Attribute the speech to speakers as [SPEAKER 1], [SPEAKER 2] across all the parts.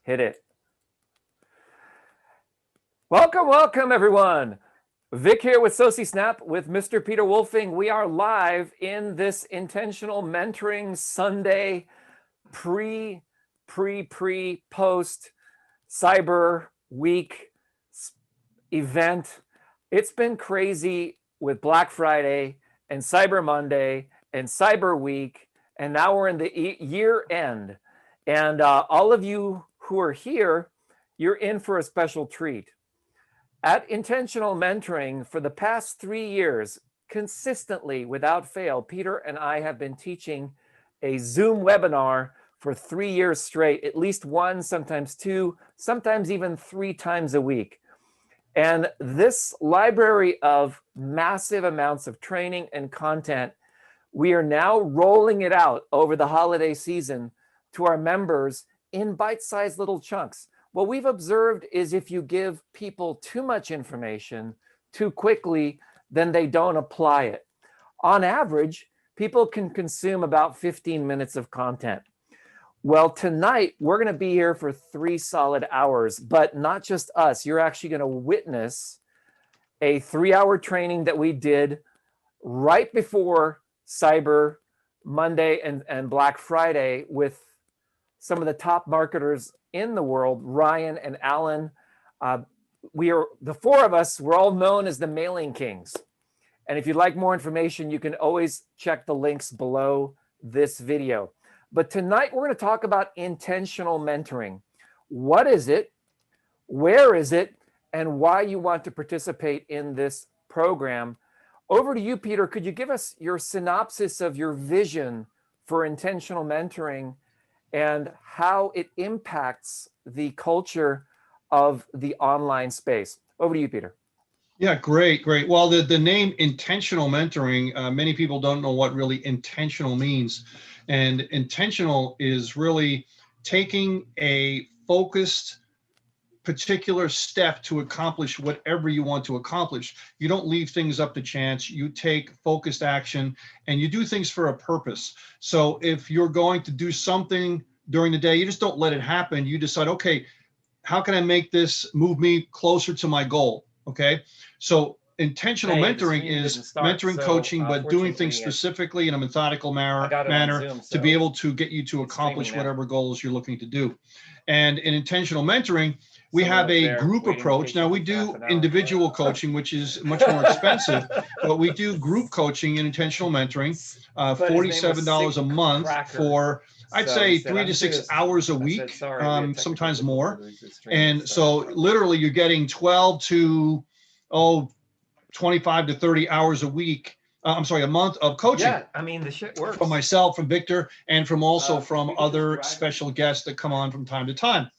[SPEAKER 1] Hit it. Welcome, everyone. Vic here with 𝘿𝙞𝙜𝙠𝙖𝙡 with Mr. Peter Wolfing. We are live in this intentional mentoring Sunday post Cyber Week event. It's been crazy with Black Friday and Cyber Monday and Cyber Week, and now we're in the year end. And all of you who are here, you're in for a special treat. At Intentional Mentoring, for the past 3 years, consistently, without fail, Peter and I have been teaching a Zoom webinar for 3 years straight, at least one, sometimes two, sometimes even 3 times a week. And this library of massive amounts of training and content, we are now rolling it out over the holiday season to our members in bite-sized little chunks. What we've observed is if you give people too much information too quickly, then they don't apply it. On average, people can consume about 15 minutes of content. Well, tonight, we're going to be here for 3 solid hours, but not just us. You're actually going to witness a 3-hour training that we did right before Cyber Monday and Black Friday with some of the top marketers in the world, Ryan and Alan. We are, the 4 of us, we're all known as the Mailing Kings. And if you'd like more information, you can always check the links below this video. But tonight, we're going to talk about intentional mentoring. What is it? Where is it? And why you want to participate in this program. Over to you, Peter. Could you give us your synopsis of your vision for intentional mentoring and how it impacts the culture of the online space? Over to you, Peter.
[SPEAKER 2] Yeah, great. Well, the name intentional mentoring, many people don't know what really intentional means. And intentional is really taking a focused particular step to accomplish whatever you want to accomplish. You don't leave things up to chance. You take focused action and you do things for a purpose. So if you're going to do something during the day, you just don't let it happen. You decide, okay, how can I make this move me closer to my goal? Okay. So intentional mentoring is mentoring, coaching, but doing things specifically in a methodical manner to be able to get you to accomplish whatever goals you're looking to do. And in intentional mentoring, we have a group approach. Now we do individual coaching, which is much more expensive, but we do group coaching in intentional mentoring, $47 a month for, I'd say 3 to 6 hours a week, sometimes more. And so literally you're getting 12 to 25 to 30 hours a week. A month of coaching.
[SPEAKER 1] Yeah, I mean, the shit works.
[SPEAKER 2] From myself, from Victor, and from other special guests that come on from time to time.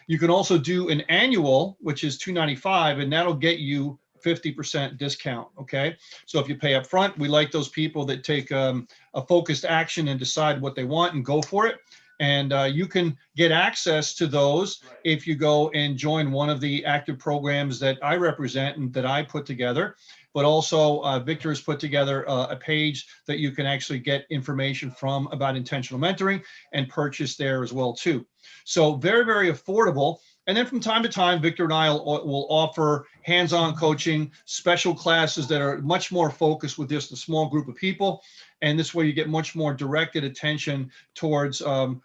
[SPEAKER 2] You can also do an annual, which is $295, and that'll get you 50% discount. Okay, so if you pay up front, we like those people that take a focused action and decide what they want and go for it. And you can get access to those if you go and join one of the active programs that I represent and that I put together. But also Victor has put together a page that you can actually get information from about intentional mentoring and purchase there as well too. So very, very affordable. And then from time to time, Victor and I will offer hands-on coaching, special classes that are much more focused with just a small group of people. And this way you get much more directed attention towards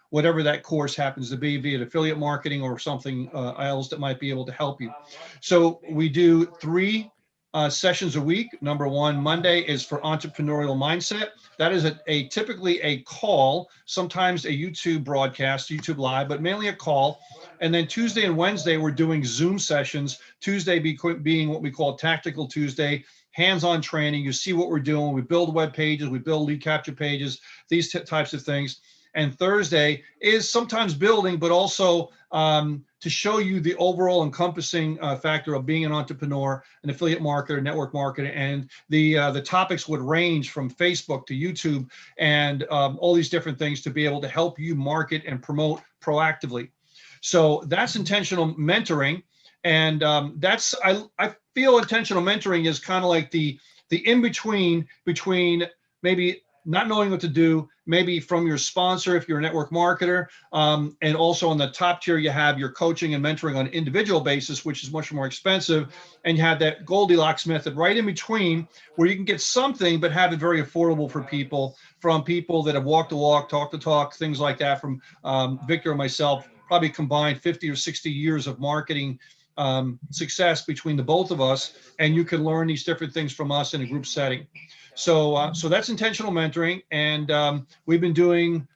[SPEAKER 2] whatever that course happens to be it affiliate marketing or something else that might be able to help you. So we do 3 sessions a week. Number 1, Monday is for entrepreneurial mindset. That is typically a call, sometimes a YouTube broadcast, YouTube live, but mainly a call. And then Tuesday and Wednesday, we're doing Zoom sessions. Tuesday being what we call Tactical Tuesday, hands-on training. You see what we're doing. We build web pages, we build lead capture pages, these types of things. And Thursday is sometimes building, but also to show you the overall encompassing factor of being an entrepreneur, an affiliate marketer, network marketer, and the topics would range from Facebook to YouTube and all these different things to be able to help you market and promote proactively. So that's intentional mentoring, and I feel intentional mentoring is kind of like the in between maybe not knowing what to do, maybe from your sponsor if you're a network marketer. And also on the top tier, you have your coaching and mentoring on an individual basis, which is much more expensive. And you have that Goldilocks method right in between where you can get something, but have it very affordable for people, from people that have walked the walk, talked the talk, things like that, from Victor and myself, probably combined 50 or 60 years of marketing success between the both of us. And you can learn these different things from us in a group setting. So that's intentional mentoring. And we've been doing,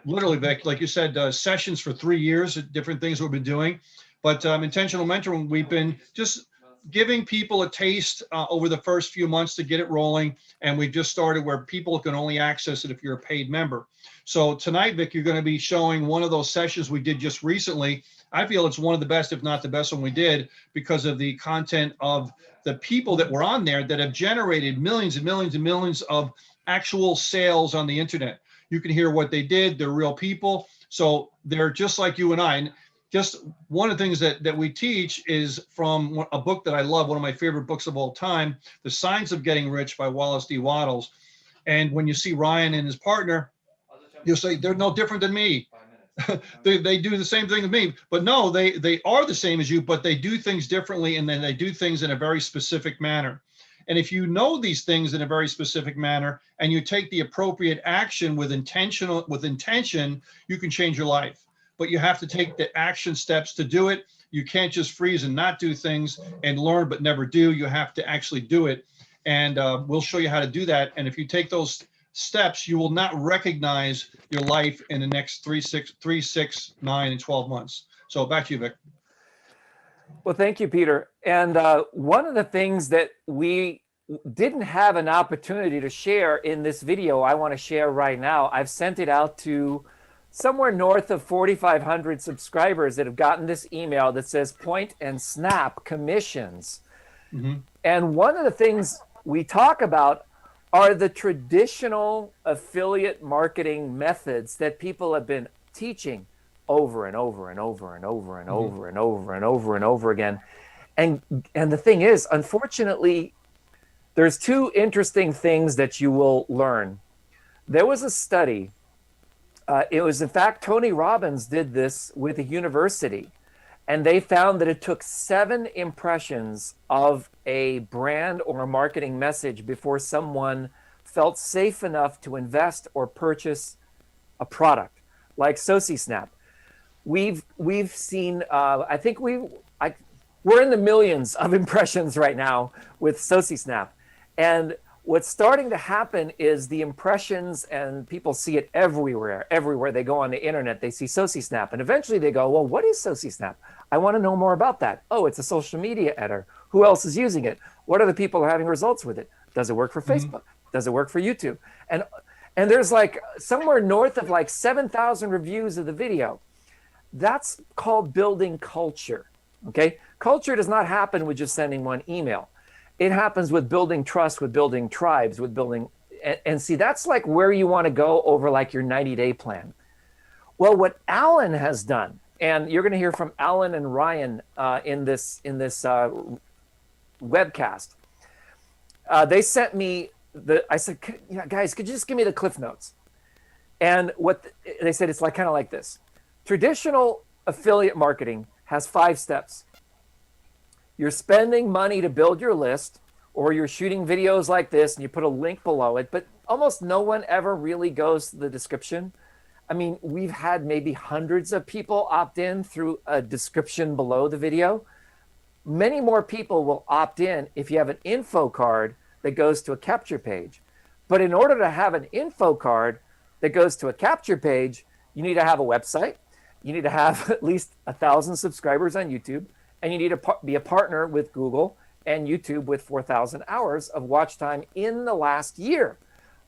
[SPEAKER 2] literally, Vic, like you said, sessions for 3 years, different things we've been doing. But intentional mentoring, we've been just giving people a taste over the first few months to get it rolling. And we just started where people can only access it if you're a paid member. So tonight, Vic, you're going to be showing one of those sessions we did just recently. I feel it's one of the best, if not the best one we did, because of the content of the people that were on there that have generated millions and millions and millions of actual sales on the internet. You can hear what they did. They're real people. So they're just like you and I. And just one of the things that we teach is from a book that I love, one of my favorite books of all time, The Science of Getting Rich by Wallace D. Wattles. And when you see Ryan and his partner, you'll say, they're no different than me. they do the same thing as me, but no, they are the same as you, but they do things differently, and then they do things in a very specific manner. And if you know these things in a very specific manner and you take the appropriate action with intention, you can change your life. But you have to take the action steps to do it. You can't just freeze and not do things and learn but never do. You have to actually do it. And we'll show you how to do that. And if you take those steps, you will not recognize your life in the next 3, 6, 9, and 12 months. So back to you, Vic.
[SPEAKER 1] Well, thank you, Peter. And one of the things that we didn't have an opportunity to share in this video, I want to share right now. I've sent it out to somewhere north of 4,500 subscribers that have gotten this email that says Point and Snap commissions. Mm-hmm. And one of the things we talk about are the traditional affiliate marketing methods that people have been teaching over and over and over and over and over and over and over and over again. And the thing is, unfortunately, there's two interesting things that you will learn. There was a study. It was, in fact, Tony Robbins did this with a university. And they found that it took 7 impressions of a brand or a marketing message before someone felt safe enough to invest or purchase a product like SociSnap. We've seen, I think we're in the millions of impressions right now with SociSnap. And what's starting to happen is the impressions, and people see it everywhere they go on the internet, they see SociSnap, and eventually they go, well, what is SociSnap? I want to know more about that. Oh, it's a social media editor. Who else is using it? What are the people who are having results with it? Does it work for Facebook? Does it work for YouTube? And there's like somewhere north of like 7,000 reviews of the video. That's called building culture, okay? Culture does not happen with just sending one email. It happens with building trust, with building tribes, with building, and see, that's like where you want to go over like your 90-day plan. Well, what Alan has done, and you're going to hear from Alan and Ryan in this webcast. They sent me I said, guys, could you just give me the Cliff Notes? And what they said, it's like kind of like this. Traditional affiliate marketing has 5 steps. You're spending money to build your list, or you're shooting videos like this and you put a link below it, but almost no one ever really goes to the description. I mean, we've had maybe hundreds of people opt in through a description below the video. Many more people will opt in if you have an info card that goes to a capture page. But in order to have an info card that goes to a capture page, you need to have a website. You need to have at least 1,000 subscribers on YouTube, and you need to be a partner with Google and YouTube with 4,000 hours of watch time in the last year.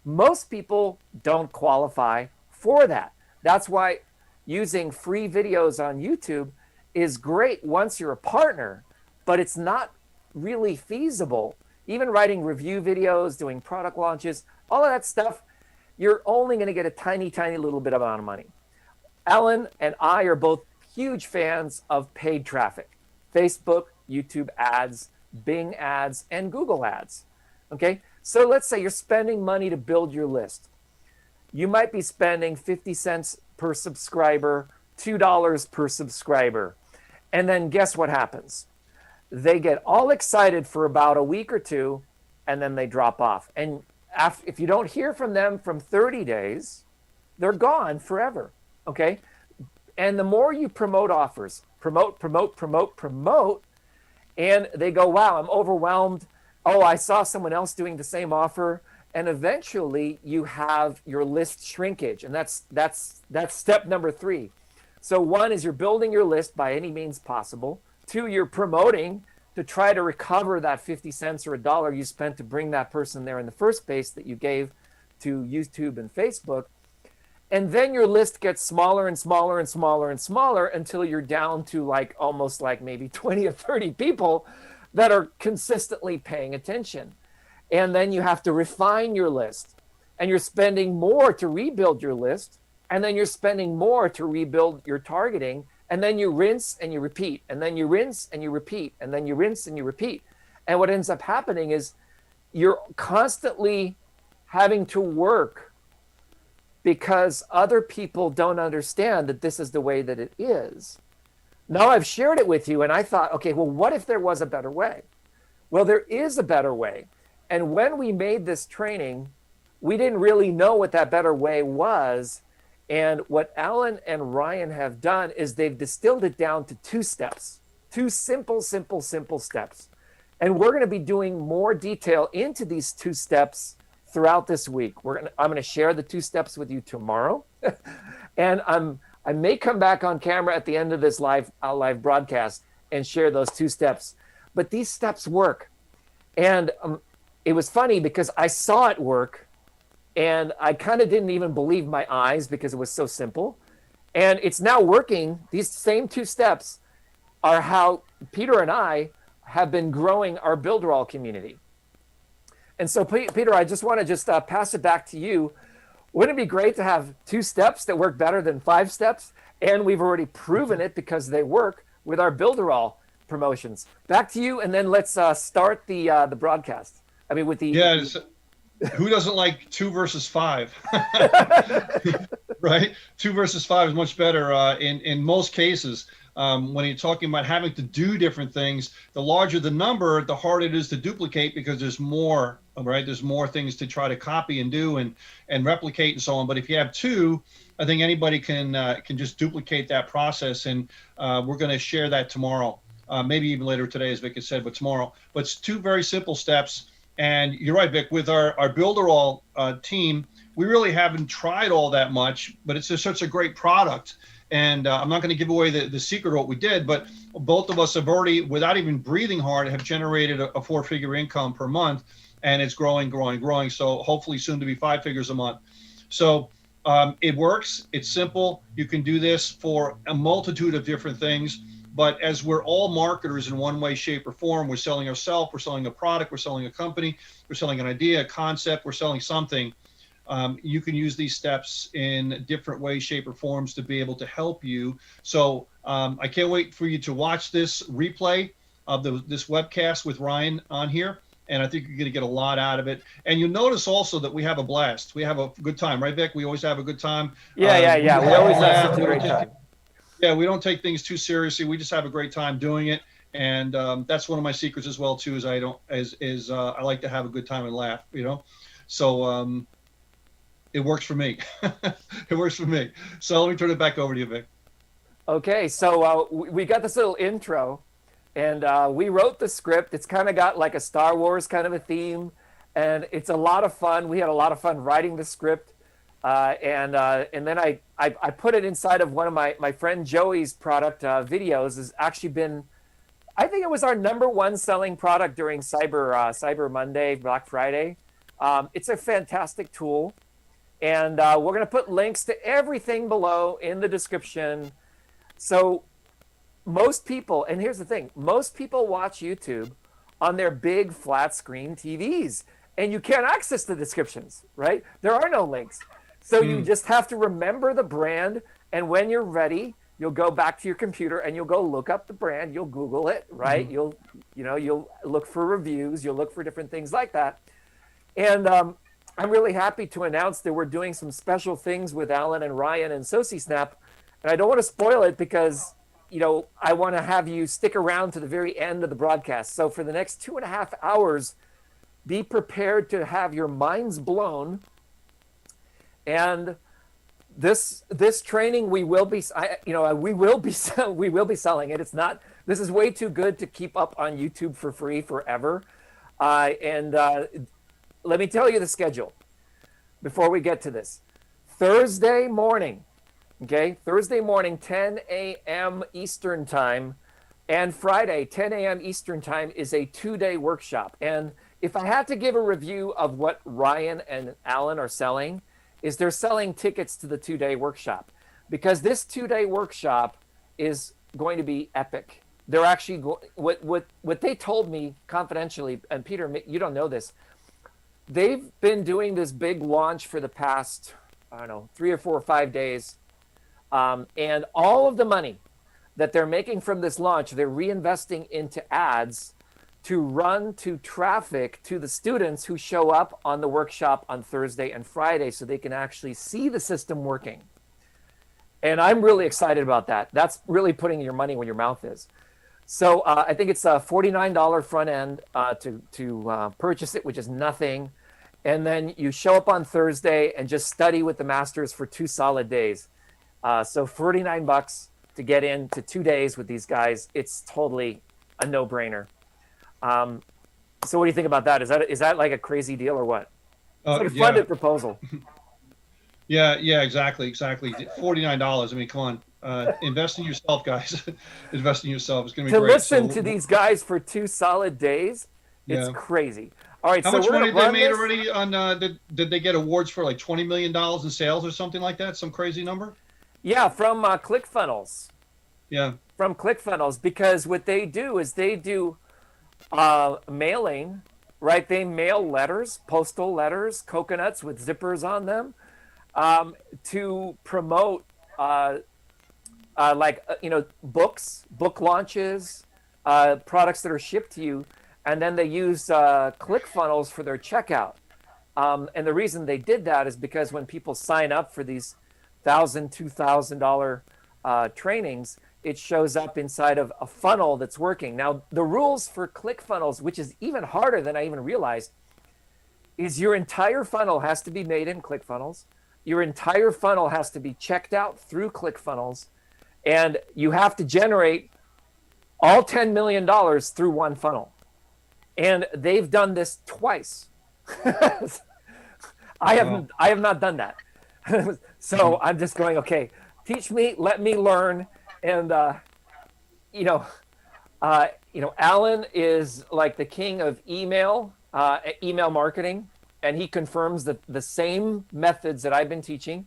[SPEAKER 1] Most people don't qualify for that. That's why using free videos on YouTube is great once you're a partner, but it's not really feasible. Even writing review videos, doing product launches, all of that stuff, you're only going to get a tiny, tiny little bit amount of money. Alan and I are both huge fans of paid traffic. Facebook, YouTube ads, Bing ads, and Google ads. Okay, so let's say you're spending money to build your list. you might be spending 50 cents per subscriber, $2 per subscriber. And then guess what happens? They get all excited for about a week or two, and then they drop off. And if you don't hear from them from 30 days, they're gone forever. Okay. And the more you promote offers, promote, and they go, wow, I'm overwhelmed. Oh, I saw someone else doing the same offer. And eventually you have your list shrinkage. And that's step number 3. So 1 is you're building your list by any means possible. 2, you're promoting to try to recover that 50 cents or $1 you spent to bring that person there in the first place that you gave to YouTube and Facebook. And then your list gets smaller and smaller and smaller and smaller until you're down to like almost like maybe 20 or 30 people that are consistently paying attention. And then you have to refine your list, and you're spending more to rebuild your list. And then you're spending more to rebuild your targeting. And then you rinse and you repeat, and then you rinse and you repeat, and then you rinse and you repeat. And what ends up happening is you're constantly having to work because other people don't understand that this is the way that it is. Now I've shared it with you, and I thought, okay, well, what if there was a better way? Well, there is a better way. And when we made this training, we didn't really know what that better way was. And what Alan and Ryan have done is they've distilled it down to 2 steps, 2 simple steps. And we're going to be doing more detail into these 2 steps throughout this week. I'm going to share the 2 steps with you tomorrow. And I may come back on camera at the end of this live broadcast and share those 2 steps. But these steps work. And it was funny because I saw it work, and I kind of didn't even believe my eyes because it was so simple. And it's now working. These same 2 steps are how Peter and I have been growing our Builderall community. And so, Peter, I just want to pass it back to you. Wouldn't it be great to have 2 steps that work better than 5 steps? And we've already proven it because they work with our Builderall promotions. Back to you, and then let's start the broadcast. I mean, with the...
[SPEAKER 2] Yeah, who doesn't like 2 versus 5? Right? 2 versus 5 is much better in most cases. When you're talking about having to do different things, the larger the number, the harder it is to duplicate because there's more, right? There's more things to try to copy and do and replicate and so on. But if you have 2, I think anybody can just duplicate that process. And we're going to share that tomorrow, maybe even later today, as Vic has said, but tomorrow. But it's 2 very simple steps. And you're right, Vic, with our Builderall team, we really haven't tried all that much, but it's just such a great product. And I'm not going to give away the secret of what we did, but both of us have already, without even breathing hard, have generated a 4-figure income per month, and it's growing. So hopefully soon to be 5 figures a month. So it works. It's simple. You can do this for a multitude of different things. But as we're all marketers in one way, shape, or form, we're selling ourselves, we're selling a product, we're selling a company, we're selling an idea, a concept, we're selling something. You can use these steps in different ways, shape, or forms to be able to help you. So I can't wait for you to watch this replay of this webcast with Ryan on here. And I think you're going to get a lot out of it. And you'll notice also that we have a blast. We have a good time, right, Vic? We always have a good time.
[SPEAKER 1] Yeah. We always have such a great time.
[SPEAKER 2] Yeah, we don't take things too seriously. We just have a great time doing it. And that's one of my secrets as well, too, is I like to have a good time and laugh, So it works for me. It works for me. So let me turn it back over to you, Vic.
[SPEAKER 1] Okay, so we got this little intro, and we wrote the script. It's kind of got like a Star Wars kind of a theme, and it's a lot of fun. We had a lot of fun writing the script, and then I put it inside of one of my friend Joey's product videos. Has actually been, I think it was our #1 selling product during Cyber Monday, Black Friday. It's a fantastic tool. And we're going to put links to everything below in the description. So most people, and here's the thing, most people watch YouTube on their big flat screen TVs, and you can't access the descriptions, right? There are no links. So you just have to remember the brand, and when you're ready, you'll go back to your computer and you'll go look up the brand, you'll Google it, right? You'll look for reviews, you'll look for different things like that. And I'm really happy to announce that we're doing some special things with Alan and Ryan and SociSnap. And I don't want to spoil it because, I want to have you stick around to the very end of the broadcast. So for the next 2.5 hours, be prepared to have your minds blown. And this training we will be we will be selling it. It's not, this is way too good to keep up on YouTube for free forever. And let me tell you the schedule before we get to this. Thursday morning, 10 a.m. Eastern time, and Friday, 10 a.m. Eastern time, is a 2-day workshop. And if I had to give a review of what Ryan and Alan are selling, is they're selling tickets to the 2-day workshop, because this 2-day workshop is going to be epic. They're actually what they told me confidentially, and Peter, you don't know this. They've been doing this big launch for the past, I don't know, 3 or 4 or 5 days. And all of the money that they're making from this launch, they're reinvesting into ads to run to traffic to the students who show up on the workshop on Thursday and Friday, so they can actually see the system working. And I'm really excited about that. That's really putting your money where your mouth is. So I think it's a $49 front end to purchase it, which is nothing. And then you show up on Thursday and just study with the masters for 2 solid days. So $49 to get into 2 days with these guys. It's totally a no-brainer. So what do you think about that? Is that like a crazy deal or what? It's like a funded proposal.
[SPEAKER 2] Yeah, exactly. $49. I mean, come on, invest in yourself, guys. Invest in yourself. It's going to be great.
[SPEAKER 1] To listen to these guys for 2 solid days, it's crazy. All right,
[SPEAKER 2] how much money they made already on? Did they get awards for like $20 million in sales or something like that? Some crazy number?
[SPEAKER 1] Yeah, from ClickFunnels.
[SPEAKER 2] Yeah.
[SPEAKER 1] From ClickFunnels, because what they do is they do mailing, right? They mail letters, postal letters, coconuts with zippers on them, to promote books, book launches, products that are shipped to you, and then they use ClickFunnels for their checkout. And the reason they did that is because when people sign up for these $1,000, $2,000 trainings, it shows up inside of a funnel that's working. Now, the rules for ClickFunnels, which is even harder than I even realized, is your entire funnel has to be made in ClickFunnels. Your entire funnel has to be checked out through ClickFunnels, and you have to generate all $10 million through one funnel. And they've done this twice. I have not done that. So I'm just going, okay, teach me, let me learn. And Alan is like the king of email marketing, and he confirms that the same methods that I've been teaching,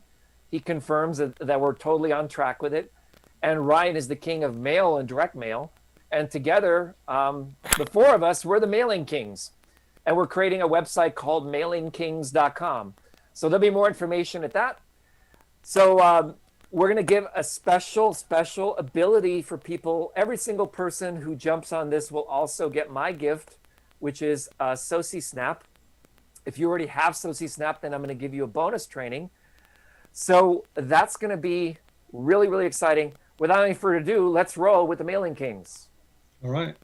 [SPEAKER 1] he confirms that we're totally on track with it. And Ryan is the king of mail and direct mail. And together, the 4 of us, we're the mailing kings. And we're creating a website called mailingkings.com. So there'll be more information at that. So we're going to give a special ability for people. Every single person who jumps on this will also get my gift, which is SociSnap. If you already have SociSnap, then I'm going to give you a bonus training. So that's going to be really, really exciting. Without any further ado, let's roll with the Mailing Kings.
[SPEAKER 2] All right.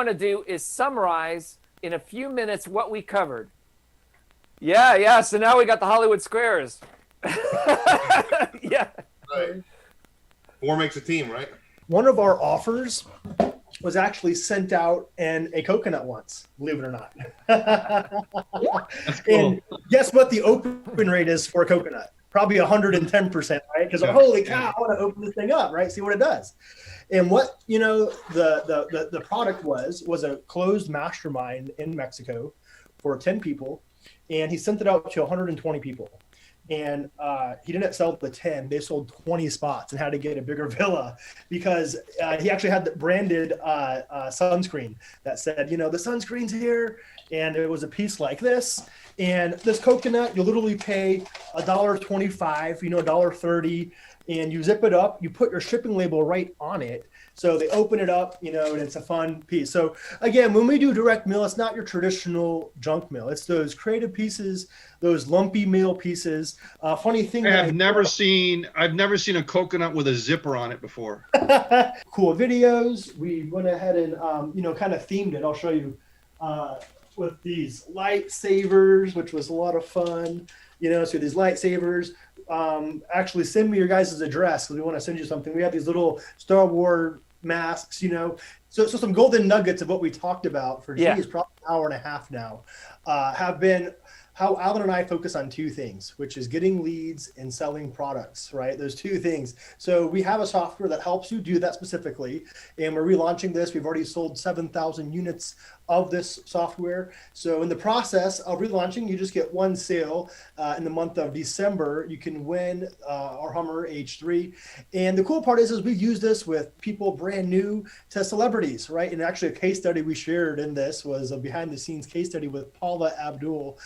[SPEAKER 1] want to do is summarize in a few minutes what we covered. Yeah. So now we got the Hollywood Squares. Yeah.
[SPEAKER 3] Right. 4 makes a team, right?
[SPEAKER 4] One of our offers was actually sent out in a coconut once, believe it or not.
[SPEAKER 2] That's cool.
[SPEAKER 4] And guess what the open rate is for a coconut? Probably 110%, right? Because holy cow, I want to open this thing up, right? See what it does. And what, you know, the product was a closed mastermind in Mexico for 10 people. And he sent it out to 120 people. And he didn't sell the 10. They sold 20 spots and had to get a bigger villa because he actually had the branded sunscreen that said, you know, the sunscreen's here. And it was a piece like this. And this coconut, you literally pay $1.25, you know, $1.30. And you zip it up, you put your shipping label right on it. So they open it up, you know, and it's a fun piece. So again, when we do direct mail, it's not your traditional junk mail. It's those creative pieces, those lumpy mail pieces. Funny thing,
[SPEAKER 2] I've never seen a coconut with a zipper on it before.
[SPEAKER 4] Cool videos. We went ahead and you know, kind of themed it. I'll show you with these lightsabers, which was a lot of fun. You know, so these lightsabers. Actually send me your guys' address because we want to send you something. We have these little Star Wars masks, you know. So some golden nuggets of what we talked about for probably an hour and a half now have been how Alan and I focus on two things, which is getting leads and selling products, right? Those two things. So we have a software that helps you do that specifically. And we're relaunching this. We've already sold 7,000 units of this software. So in the process of relaunching, you just get one sale in the month of December. You can win our Hummer H3. And the cool part is we use this with people brand new to celebrities, right? And actually a case study we shared in this was a behind the scenes case study with Paula Abdul.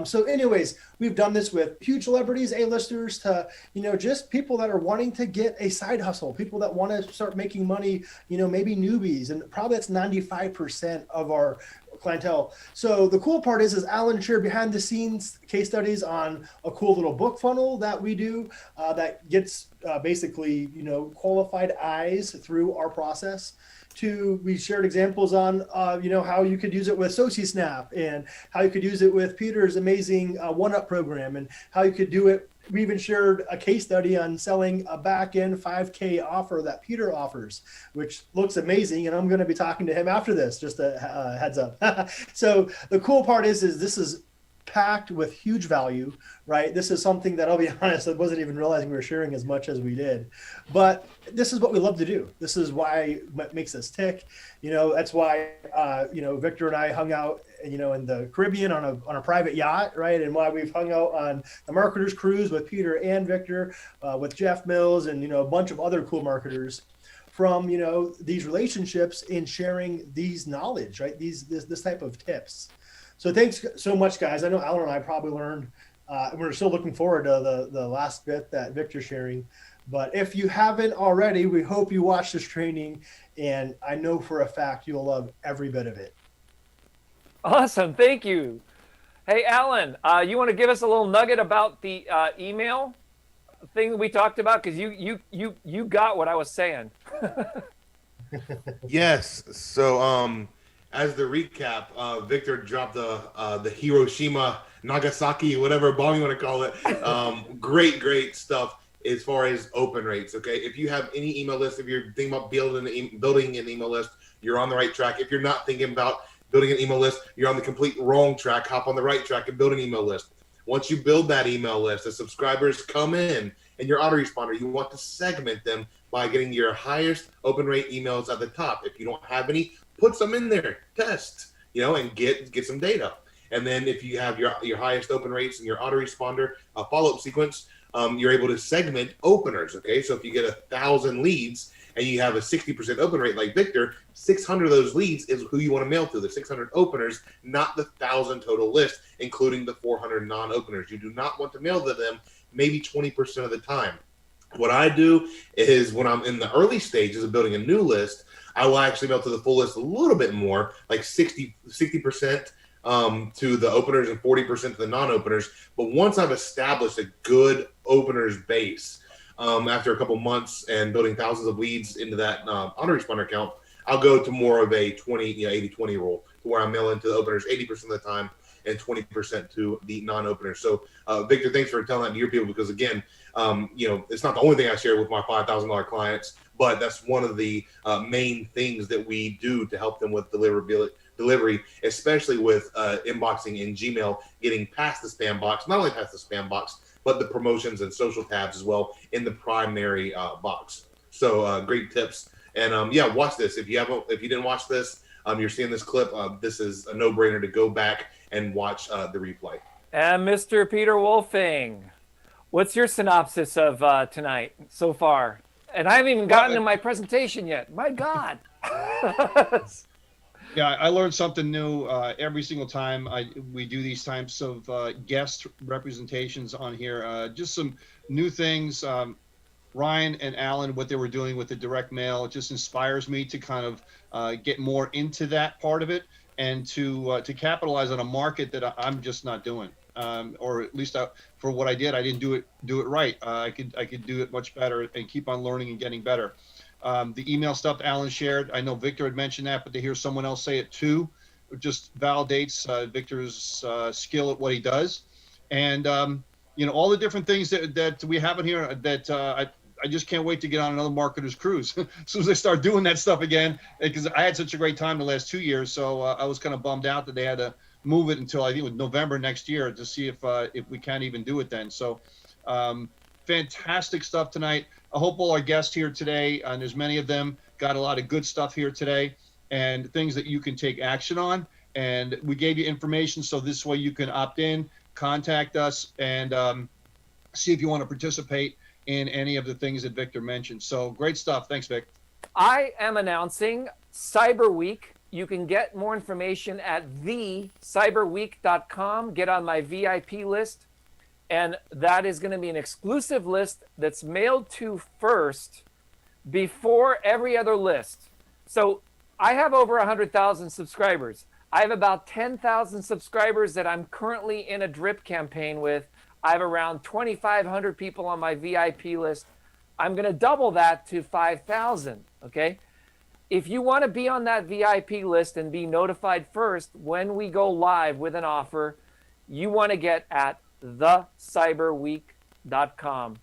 [SPEAKER 4] So anyways, we've done this with huge celebrities, A-listers, to, you know, just people that are wanting to get a side hustle, people that want to start making money, you know, maybe newbies. And probably that's 95% of our clientele. So the cool part is Alan shared behind the scenes case studies on a cool little book funnel that we do that gets basically, you know, qualified eyes through our process. We shared examples on, you know, how you could use it with SociSnap and how you could use it with Peter's amazing one-up program and how you could do it. We even shared a case study on selling a back-end 5K offer that Peter offers, which looks amazing. And I'm going to be talking to him after this, just a heads up. So the cool part is this is packed with huge value, right? This is something that, I'll be honest, I wasn't even realizing we were sharing as much as we did. But this is what we love to do. This is why it makes us tick. You know, that's why, you know, Victor and I hung out, you know, in the Caribbean on a private yacht, right? And why we've hung out on the Marketers Cruise with Peter and Victor, with Jeff Mills and, you know, a bunch of other cool marketers from, you know, these relationships in sharing these knowledge, right? This type of tips. So thanks so much, guys. I know Alan and I probably learned, we're still looking forward to the last bit that Victor's sharing. But if you haven't already, we hope you watch this training. And I know for a fact you'll love every bit of it.
[SPEAKER 1] Awesome. Thank you. Hey, Alan, you want to give us a little nugget about the email thing that we talked about? Because you got what I was saying.
[SPEAKER 3] Yes. So as the recap, Victor dropped the Hiroshima, Nagasaki, whatever bomb you want to call it. Great stuff as far as open rates. Okay, if you have any email list, if you're thinking about building an email list, you're on the right track. If you're not thinking about building an email list, you're on the complete wrong track. Hop on the right track and build an email list. Once you build that email list, the subscribers come in and your autoresponder, you want to segment them by getting your highest open rate emails at the top. If you don't have any, put some in there, test, you know, and get some data. And then if you have your highest open rates and your autoresponder follow-up sequence, you're able to segment openers, okay? So if you get 1,000 leads and you have a 60% open rate like Victor, 600 of those leads is who you want to mail to, the 600 openers, not the 1,000 total list, including the 400 non-openers. You do not want to mail to them maybe 20% of the time. What I do is when I'm in the early stages of building a new list, I will actually mail to the full list a little bit more, like 60% to the openers and 40% to the non-openers. But once I've established a good openers base, after a couple months and building thousands of leads into that autoresponder account, I'll go to more of a 80-20 rule, to where I mail into the openers 80% of the time and 20% to the non-openers. So, Victor, thanks for telling that to your people, because again, it's not the only thing I share with my $5,000 clients, but that's one of the main things that we do to help them with delivery, especially with inboxing in Gmail, getting past the spam box, not only past the spam box, but the promotions and social tabs as well in the primary box. So great tips. And yeah, watch this. If you didn't watch this, you're seeing this clip. This is a no-brainer to go back and watch the replay.
[SPEAKER 1] And Mr. Peter Wolfing, what's your synopsis of tonight so far? And I haven't even gotten to my presentation yet. My God.
[SPEAKER 2] Yeah, I learned something new every single time we do these types of guest representations on here. Just some new things. Ryan and Alan, what they were doing with the direct mail, it just inspires me to kind of get more into that part of it, and to capitalize on a market that I'm just not doing. Or at least for what I did, I didn't do it right. I could do it much better and keep on learning and getting better. The email stuff Alan shared, I know Victor had mentioned that, but to hear someone else say it too, it just validates Victor's skill at what he does. And all the different things that we have in here that I just can't wait to get on another marketer's cruise as soon as I start doing that stuff again, because I had such a great time the last 2 years. So I was kind of bummed out that they had to move it until I think it was November next year to see if we can't even do it then. So fantastic stuff tonight. I hope all our guests here today, and there's many of them, got a lot of good stuff here today and things that you can take action on. And we gave you information, so this way you can opt in, contact us, and see if you want to participate in any of the things that Victor mentioned. So great stuff. Thanks, Vic.
[SPEAKER 1] I am announcing Cyber Week. You can get more information at thecyberweek.com. Get on my VIP list. And that is going to be an exclusive list that's mailed to first before every other list. So I have over 100,000 subscribers. I have about 10,000 subscribers that I'm currently in a drip campaign with. I have around 2,500 people on my VIP list. I'm going to double that to 5,000, okay? If you want to be on that VIP list and be notified first when we go live with an offer, you want to get at thecyberweek.com.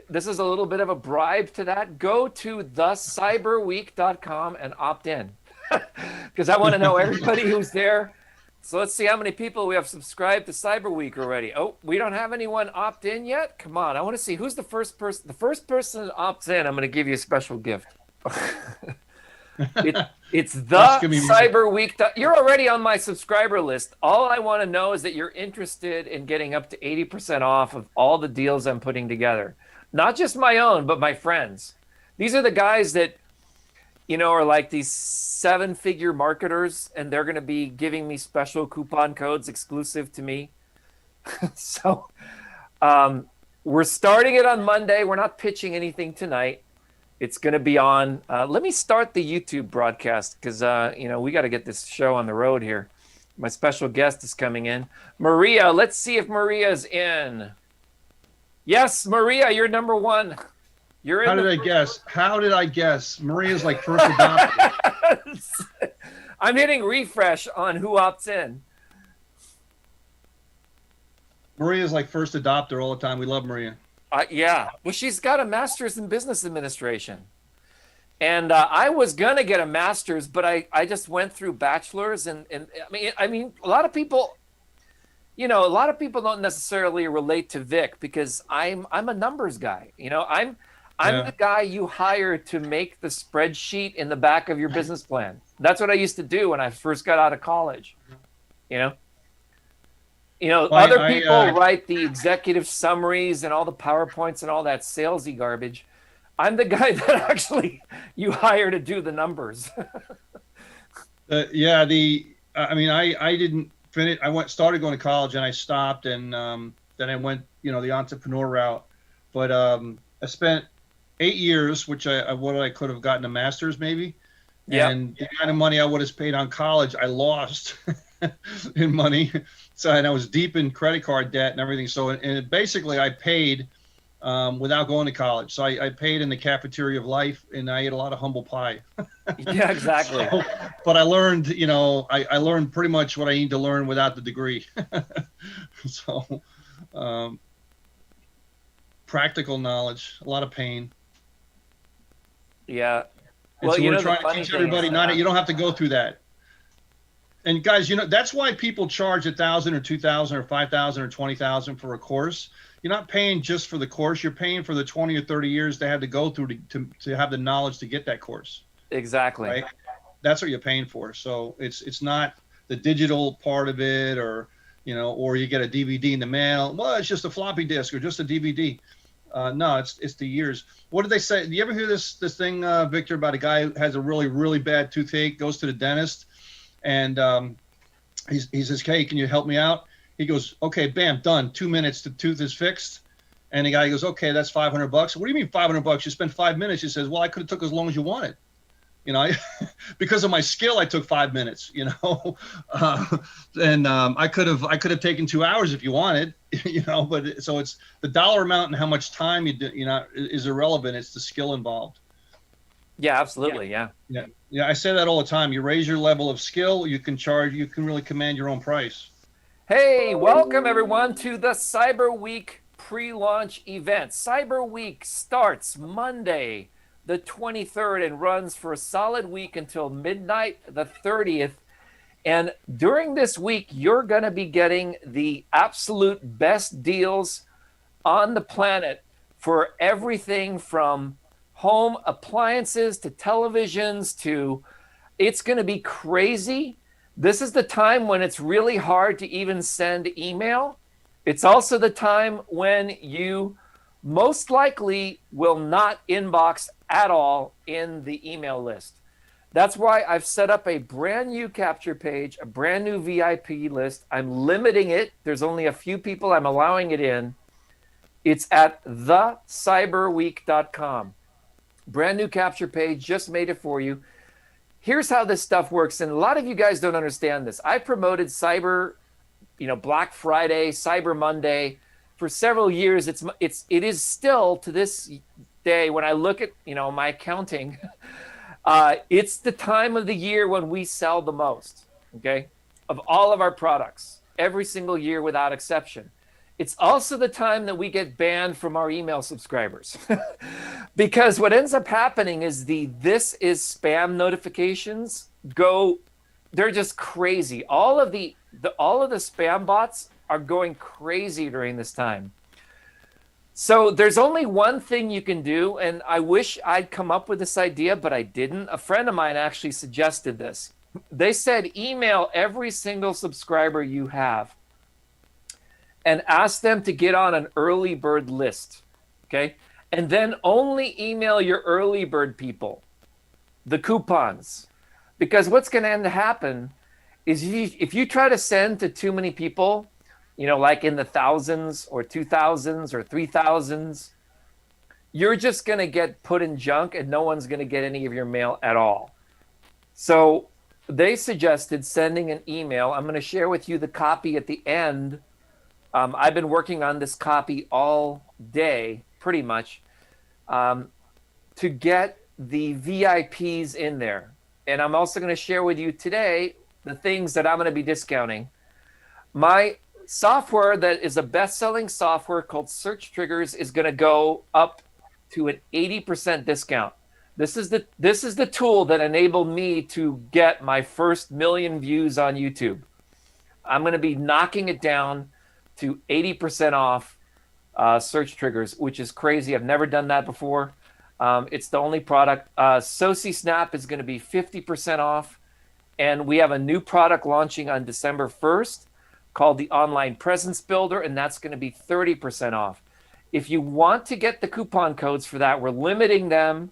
[SPEAKER 1] This is a little bit of a bribe to that. Go to thecyberweek.com and opt in, because I want to know everybody who's there. So let's see how many people we have subscribed to Cyber Week already. Oh, we don't have anyone opt in yet? Come on, I want to see who's the first person. The first person that opts in, I'm going to give you a special gift. It's the Cyber Week. You're already on my subscriber list. All I want to know is that you're interested in getting up to 80% off of all the deals I'm putting together. Not just my own, but my friends. These are the guys that, are like these 7-figure marketers, and they're going to be giving me special coupon codes exclusive to me. So we're starting it on Monday. We're not pitching anything tonight. It's going to be on. Let me start the YouTube broadcast, because, we got to get this show on the road here. My special guest is coming in. Maria, let's see if Maria's in. Yes, Maria, you're number one. You're in.
[SPEAKER 2] How did I guess? How did I guess? Maria's like first adopted.
[SPEAKER 1] I'm hitting refresh on who opts in.
[SPEAKER 2] Maria's like first adopter all the time. We love Maria.
[SPEAKER 1] Yeah. Well, she's got a master's in business administration. And I was going to get a master's, but I just went through bachelor's. And I mean, a lot of people... a lot of people don't necessarily relate to Vic, because I'm a numbers guy. I'm the guy you hire to make the spreadsheet in the back of your business plan. That's what I used to do when I first got out of college. Other people write the executive summaries and all the PowerPoints and all that salesy garbage. I'm the guy that actually you hire to do the numbers.
[SPEAKER 2] I didn't finish. Started going to college, and I stopped, and then I went, the entrepreneur route. But I spent 8 years, which I could have gotten a master's maybe,
[SPEAKER 1] Yep.
[SPEAKER 2] And the kind of money I would have paid on college, I lost in money. So, and I was deep in credit card debt and everything. So, and basically I paid without going to college. So I paid in the cafeteria of life, and I ate a lot of humble pie.
[SPEAKER 1] Yeah, exactly.
[SPEAKER 2] So, but I learned, I learned pretty much what I need to learn without the degree. So, practical knowledge, a lot of pain.
[SPEAKER 1] Yeah.
[SPEAKER 2] And
[SPEAKER 1] Well,
[SPEAKER 2] so
[SPEAKER 1] you
[SPEAKER 2] we're
[SPEAKER 1] know,
[SPEAKER 2] trying to teach everybody you don't have to go through that. And guys, that's why people charge $1,000 or $2,000 or $5,000 or $20,000 for a course. You're not paying just for the course. You're paying for the 20 or 30 years they had to go through to have the knowledge to get that course.
[SPEAKER 1] Exactly.
[SPEAKER 2] Right? That's what you're paying for. So it's not the digital part of it, or you get a DVD in the mail. Well, it's just a floppy disk or just a DVD. No, it's the years. What did they say? Do you ever hear this thing, Victor, about a guy who has a really, really bad toothache, goes to the dentist, and he says, "Hey, can you help me out?" He goes, "Okay, bam, done. 2 minutes, the tooth is fixed." And the guy goes, "Okay, that's $500. What do you mean $500? You spent 5 minutes." He says, "Well, I could have took as long as you wanted. Because of my skill, I took 5 minutes. And I could have taken 2 hours if you wanted. But so it's the dollar amount and how much time you do, is irrelevant. It's the skill involved."
[SPEAKER 1] Yeah, absolutely. Yeah.
[SPEAKER 2] Yeah. I say that all the time. You raise your level of skill, you can really command your own price.
[SPEAKER 1] Hey, welcome everyone to the Cyber Week pre-launch event. Cyber Week starts Monday, the 23rd, and runs for a solid week until midnight, the 30th. And during this week, you're going to be getting the absolute best deals on the planet for everything from home appliances to televisions it's going to be crazy. This is the time when it's really hard to even send email. It's also the time when you most likely will not inbox at all in the email list. That's why I've set up a brand new capture page, a brand new VIP list. I'm limiting it. There's only a few people I'm allowing it in. It's at thecyberweek.com. Brand new capture page, just made it for you. Here's how this stuff works, and a lot of you guys don't understand this. I promoted Black Friday, Cyber Monday for several years. It is still to this day, when I look at my accounting, it's the time of the year when we sell the most, okay, of all of our products, every single year without exception. It's also the time that we get banned from our email subscribers because what ends up happening is this is spam notifications they're just crazy. All of the spam bots are going crazy during this time. So there's only one thing you can do, and I wish I'd come up with this idea, but I didn't. A friend of mine actually suggested this. They said, email every single subscriber you have and ask them to get on an early bird list, okay? And then only email your early bird people the coupons. Because what's going to happen is if you try to send to too many people, like in the thousands or 2,000s or 3,000s, you're just going to get put in junk and no one's going to get any of your mail at all. So they suggested sending an email. I'm going to share with you the copy at the end. I've been working on this copy all day, pretty much, to get the VIPs in there. And I'm also going to share with you today the things that I'm going to be discounting. My software that is a best-selling software called Search Triggers is going to go up to an 80% discount. This is the tool that enabled me to get my first 1 million views on YouTube. I'm going to be knocking it down to 80% off Search Triggers, which is crazy. I've never done that before. It's the only product. Soci Snap is going to be 50% off. And we have a new product launching on December 1st called the Online Presence Builder, and that's going to be 30% off. If you want to get the coupon codes for that, we're limiting them.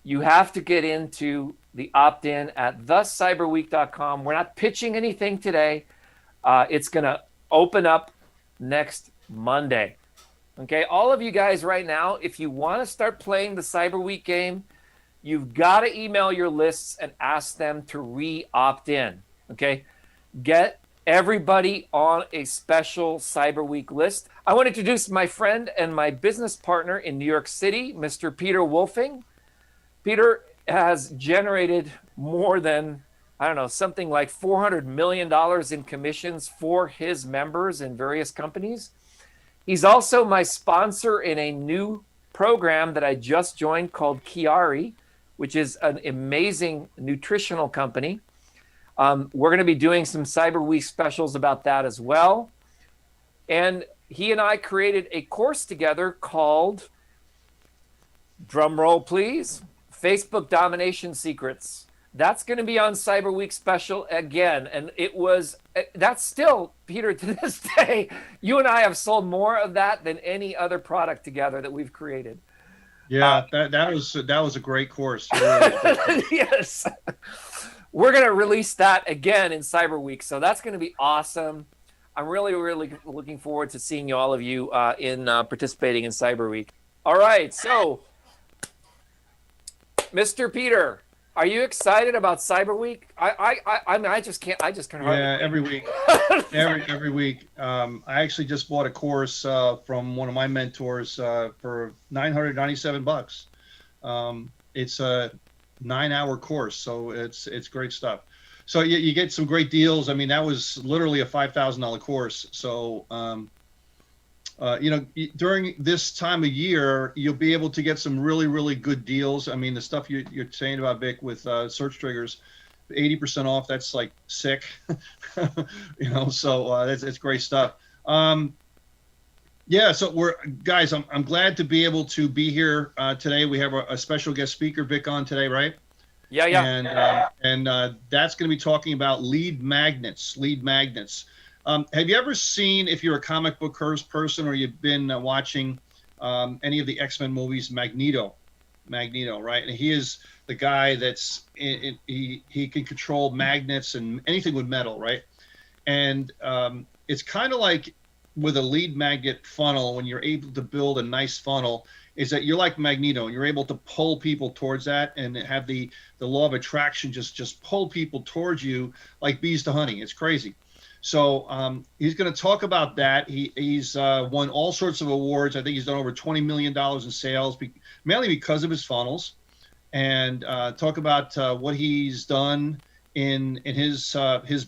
[SPEAKER 1] You have to get into the opt-in at thecyberweek.com. We're not pitching anything today. It's going to open up next Monday. Okay, all of you guys right now, if you want to start playing the Cyber Week game, you've got to email your lists and ask them to re-opt in. Okay, get everybody on a special Cyber Week list. I want to introduce my friend and my business partner in New York City, Mr. Peter Wolfing. Peter has generated more than, I don't know, something like $400 million in commissions for his members in various companies. He's also my sponsor in a new program that I just joined called Chiari, which is an amazing nutritional company. We're going to be doing some Cyber Week specials about that as well. And he and I created a course together called, drum roll please, Facebook Domination Secrets. That's going to be on Cyber Week special again. And that's still, Peter, to this day, you and I have sold more of that than any other product together that we've created.
[SPEAKER 2] Yeah, that was a great course. Really.
[SPEAKER 1] Yes. We're going to release that again in Cyber Week. So that's going to be awesome. I'm really, really looking forward to seeing all of you in participating in Cyber Week. All right. So, Mr. Peter, are you excited about Cyber Week? I mean, I just can't.
[SPEAKER 2] Yeah, every week, every week. I actually just bought a course from one of my mentors for $997. It's a 9-hour course, so it's great stuff. So you get some great deals. I mean, that was literally a $5,000 course. So during this time of year, you'll be able to get some really, really good deals. I mean, the stuff you're saying about Vic with search triggers, 80% off. That's like sick, So it's great stuff. Yeah, so guys. I'm glad to be able to be here today. We have a special guest speaker, Vic, on today, right?
[SPEAKER 1] Yeah.
[SPEAKER 2] And that's going to be talking about lead magnets. Have you ever seen, if you're a comic book person or you've been watching any of the X-Men movies, Magneto, right? And he is the guy that's he can control magnets and anything with metal, right? And it's kind of like with a lead magnet funnel, when you're able to build a nice funnel, is that you're like Magneto and you're able to pull people towards that and have the law of attraction just pull people towards you like bees to honey. It's crazy. So he's going to talk about that. He's won all sorts of awards. I think he's done over $20 million in sales, mainly because of his funnels, and talk about what he's done in his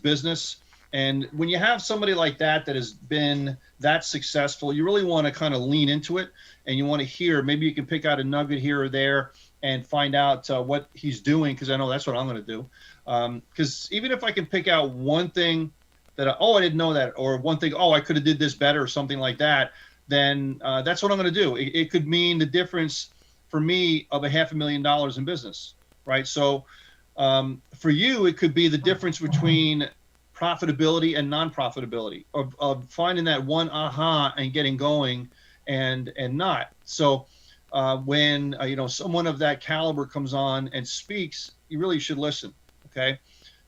[SPEAKER 2] business. And when you have somebody like that has been that successful, you really want to kind of lean into it, and you want to hear. Maybe you can pick out a nugget here or there and find out what he's doing, because I know that's what I'm going to do. Because even if I can pick out one thing that I didn't know that, or one thing, I could have did this better, or something like that, then that's what I'm going to do. It could mean the difference for me of $500,000 in business, right? So for you, it could be the difference between profitability and non-profitability, of finding that one aha and getting going and not. So when someone of that caliber comes on and speaks, you really should listen. Okay.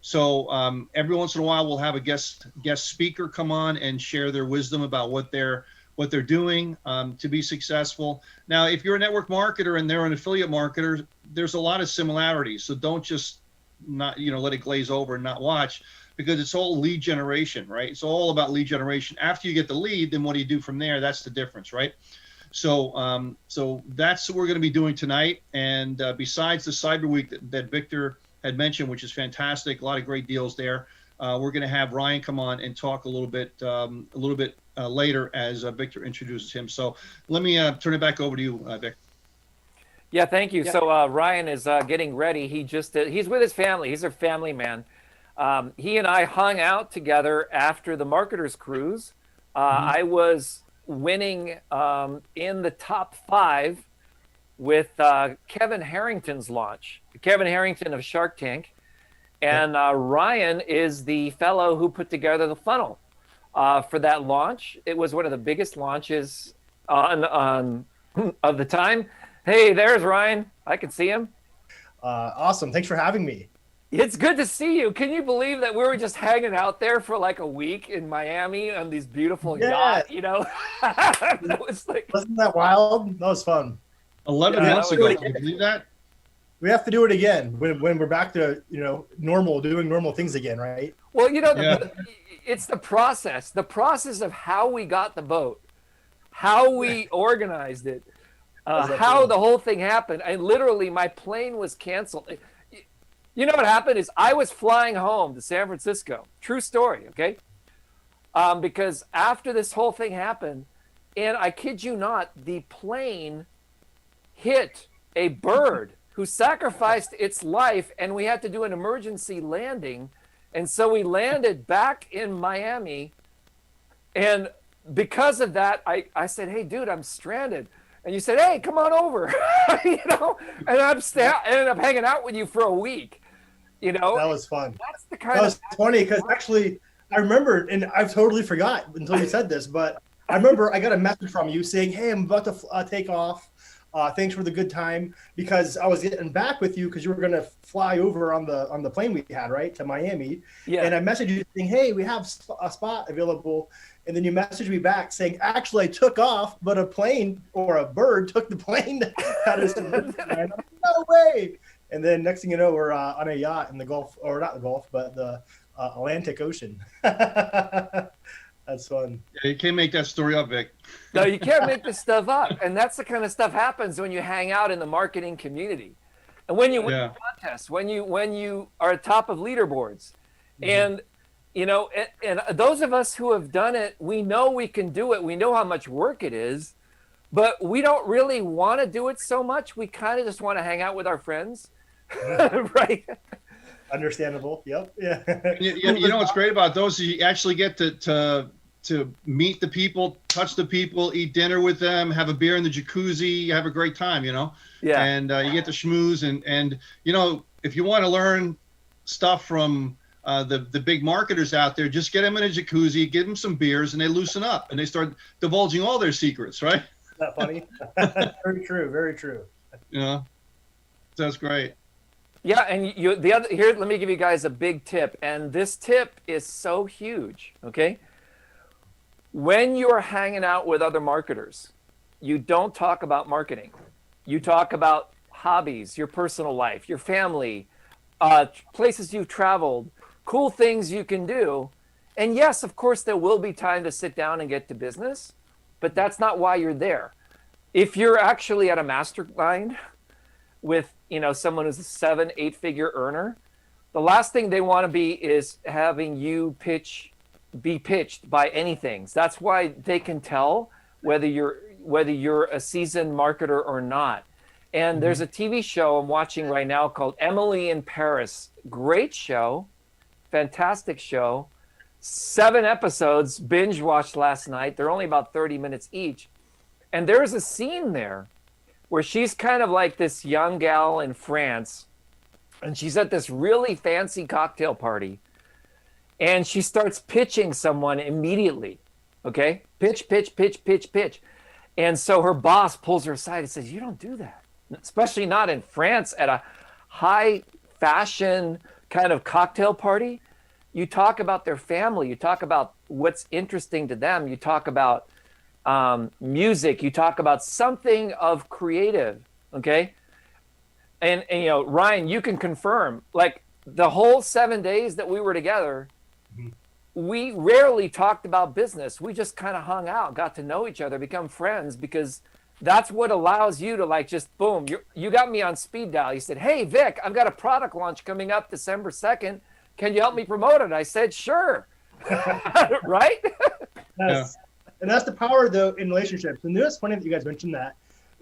[SPEAKER 2] So every once in a while, we'll have a guest speaker come on and share their wisdom about what they're doing to be successful. Now, if you're a network marketer and they're an affiliate marketer, there's a lot of similarities. So don't just not let it glaze over and not watch, because it's all lead generation, right? It's all about lead generation. After you get the lead, then what do you do from there? That's the difference, right? So so that's what we're going to be doing tonight. And besides the Cyber Week that Victor had mentioned, which is fantastic, a lot of great deals there, we're going to have Ryan come on and talk a little bit later as Victor introduces him. So let me turn it back over to you, Vic.
[SPEAKER 1] Yeah, thank you. Yeah. So Ryan is getting ready. He's with his family. He's a family man. He and I hung out together after the Marketers Cruise. I was winning in the top 5 with Kevin Harrington's launch. Kevin Harrington of Shark Tank. And Ryan is the fellow who put together the funnel for that launch. It was one of the biggest launches of the time. Hey, there's Ryan. I can see him.
[SPEAKER 5] Awesome. Thanks for having me.
[SPEAKER 1] It's good to see you. Can you believe that we were just hanging out there for like a week in Miami on these beautiful yachts,
[SPEAKER 5] It was like, wasn't that wild? That was fun.
[SPEAKER 2] 11 months ago. Can you believe that?
[SPEAKER 5] We have to do it again when we're back to, normal, doing normal things again, right?
[SPEAKER 1] Well,
[SPEAKER 2] Yeah.
[SPEAKER 1] it's the process of how we got the boat, how we organized it, how the whole thing happened. And literally, my plane was canceled. You know what happened is I was flying home to San Francisco. True story, okay? Because after this whole thing happened, and I kid you not, the plane hit a bird who sacrificed its life, and we had to do an emergency landing. And so we landed back in Miami. And because of that, I said, hey, dude, I'm stranded. And you said, hey, come on over. And I ended up hanging out with you for a week.
[SPEAKER 5] That was fun.
[SPEAKER 1] That's the kind
[SPEAKER 5] That was funny because actually I remember, and I totally forgot until you said this, but I remember I got a message from you saying, hey, I'm about to take off. Thanks for the good time, because I was getting back with you because you were going to fly over on the plane we had, right, to Miami.
[SPEAKER 1] Yeah.
[SPEAKER 5] And I messaged you saying, hey, we have a spot available. And then you messaged me back saying, actually, I took off, but a plane or a bird took the plane. No way. And then next thing you know, we're on a yacht in the Gulf, or not the Gulf, but the Atlantic Ocean. That's fun.
[SPEAKER 2] Yeah, you can't make that story up, Vic.
[SPEAKER 1] No, you can't make this stuff up. And that's the kind of stuff happens when you hang out in the marketing community. And when you win contests, when you are at top of leaderboards. And and those of us who have done it, we know we can do it. We know how much work it is, but we don't really want to do it so much. We kind of just want to hang out with our friends. Right?
[SPEAKER 5] Understandable. Yep. Yeah.
[SPEAKER 2] You know what's great about those is you actually get to meet the people, touch the people, eat dinner with them, have a beer in the jacuzzi, have a great time,
[SPEAKER 1] Yeah.
[SPEAKER 2] And you get to schmooze and if you want to learn stuff from the big marketers out there, just get them in a jacuzzi, give them some beers, and they loosen up and they start divulging all their secrets, right?
[SPEAKER 5] Isn't that funny? Very true. Very true.
[SPEAKER 2] That's great.
[SPEAKER 1] Yeah, and here, let me give you guys a big tip, and this tip is so huge, okay? When you're hanging out with other marketers, you don't talk about marketing. You talk about hobbies, your personal life, your family, places you've traveled, cool things you can do. And yes, of course, there will be time to sit down and get to business, but that's not why you're there. If you're actually at a mastermind with someone who's a 7-8 figure earner, the last thing they want to be is having you be pitched by anything. That's why they can tell whether you're a seasoned marketer or not. And there's a TV show I'm watching right now called Emily in Paris. Great show, fantastic show. 7 episodes, binge watched last night. They're only about 30 minutes each. And there's a scene there where she's kind of like this young gal in France, and she's at this really fancy cocktail party, and she starts pitching someone immediately, okay? Pitch. And so her boss pulls her aside and says, you don't do that, especially not in France at a high fashion kind of cocktail party. You talk about their family, you talk about what's interesting to them, you talk about music, you talk about something of creative, okay? And Ryan, you can confirm, like the whole 7 days that we were together, we rarely talked about business. We just kind of hung out, got to know each other, become friends, because that's what allows you to like just boom. You got me on speed dial. You said, hey, Vic, I've got a product launch coming up December 2nd. Can you help me promote it? I said, sure. Right?
[SPEAKER 5] Yes. And that's the power, though, in relationships. And it's funny that you guys mentioned that.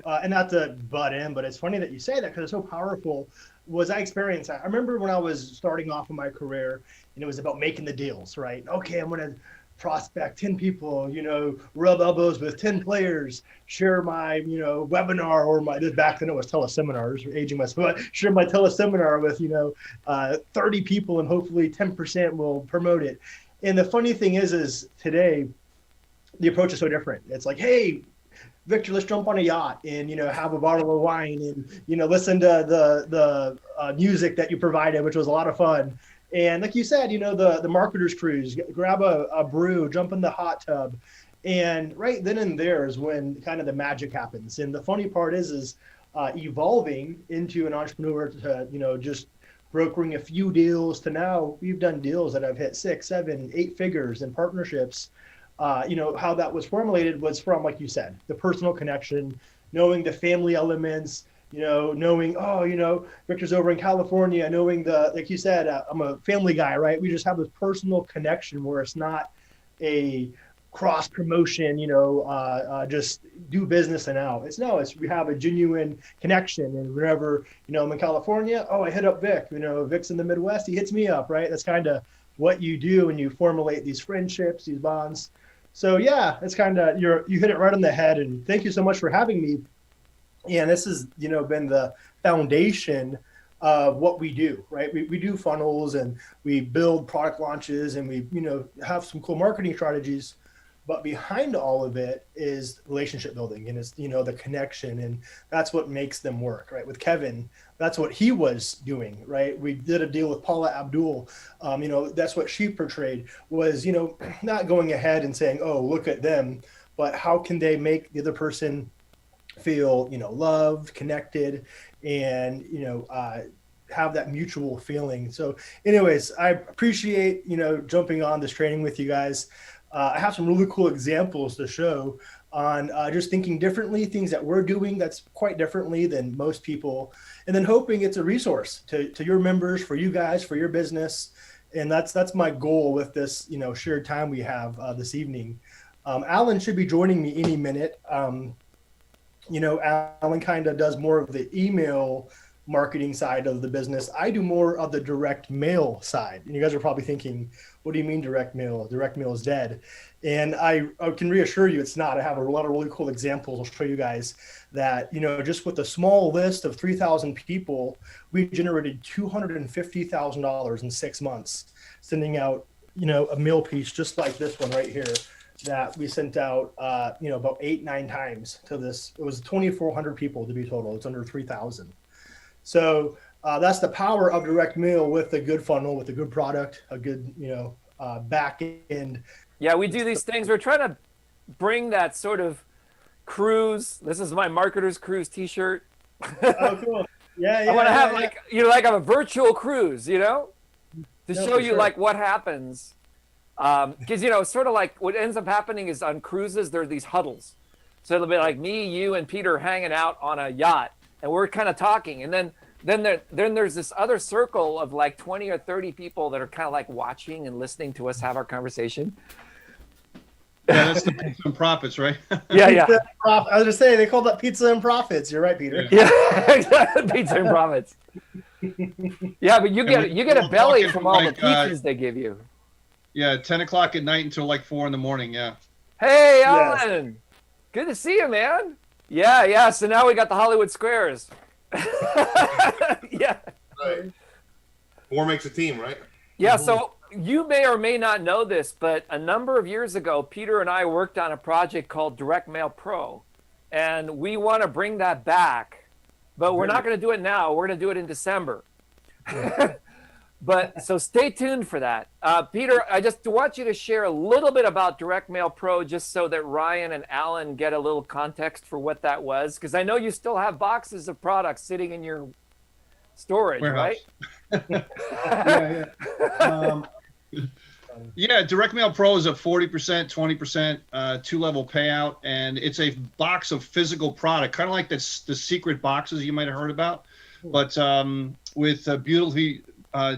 [SPEAKER 5] And not to butt in, but it's funny that you say that because it's so powerful. I experienced that. I remember when I was starting off in my career, and it was about making the deals, right? Okay, I'm going to prospect 10 people, rub elbows with 10 players, share my, webinar or back then it was teleseminars, aging myself, but share my teleseminar with, 30 people and hopefully 10% will promote it. And the funny thing is today, the approach is so different. It's like, hey, Victor, let's jump on a yacht and, have a bottle of wine and, listen to the music that you provided, which was a lot of fun. And like you said, the marketers cruise, grab a brew, jump in the hot tub. And right then and there is when kind of the magic happens. And the funny part is evolving into an entrepreneur to, just brokering a few deals to now we've done deals that have hit 6, 7, 8 figures in partnerships. How that was formulated was from, like you said, the personal connection, knowing the family elements, knowing, Victor's over in California, knowing like you said, I'm a family guy, right? We just have this personal connection where it's not a cross promotion, just do business and out. It's we have a genuine connection. And whenever, I'm in California, I hit up Vic, Vic's in the Midwest, he hits me up, right? That's kind of what you do when you formulate these friendships, these bonds. So yeah, it's kind of, you hit it right on the head, and thank you so much for having me. And this has, been the foundation of what we do, right? We do funnels and we build product launches and we, have some cool marketing strategies, but behind all of it is relationship building, and it's, the connection, and that's what makes them work, right? With Kevin, that's what he was doing, right? We did a deal with Paula Abdul. That's what she portrayed was, not going ahead and saying, oh, look at them, but how can they make the other person feel, loved, connected, and, have that mutual feeling. So anyways, I appreciate, jumping on this training with you guys. I have some really cool examples to show on just thinking differently, things that we're doing that's quite differently than most people, and then hoping it's a resource to your members, for you guys, for your business. And that's my goal with this, shared time we have this evening. Alan should be joining me any minute. Alan kind of does more of the email marketing side of the business. I do more of the direct mail side. And you guys are probably thinking, what do you mean direct mail? Direct mail is dead. And I can reassure you it's not. I have a lot of really cool examples I'll show you guys that, just with a small list of 3,000 people, we generated $250,000 in 6 months, sending out, a mail piece just like this one right here that we sent out, about 8-9 times to this. It was 2,400 people to be total. It's under 3,000. So that's the power of direct mail with a good funnel, with a good product, a good, back end.
[SPEAKER 1] Yeah, we do these things. We're trying to bring that sort of cruise. This is my marketer's cruise T-shirt.
[SPEAKER 5] Oh, cool. Yeah.
[SPEAKER 1] I want to have like a virtual cruise, to show you like what happens. Because, sort of like what ends up happening is on cruises, there are these huddles. So it'll be like me, you, and Peter hanging out on a yacht, and we're kind of talking. And then there's this other circle of like 20 or 30 people that are kind of like watching and listening to us have our conversation.
[SPEAKER 2] Yeah, that's the Pizza and Profits, right?
[SPEAKER 1] Yeah.
[SPEAKER 5] I was going to say, they called that Pizza and Profits. You're right, Peter.
[SPEAKER 1] Yeah, exactly. Pizza and Profits. Yeah, but you get a belly from all the pizzas they give you.
[SPEAKER 2] Yeah, 10 o'clock at night until like 4 in the morning. Yeah.
[SPEAKER 1] Hey, Alan. Yes. Good to see you, man. Yeah. So now we got the Hollywood Squares. Yeah.
[SPEAKER 3] Right. 4 makes a team, right?
[SPEAKER 1] Yeah. So you may or may not know this, but a number of years ago, Peter and I worked on a project called Direct Mail Pro, and we want to bring that back, but we're not going to do it now. We're going to do it in December. But so stay tuned for that. Peter, I just want you to share a little bit about Direct Mail Pro, just so that Ryan and Alan get a little context for what that was. Because I know you still have boxes of products sitting in your storage,
[SPEAKER 2] warehouse.
[SPEAKER 1] Right?
[SPEAKER 5] Yeah.
[SPEAKER 2] Yeah, Direct Mail Pro is a 40%, 20%, 2-level payout. And it's a box of physical product, kind of like the secret boxes you might have heard about, but with beautifully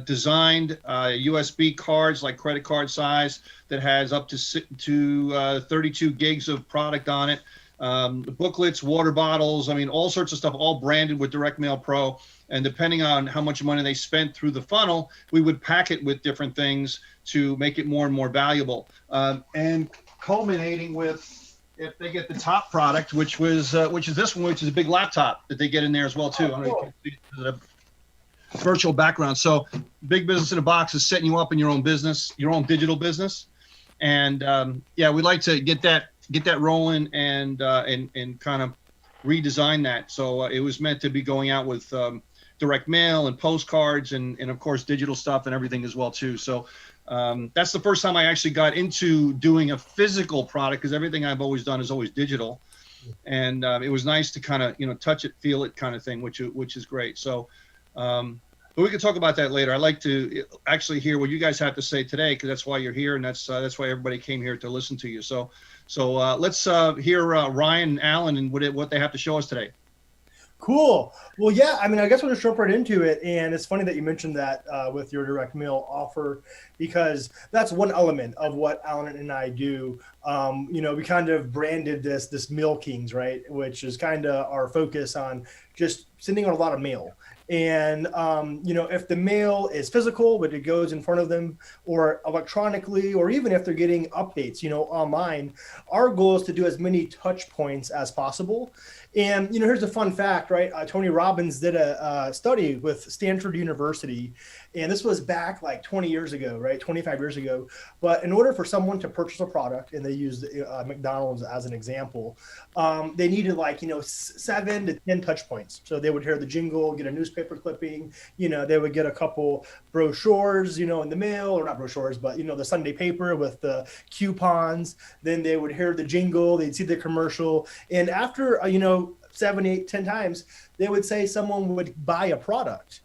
[SPEAKER 2] designed USB cards, like credit card size, that has up to 32 gigs of product on it. Booklets, water bottles, all sorts of stuff, all branded with Direct Mail Pro. And depending on how much money they spent through the funnel, we would pack it with different things to make it more and more valuable. And culminating with, if they get the top product, which is this one, which is a big laptop that they get in there as well too. I don't know if you can see it. Virtual background. So big business in a box is setting you up in your own business, your own digital business. And we'd like to get that rolling and kind of redesign that. So it was meant to be going out with direct mail and postcards and of course digital stuff and everything as well too. So that's the first time I actually got into doing a physical product, because everything I've always done is always digital. And it was nice to kind of, touch it, feel it kind of thing, which is great. So, but we can talk about that later. I'd like to actually hear what you guys have to say today, because that's why you're here, and that's why everybody came here to listen to you. So let's hear Ryan and Alan and what they have to show us today.
[SPEAKER 5] Cool. Well, yeah, I mean, I guess we'll just jump right into it. And it's funny that you mentioned that with your direct mail offer, because that's one element of what Alan and I do. We kind of branded this Mail Kings, right? Which is kind of our focus on just sending out a lot of mail. And, if the mail is physical, but it goes in front of them, or electronically, or even if they're getting updates, online, our goal is to do as many touch points as possible. And, here's a fun fact, right? Tony Robbins did a study with Stanford University, and this was back like 20 years ago, right? 25 years ago. But in order for someone to purchase a product, and they used McDonald's as an example, they needed 7 to 10 touch points. So they would hear the jingle, get a newspaper clipping, they would get a couple brochures, in the mail, or not brochures, but, the Sunday paper with the coupons. Then they would hear the jingle, they'd see the commercial. And after, 7, 8, 10 times, they would say someone would buy a product.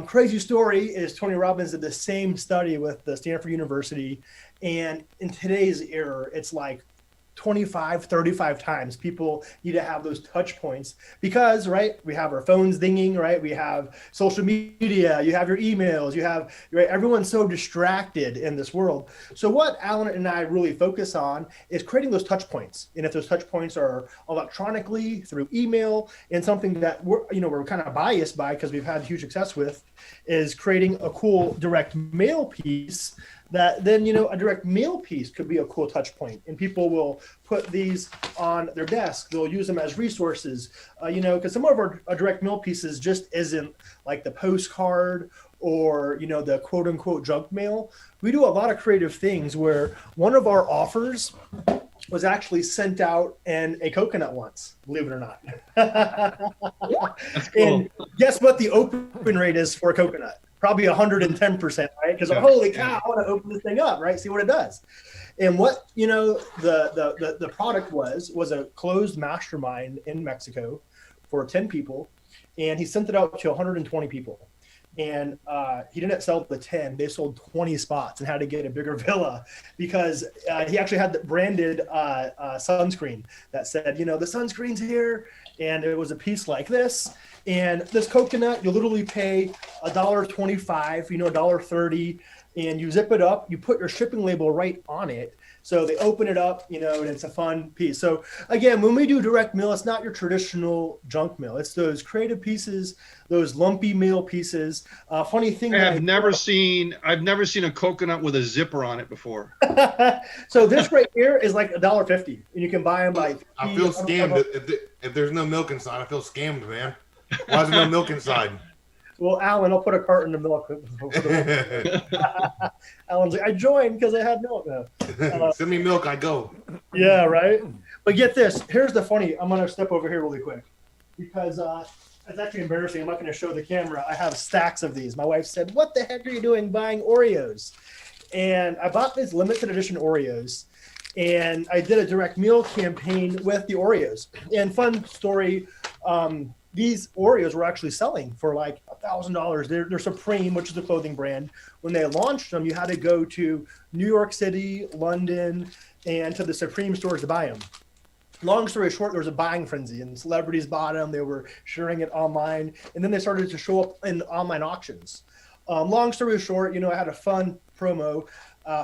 [SPEAKER 5] Crazy story is Tony Robbins did the same study with the Stanford University. And in today's era, it's like 25, 35 times people need to have those touch points because, right, we have our phones dinging, right? We have social media, you have your emails, right? Everyone's so distracted in this world. So what Alan and I really focus on is creating those touch points. And if those touch points are electronically through email, and something that we're kind of biased by because we've had huge success with, is creating a cool direct mail piece that then, a direct mail piece could be a cool touch point, and people will put these on their desk. They'll use them as resources, because some of our direct mail pieces just isn't like the postcard or, the quote unquote junk mail. We do a lot of creative things where one of our offers was actually sent out in a coconut once, believe it or not.
[SPEAKER 2] That's cool.
[SPEAKER 5] And guess what the open rate is for a coconut? Probably 110%, right? Because holy cow, I want to open this thing up, right? See what it does. And what the product was a closed mastermind in Mexico for 10 people, and he sent it out to 120 people. And he didn't sell the 10; they sold 20 spots and had to get a bigger villa because he actually had the branded sunscreen that said, the sunscreen's here, and it was a piece like this. And this coconut, you literally pay $1.25, $1.30, and you zip it up. You put your shipping label right on it. So they open it up, and it's a fun piece. So again, when we do direct mail, it's not your traditional junk mail. It's those creative pieces, those lumpy mail pieces. Funny thing,
[SPEAKER 2] I've never seen a coconut with a zipper on it before.
[SPEAKER 5] So this right here is like $1.50, and you can buy them by.
[SPEAKER 3] I feel scammed. If there's no milk inside, I feel scammed, man. Why is there no milk inside?
[SPEAKER 5] Well, Alan, I'll put a carton of milk. Alan's like, I joined because I had milk now.
[SPEAKER 3] Send me milk, I go.
[SPEAKER 5] Yeah, right. But get this. Here's the funny. I'm going to step over here really quick because it's actually embarrassing. I'm not going to show the camera. I have stacks of these. My wife said, what the heck are you doing buying Oreos? And I bought these limited edition Oreos. And I did a direct mail campaign with the Oreos. And fun story, these Oreos were actually selling for like $1,000. They're Supreme, which is a clothing brand. When they launched them, you had to go to New York City, London, and to the Supreme stores to buy them. Long story short, there was a buying frenzy, and celebrities bought them. They were sharing it online, and then they started to show up in online auctions. Long story short, I had a fun promo.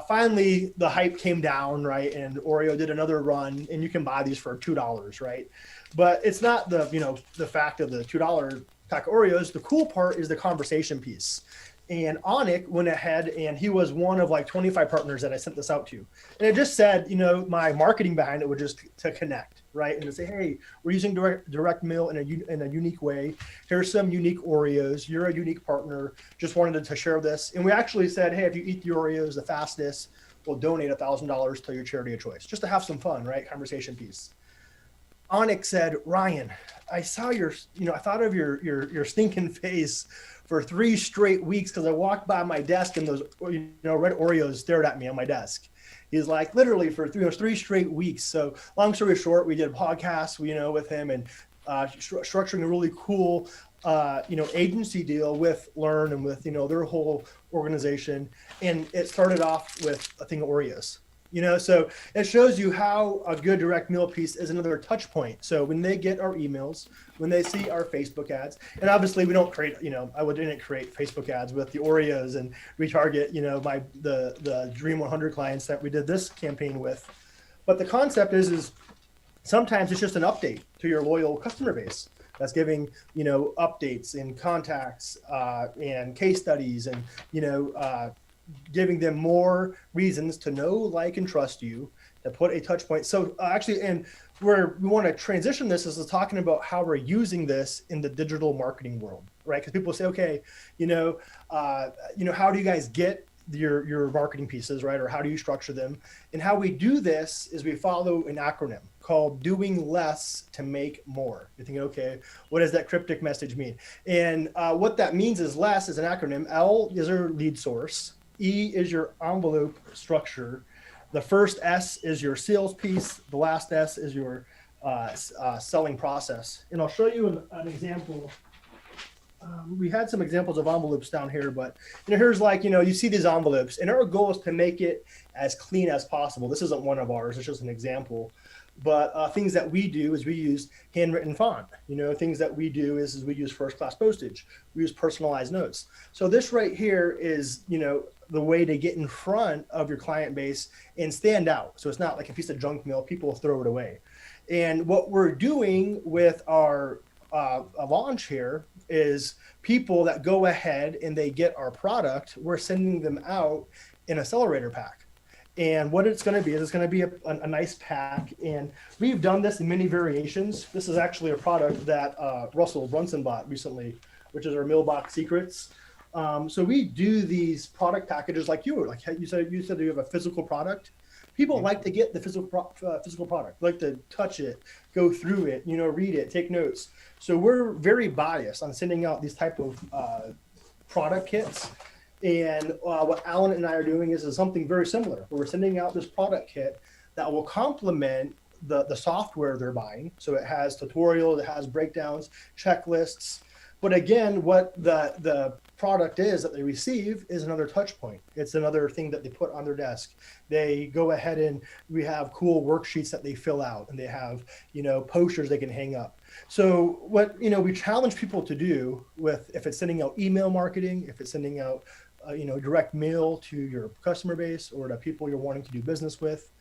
[SPEAKER 5] Finally, the hype came down, right? And Oreo did another run, and you can buy these for $2, right? But it's not the fact of the $2 pack of Oreos. The cool part is the conversation piece. And Onic went ahead, and he was one of like 25 partners that I sent this out to. And it just said, my marketing behind it was just to connect, right? And to say, hey, we're using direct mail in a unique way. Here's some unique Oreos. You're a unique partner. Just wanted to share this. And we actually said, hey, if you eat the Oreos the fastest, we'll donate $1,000 to your charity of choice, just to have some fun, right? Conversation piece. Onyx said, Ryan, I saw I thought of your stinking face for 3 straight weeks because I walked by my desk and those red Oreos stared at me on my desk. He's like, literally for 3 straight weeks. So long story short, we did a podcast, with him, and structuring a really cool, agency deal with Learn and with, their whole organization. And it started off with a thing of Oreos. So it shows you how a good direct mail piece is another touch point. So when they get our emails, when they see our Facebook ads, and obviously we don't create, I didn't create Facebook ads with the Oreos and retarget, the Dream 100 clients that we did this campaign with. But the concept is sometimes it's just an update to your loyal customer base that's giving, updates and contacts and case studies and, giving them more reasons to know, like, and trust you, to put a touch point. So actually, and where we want to transition this is talking about how we're using this in the digital marketing world, right? Because people say, okay, how do you guys get your marketing pieces, right? Or how do you structure them? And how we do this is we follow an acronym called doing less to make more. You're thinking, okay, what does that cryptic message mean? And what that means is less is an acronym. L is our lead source. E is your envelope structure. The first S is your sales piece. The last S is your selling process. And I'll show you an example. We had some examples of envelopes down here, but here's you see these envelopes, and our goal is to make it as clean as possible. This isn't one of ours, it's just an example. But things that we do is we use handwritten font. Things that we do is we use first-class postage. We use personalized notes. So this right here is, the way to get in front of your client base and stand out. So it's not like a piece of junk mail, people throw it away. And what we're doing with our launch here is people that go ahead and they get our product, we're sending them out in accelerator pack. And what it's going to be is it's going to be a nice pack. And we've done this in many variations. This is actually a product that Russell Brunson bought recently, which is our Mailbox Secrets. So we do these product packages like you said you have a physical product. People like to get the physical product, like to touch it, go through it, read it, take notes. So we're very biased on sending out these type of product kits. And what Alan and I are doing is something very similar. We're sending out this product kit that will complement the software they're buying. So it has tutorials, it has breakdowns, checklists. But again, what the product is that they receive is another touch point. It's another thing that they put on their desk. They go ahead and we have cool worksheets that they fill out, and they have, posters they can hang up. So what, we challenge people to do with, if it's sending out email marketing, if it's sending out, direct mail to your customer base or to people you're wanting to do business with,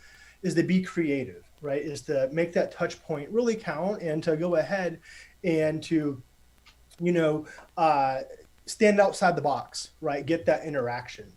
[SPEAKER 5] is to be creative, right? Is to make that touch point really count and to go ahead and to, stand outside the box, right? Get that interaction.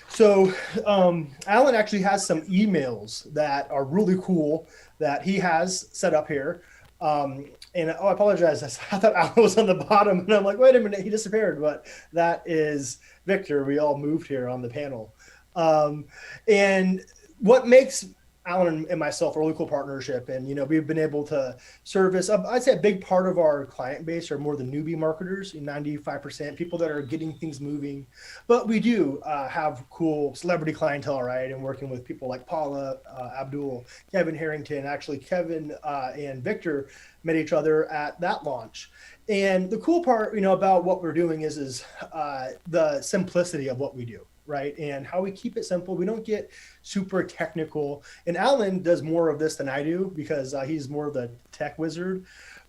[SPEAKER 5] So Alan actually has some emails that are really cool that he has set up here. And I apologize. I thought Alan was on the bottom, and I'm like, wait a minute, he disappeared. But that is Victor. We all moved here on the panel. And what makes Alan and myself a really cool partnership, and we've been able to service, I'd say a big part of our client base are more the newbie marketers, 95% people that are getting things moving. But we do have cool celebrity clientele, right? And working with people like Paula Abdul, Kevin Harrington. Actually, Kevin and Victor met each other at that launch. And the cool part, about what we're doing is the simplicity of what we do. Right? And how we keep it simple. We don't get super technical. And Alan does more of this than I do because he's more of the tech wizard.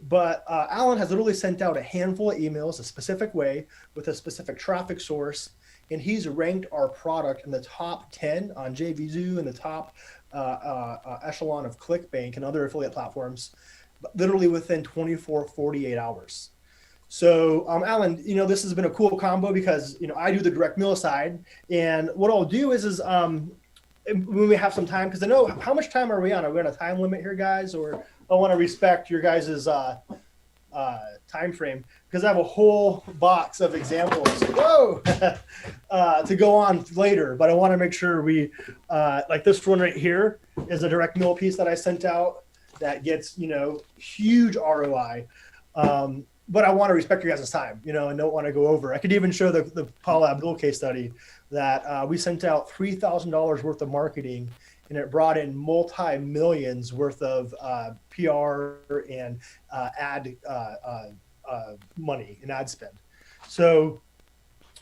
[SPEAKER 5] But Alan has literally sent out a handful of emails a specific way with a specific traffic source. And he's ranked our product in the top 10 on JVZoo and the top echelon of ClickBank and other affiliate platforms, literally within 48 hours. So, Alan, this has been a cool combo because, I do the direct mail side. And what I'll do is when we have some time, because I know, how much time are we on? Are we on a time limit here, guys? Or I want to respect your guys' time frame, because I have a whole box of examples to go on later. But I want to make sure we, like this one right here is a direct mail piece that I sent out that gets, huge ROI. but I want to respect your guys' time, you know, and don't want to go over. I could even show the Paul Abdul case study that we sent out $3,000 worth of marketing, and it brought in multi-millions worth of PR and ad money and ad spend. So,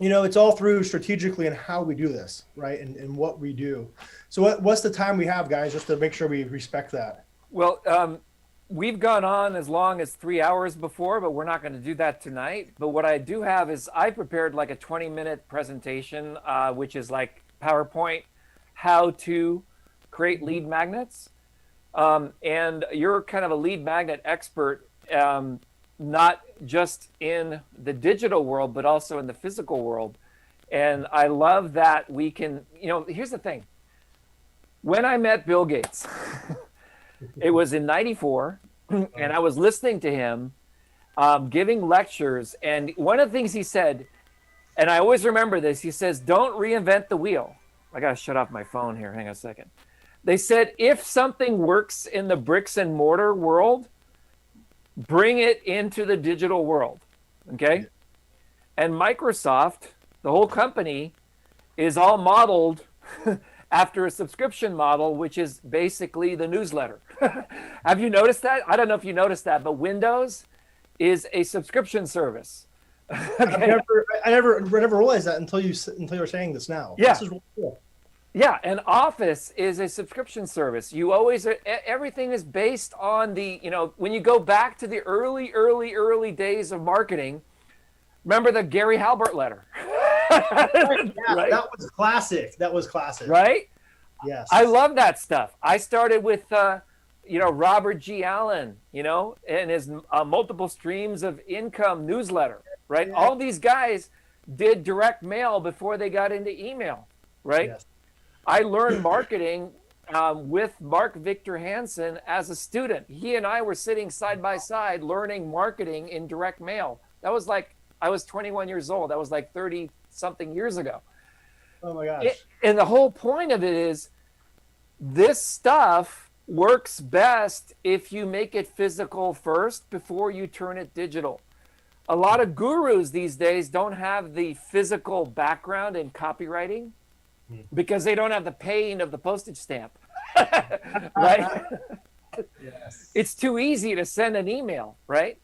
[SPEAKER 5] you know, it's all through strategically and how we do this, right? And what we do. So what's the time we have, guys, just to make sure we respect that?
[SPEAKER 1] Well, we've gone on as long as 3 hours before, but we're not going to do that tonight. But what I do have is I prepared like a 20-minute presentation, which is like PowerPoint, how to create lead magnets. And you're kind of a lead magnet expert, not just in the digital world, but also in the physical world. And I love that we can, you know, here's the thing. When I met Bill Gates, it was in '94, and I was listening to him giving lectures. And one of the things he said, and I always remember this, he says, don't reinvent the wheel. I got to shut off my phone here. Hang on a second. They said, if something works in the bricks and mortar world, bring it into the digital world. Okay. And Microsoft, the whole company, is all modeled after a subscription model, which is basically the newsletter. Have you noticed that? I don't know if you noticed that, but Windows is a subscription service. Okay?
[SPEAKER 5] I never realized that until you were saying this now.
[SPEAKER 1] Yeah.
[SPEAKER 5] This is really cool.
[SPEAKER 1] Yeah, and Office is a subscription service. You always, everything is based on the, you know, when you go back to the early days of marketing, remember the Gary Halbert letter?
[SPEAKER 5] Right, yeah,
[SPEAKER 1] right?
[SPEAKER 5] That was classic. That was classic.
[SPEAKER 1] Right?
[SPEAKER 5] Yes.
[SPEAKER 1] I love that stuff. I started with, you know, Robert G. Allen, you know, and his multiple streams of income newsletter, right?
[SPEAKER 5] Yeah.
[SPEAKER 1] All these guys did direct mail before they got into email, right?
[SPEAKER 5] Yes.
[SPEAKER 1] I learned marketing with Mark Victor Hansen as a student. He and I were sitting side by side learning marketing in direct mail. That was like, I was 21 years old. That was like 30 something years ago.
[SPEAKER 5] Oh my gosh.
[SPEAKER 1] And the whole point of it is this stuff works best if you make it physical first before you turn it digital. A lot of gurus these days don't have the physical background in copywriting because they don't have the pain of the postage stamp, right?
[SPEAKER 5] Yes.
[SPEAKER 1] It's too easy to send an email, right?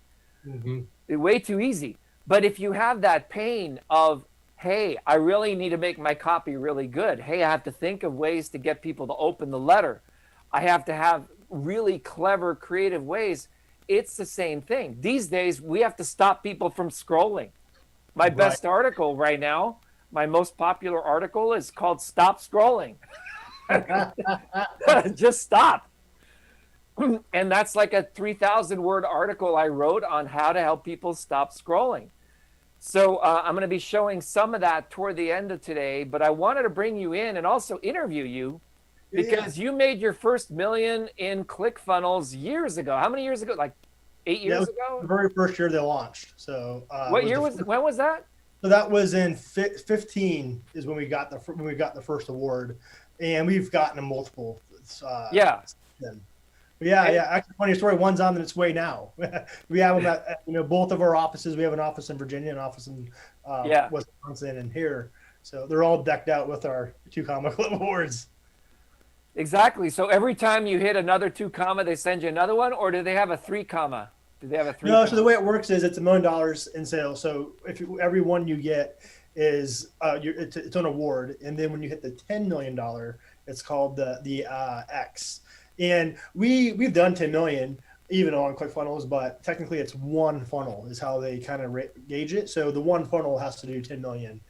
[SPEAKER 5] Mm-hmm.
[SPEAKER 1] Way too easy. But if you have that pain of, hey, I really need to make my copy really good. Hey, I have to think of ways to get people to open the letter. I have to have really clever, creative ways. It's the same thing. These days, we have to stop people from scrolling. My best article right now, my most popular article is called Stop Scrolling. Just stop. And that's like a 3,000 word article I wrote on how to help people stop scrolling. So I'm going to be showing some of that toward the end of today, but I wanted to bring you in and also interview you because you made your first million in ClickFunnels years ago. How many years ago? Like 8 years ago?
[SPEAKER 5] The very first year they launched. So
[SPEAKER 1] what year was? When was that?
[SPEAKER 5] So that was in 15 is when we got the first award, and we've gotten a multiple.
[SPEAKER 1] Yeah.
[SPEAKER 5] Then. But yeah. Actually, funny story. One's on its way now. We have them at both of our offices. We have an office in Virginia, an office in Wisconsin, and here. So they're all decked out with our 2 Comma Club awards.
[SPEAKER 1] Exactly. So every time you hit another 2 comma, they send you another one, or do they have a 3 comma? Do they have a 3?
[SPEAKER 5] No. So the way it works is it's $1 million in sales. So if every one you get is it's an award, and then when you hit the $10 million, it's called the X. And we've done 10 million even on ClickFunnels, but technically it's one funnel is how they kind of gauge it. So the one funnel has to do 10 million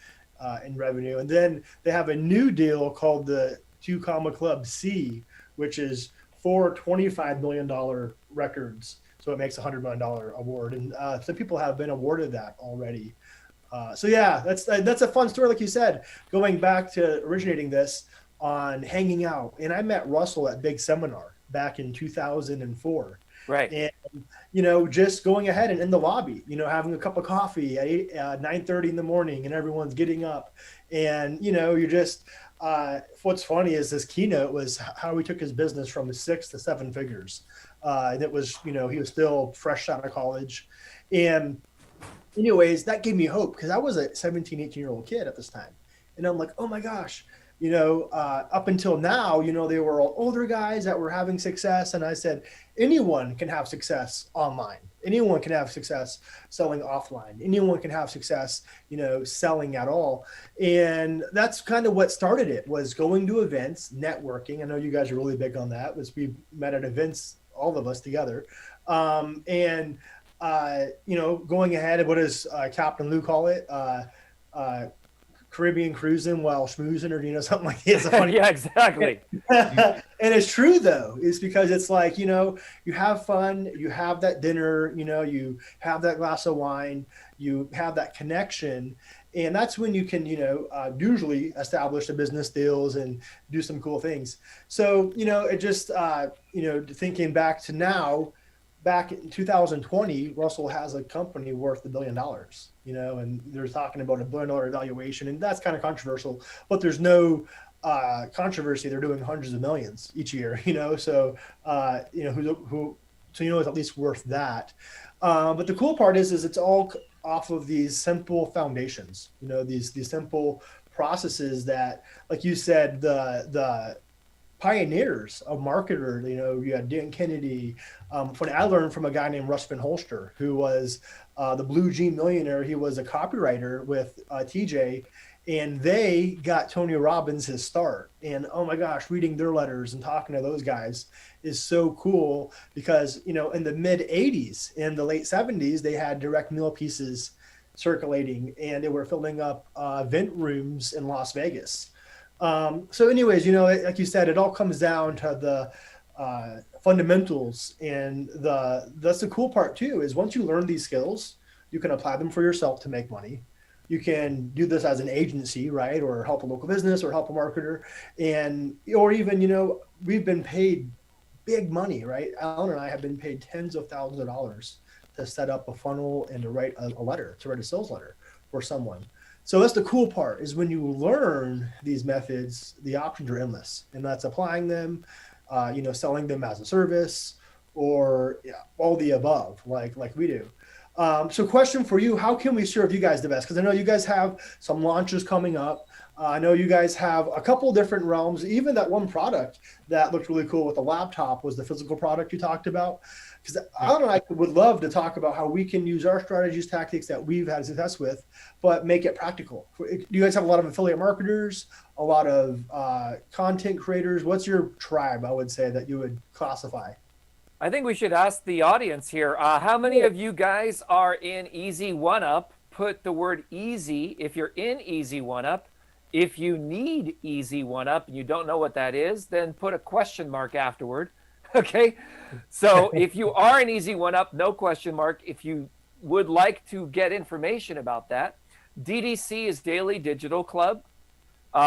[SPEAKER 5] in revenue. And then they have a new deal called the 2 Comma Club C, which is 4 $25 million records. So it makes a $100 million award. And some people have been awarded that already. So yeah, that's a fun story. Like you said, going back to originating this on hanging out. And I met Russell at Big Seminar back in 2004.
[SPEAKER 1] Right.
[SPEAKER 5] And, just going ahead and in the lobby, having a cup of coffee at 9:30 in the morning and everyone's getting up. And, you're just, what's funny is this keynote was how he took his business from 6 to 7 figures. And it was, he was still fresh out of college. And anyways, that gave me hope because I was a 17, 18-year-old kid at this time. And I'm like, oh my gosh, up until now, they were all older guys that were having success. And I said, anyone can have success online. Anyone can have success selling offline. Anyone can have success, selling at all. And that's kind of what started it, was going to events, networking. I know you guys are really big on that. We met at events, all of us together. Going ahead, what does Captain Lou call it? Caribbean cruising while schmoozing, or something like that. It's a funny.
[SPEAKER 1] Yeah, exactly.
[SPEAKER 5] And it's true though. It's because it's like, you have fun, you have that dinner, you have that glass of wine, you have that connection, and that's when you can, usually establish the business deals and do some cool things. So, it just, thinking back to now. Back in 2020, Russell has a company worth $1 billion, and they're talking about $1 billion valuation, and that's kind of controversial, but there's no controversy. They're doing hundreds of millions each year, so, it's at least worth that. But the cool part is it's all off of these simple foundations, these simple processes that, like you said, the pioneers of marketer, you had Dan Kennedy. Funny, I learned from a guy named Russ Van Holster, who was the Blue Jean Millionaire. He was a copywriter with TJ, and they got Tony Robbins his start. And oh my gosh, reading their letters and talking to those guys is so cool because, in the mid 80s, in the late 70s, they had direct mail pieces circulating, and they were filling up event rooms in Las Vegas. So anyways, like you said, it all comes down to the fundamentals, and that's the cool part too, is once you learn these skills, you can apply them for yourself to make money. You can do this as an agency, right? Or help a local business or help a marketer, or even, we've been paid big money, right? Alan and I have been paid tens of thousands of dollars to set up a funnel and to write a sales letter for someone. So that's the cool part, is when you learn these methods, the options are endless, and that's applying them, selling them as a service, or all the above, like we do. So question for you, how can we serve you guys the best? Because I know you guys have some launches coming up. I know you guys have a couple different realms. Even that one product that looked really cool with the laptop was the physical product you talked about. Because Alan and I would love to talk about how we can use our strategies, tactics that we've had success with, but make it practical. Do you guys have a lot of affiliate marketers, a lot of content creators? What's your tribe, I would say, that you would classify?
[SPEAKER 1] I think we should ask the audience here. How many of you guys are in Easy One Up? Put the word easy if you're in Easy One Up. If you need Easy One Up and you don't know what that is, then put a question mark afterward. Okay, so if you are an Easy One Up, no question mark. If you would like to get information about that, DDC is Daily Digital Club,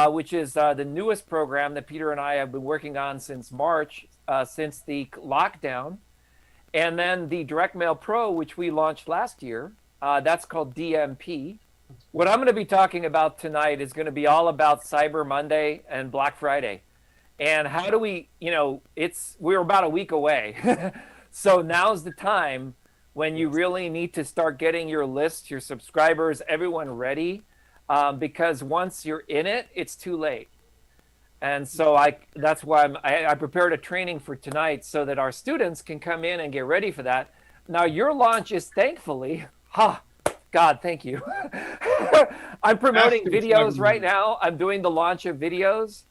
[SPEAKER 1] which is the newest program that Peter and I have been working on since March, since the lockdown. And then the Direct Mail Pro, which we launched last year, that's called DMP. What I'm going to be talking about tonight is going to be all about Cyber Monday and Black Friday. And how do we, we're about a week away. So now's the time when you really need to start getting your list, your subscribers, everyone ready. Because once you're in it, it's too late. And so that's why I prepared a training for tonight so that our students can come in and get ready for that. Now your launch is thankfully, God, thank you. I'm promoting videos right now. I'm doing the launch of videos.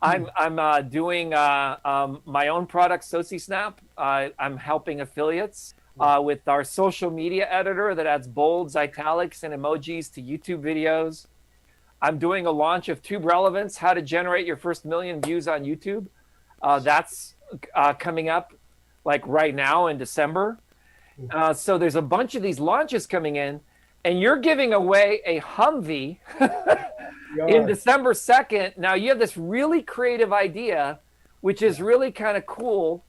[SPEAKER 1] I'm doing my own product, SociSnap. I'm helping affiliates with our social media editor that adds bolds, italics, and emojis to YouTube videos. I'm doing a launch of Tube Relevance, how to generate your first 1 million views on YouTube. That's coming up like right now in December. So there's a bunch of these launches coming in, and you're giving away a Humvee in December 2nd. Now you have this really creative idea, which is really kind of cool.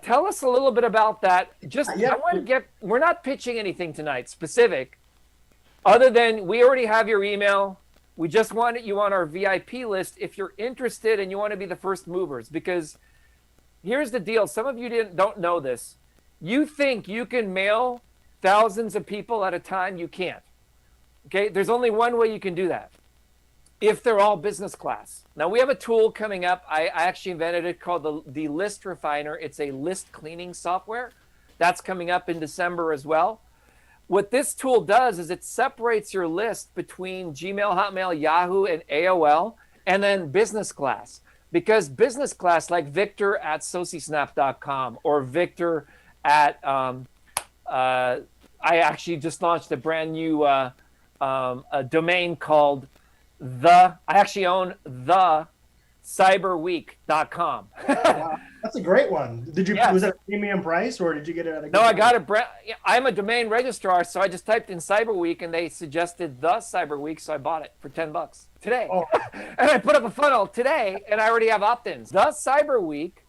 [SPEAKER 1] Tell us a little bit about that. I want to we're not pitching anything tonight specific, other than we already have your email. We just wanted you on our VIP list if you're interested and you want to be the first movers, because here's the deal. Some of you don't know this. You think you can mail thousands of people at a time, you can't. Okay, there's only one way you can do that. If they're all business class. Now we have a tool coming up. I actually invented it called the List Refiner. It's a list cleaning software. That's coming up in December as well. What this tool does is it separates your list between Gmail, Hotmail, Yahoo, and AOL, and then business class. Because business class, like Victor at socisnap.com or Victor at, I actually just launched a brand new a domain called I actually own 𝘿𝙞𝙜𝙖𝙡.com.
[SPEAKER 5] Wow, that's a great one. Did you?
[SPEAKER 1] Yes.
[SPEAKER 5] Was it a premium price, or did you get it at a?
[SPEAKER 1] No, I got it. I'm a domain registrar, so I just typed in Cyber Week, and they suggested the Cyber Week, so I bought it for $10 today.
[SPEAKER 5] Oh.
[SPEAKER 1] And I put up a funnel today, and I already have opt-ins. The Cyber Week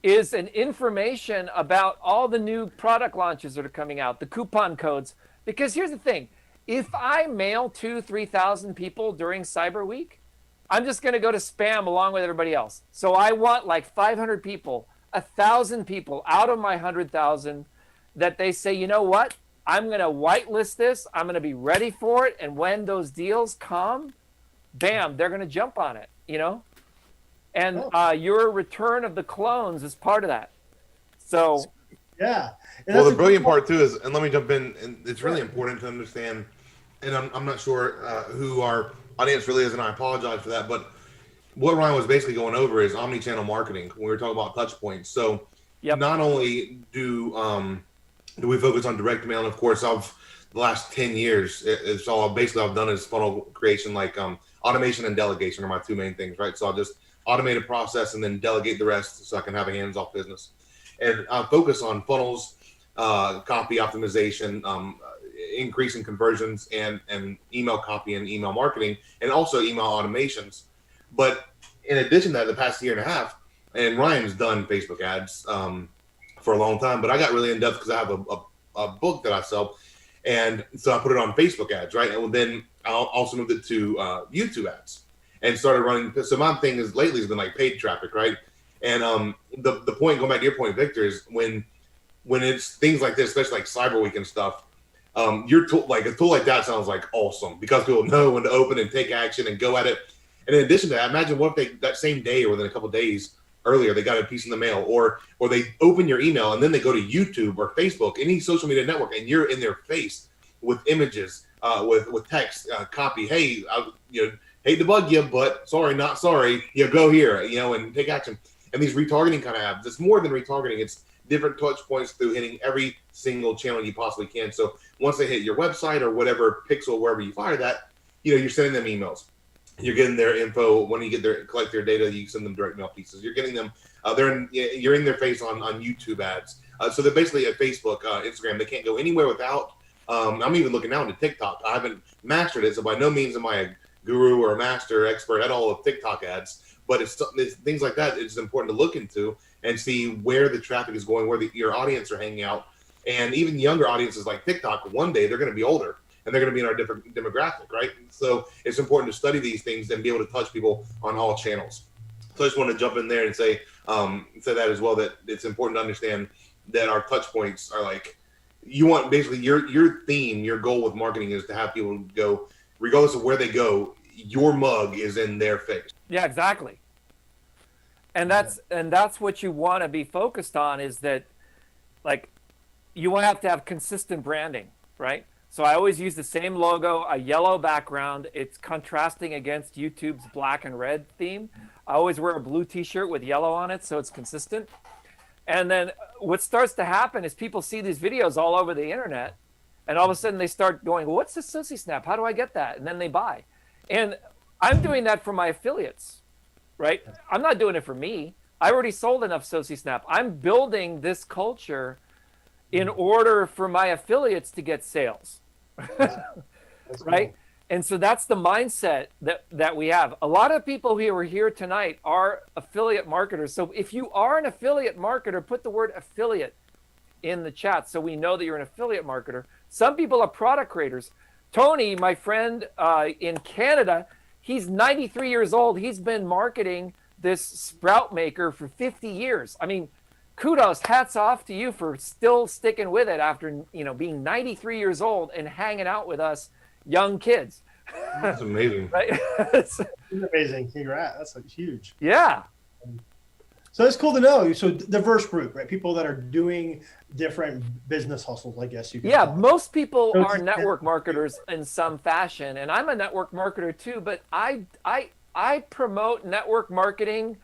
[SPEAKER 1] is an information about all the new product launches that are coming out, the coupon codes. Because here's the thing. If I mail 2,000-3,000 people during Cyber Week, I'm just going to go to spam along with everybody else. So I want like 500 people, 1,000 people out of my 100,000 that they say, you know what? I'm going to whitelist this. I'm going to be ready for it. And when those deals come, bam, they're going to jump on it, you know? And your return of the clones is part of that. So
[SPEAKER 5] Yeah. And
[SPEAKER 3] Well,
[SPEAKER 5] that's
[SPEAKER 3] the
[SPEAKER 5] a
[SPEAKER 3] brilliant
[SPEAKER 5] cool-
[SPEAKER 3] part too is, and let me jump in, and it's really important to understand, and I'm not sure who our audience really is, and I apologize for that, but what Ryan was basically going over is omni-channel marketing when we were talking about touch points. So not only do we focus on direct mail, and of course, the last 10 years, it's all basically I've done is funnel creation, like automation and delegation are my two main things, right? So I'll just automate a process and then delegate the rest so I can have a hands-off business. And I'll focus on funnels, copy optimization, increasing conversions, and email copy and email marketing, and also email automations. But in addition to that, the past year and a half, and Ryan's done Facebook ads for a long time, but I got really in depth because I have a book that I sell, and so I put it on Facebook ads, right? And then I also moved it to YouTube ads and started running. So my thing is lately has been like paid traffic, right? And the point, going back to your point, Victor, is when it's things like this, especially like Cyber Week and stuff, your tool, like a tool like that sounds like awesome because people know when to open and take action and go at it. And in addition to that, imagine what if they that same day or within a couple of days earlier they got a piece in the mail, or they open your email and then they go to YouTube or Facebook, any social media network, and you're in their face with images, with text, copy. Hey, hate to bug you, but sorry, not sorry. Go here, and take action. And these retargeting kind of apps, it's more than retargeting. It's different touch points through hitting every single channel you possibly can. So once they hit your website or whatever pixel, wherever you fire that, you're sending them emails. You're getting their info. When you collect their data, you send them direct mail pieces. You're getting them. You're in their face on YouTube ads. So they're basically at Facebook, Instagram. They can't go anywhere without. I'm even looking now into TikTok. I haven't mastered it, so by no means am I a guru or a master expert at all of TikTok ads. But it's things like that. It's important to look into and see where the traffic is going, where your audience are hanging out, and even younger audiences like TikTok. One day they're going to be older and they're going to be in our different demographic, right? So it's important to study these things and be able to touch people on all channels. So I just want to jump in there and say that as well, that it's important to understand that our touch points are like, you want basically your theme, your goal with marketing is to have people go, regardless of where they go, your mug is in their face.
[SPEAKER 1] Yeah, exactly. And that's what you want to be focused on, is that, like, you want to have consistent branding, right? So I always use the same logo, a yellow background. It's contrasting against YouTube's black and red theme. I always wear a blue t-shirt with yellow on it, so it's consistent. And then what starts to happen is people see these videos all over the internet, and all of a sudden they start going, well, what's the SociSnap? How do I get that? And then they buy. And I'm doing that for my affiliates, right? I'm not doing it for me. I already sold enough SociSnap. I'm building this culture in order for my affiliates to get sales, right? Cool. And so that's the mindset that we have. A lot of people who are here tonight are affiliate marketers. So if you are an affiliate marketer, put the word affiliate in the chat so we know that you're an affiliate marketer. Some people are product creators. Tony, my friend in Canada, he's 93 years old. He's been marketing this sprout maker for 50 years. I mean, kudos, hats off to you for still sticking with it after, being 93 years old and hanging out with us young kids.
[SPEAKER 3] That's amazing.
[SPEAKER 1] Right?
[SPEAKER 5] It's amazing. Congrats. That's like huge.
[SPEAKER 1] Yeah.
[SPEAKER 5] So it's cool to know. So diverse group, right? People that are doing different business hustles, I guess you could
[SPEAKER 1] Yeah,
[SPEAKER 5] call it.
[SPEAKER 1] most people
[SPEAKER 5] So
[SPEAKER 1] are
[SPEAKER 5] it's-
[SPEAKER 1] network marketers in some fashion, and I'm a network marketer too, but I promote network marketing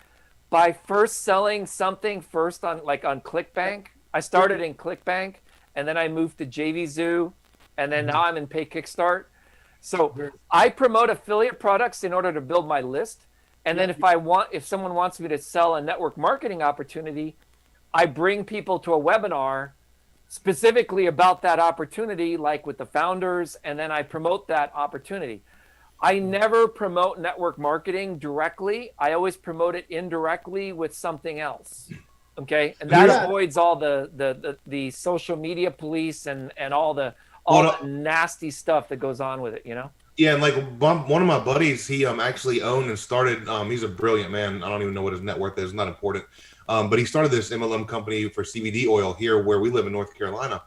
[SPEAKER 1] by first selling something first on ClickBank. I started in ClickBank, and then I moved to JVZoo, and then now I'm in Pay Kickstart. So I promote affiliate products in order to build my list. And then if someone wants me to sell a network marketing opportunity, I bring people to a webinar specifically about that opportunity, like with the founders, and then I promote that opportunity. I never promote network marketing directly. I always promote it indirectly with something else. Okay, and that avoids all the social media police and all the nasty stuff that goes on with it.
[SPEAKER 3] Yeah, and like one of my buddies, he actually owned and started. He's a brilliant man. I don't even know what his net worth is. Not important. But he started this MLM company for CBD oil here where we live in North Carolina.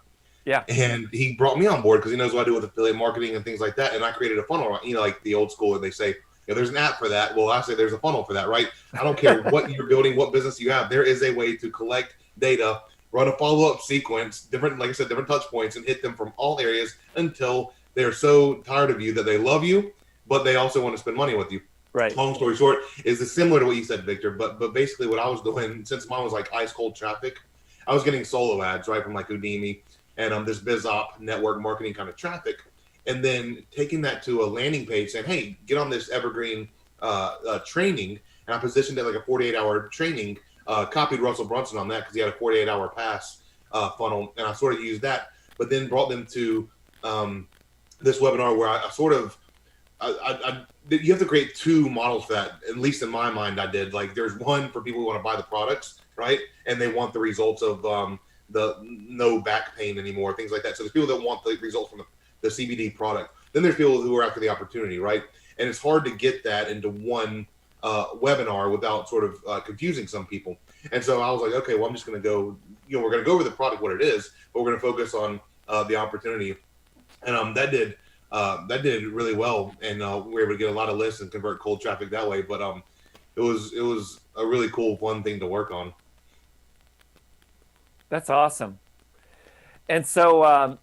[SPEAKER 1] Yeah.
[SPEAKER 3] And he brought me on board because he knows what I do with affiliate marketing and things like that. And I created a funnel, like the old school, and they say, yeah, there's an app for that. Well, I say there's a funnel for that, right? I don't care what you're building, what business you have. There is a way to collect data, run a follow-up sequence, different touch points, and hit them from all areas until they're so tired of you that they love you, but they also want to spend money with you.
[SPEAKER 1] Right.
[SPEAKER 3] Long story short, is similar to what you said, Victor. But basically, what I was doing, since mine was like ice cold traffic, I was getting solo ads right from like 𝘿𝙞𝙜𝙞 and this BizOp network marketing kind of traffic, and then taking that to a landing page saying, "Hey, get on this evergreen training," and I positioned it like a 48-hour training. Copied Russell Brunson on that because he had a 48-hour pass funnel, and I sort of used that, but then brought them to this webinar where I you have to create two models for that. At least in my mind, I did. Like, there's one for people who want to buy the products, right? And they want the results of the no back pain anymore, things like that. So there's people that want the results from the CBD product. Then there's people who are after the opportunity, right? And it's hard to get that into one webinar without sort of confusing some people. And so I was like, okay, well, I'm just going to go, we're going to go over the product, what it is, but we're going to focus on the opportunity. And that did really well, and we were able to get a lot of lists and convert cold traffic that way. But it was a really cool, fun thing to work on.
[SPEAKER 1] That's awesome. And so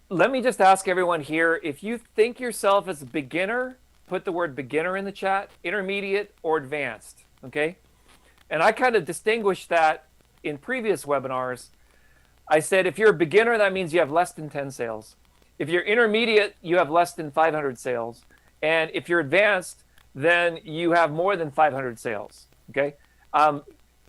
[SPEAKER 1] let me just ask everyone here, if you think yourself as a beginner, put the word beginner in the chat, intermediate or advanced, okay? And I kind of distinguished that in previous webinars. I said, if you're a beginner, that means you have less than 10 sales. If you're intermediate, you have less than 500 sales. And if you're advanced, then you have more than 500 sales, okay?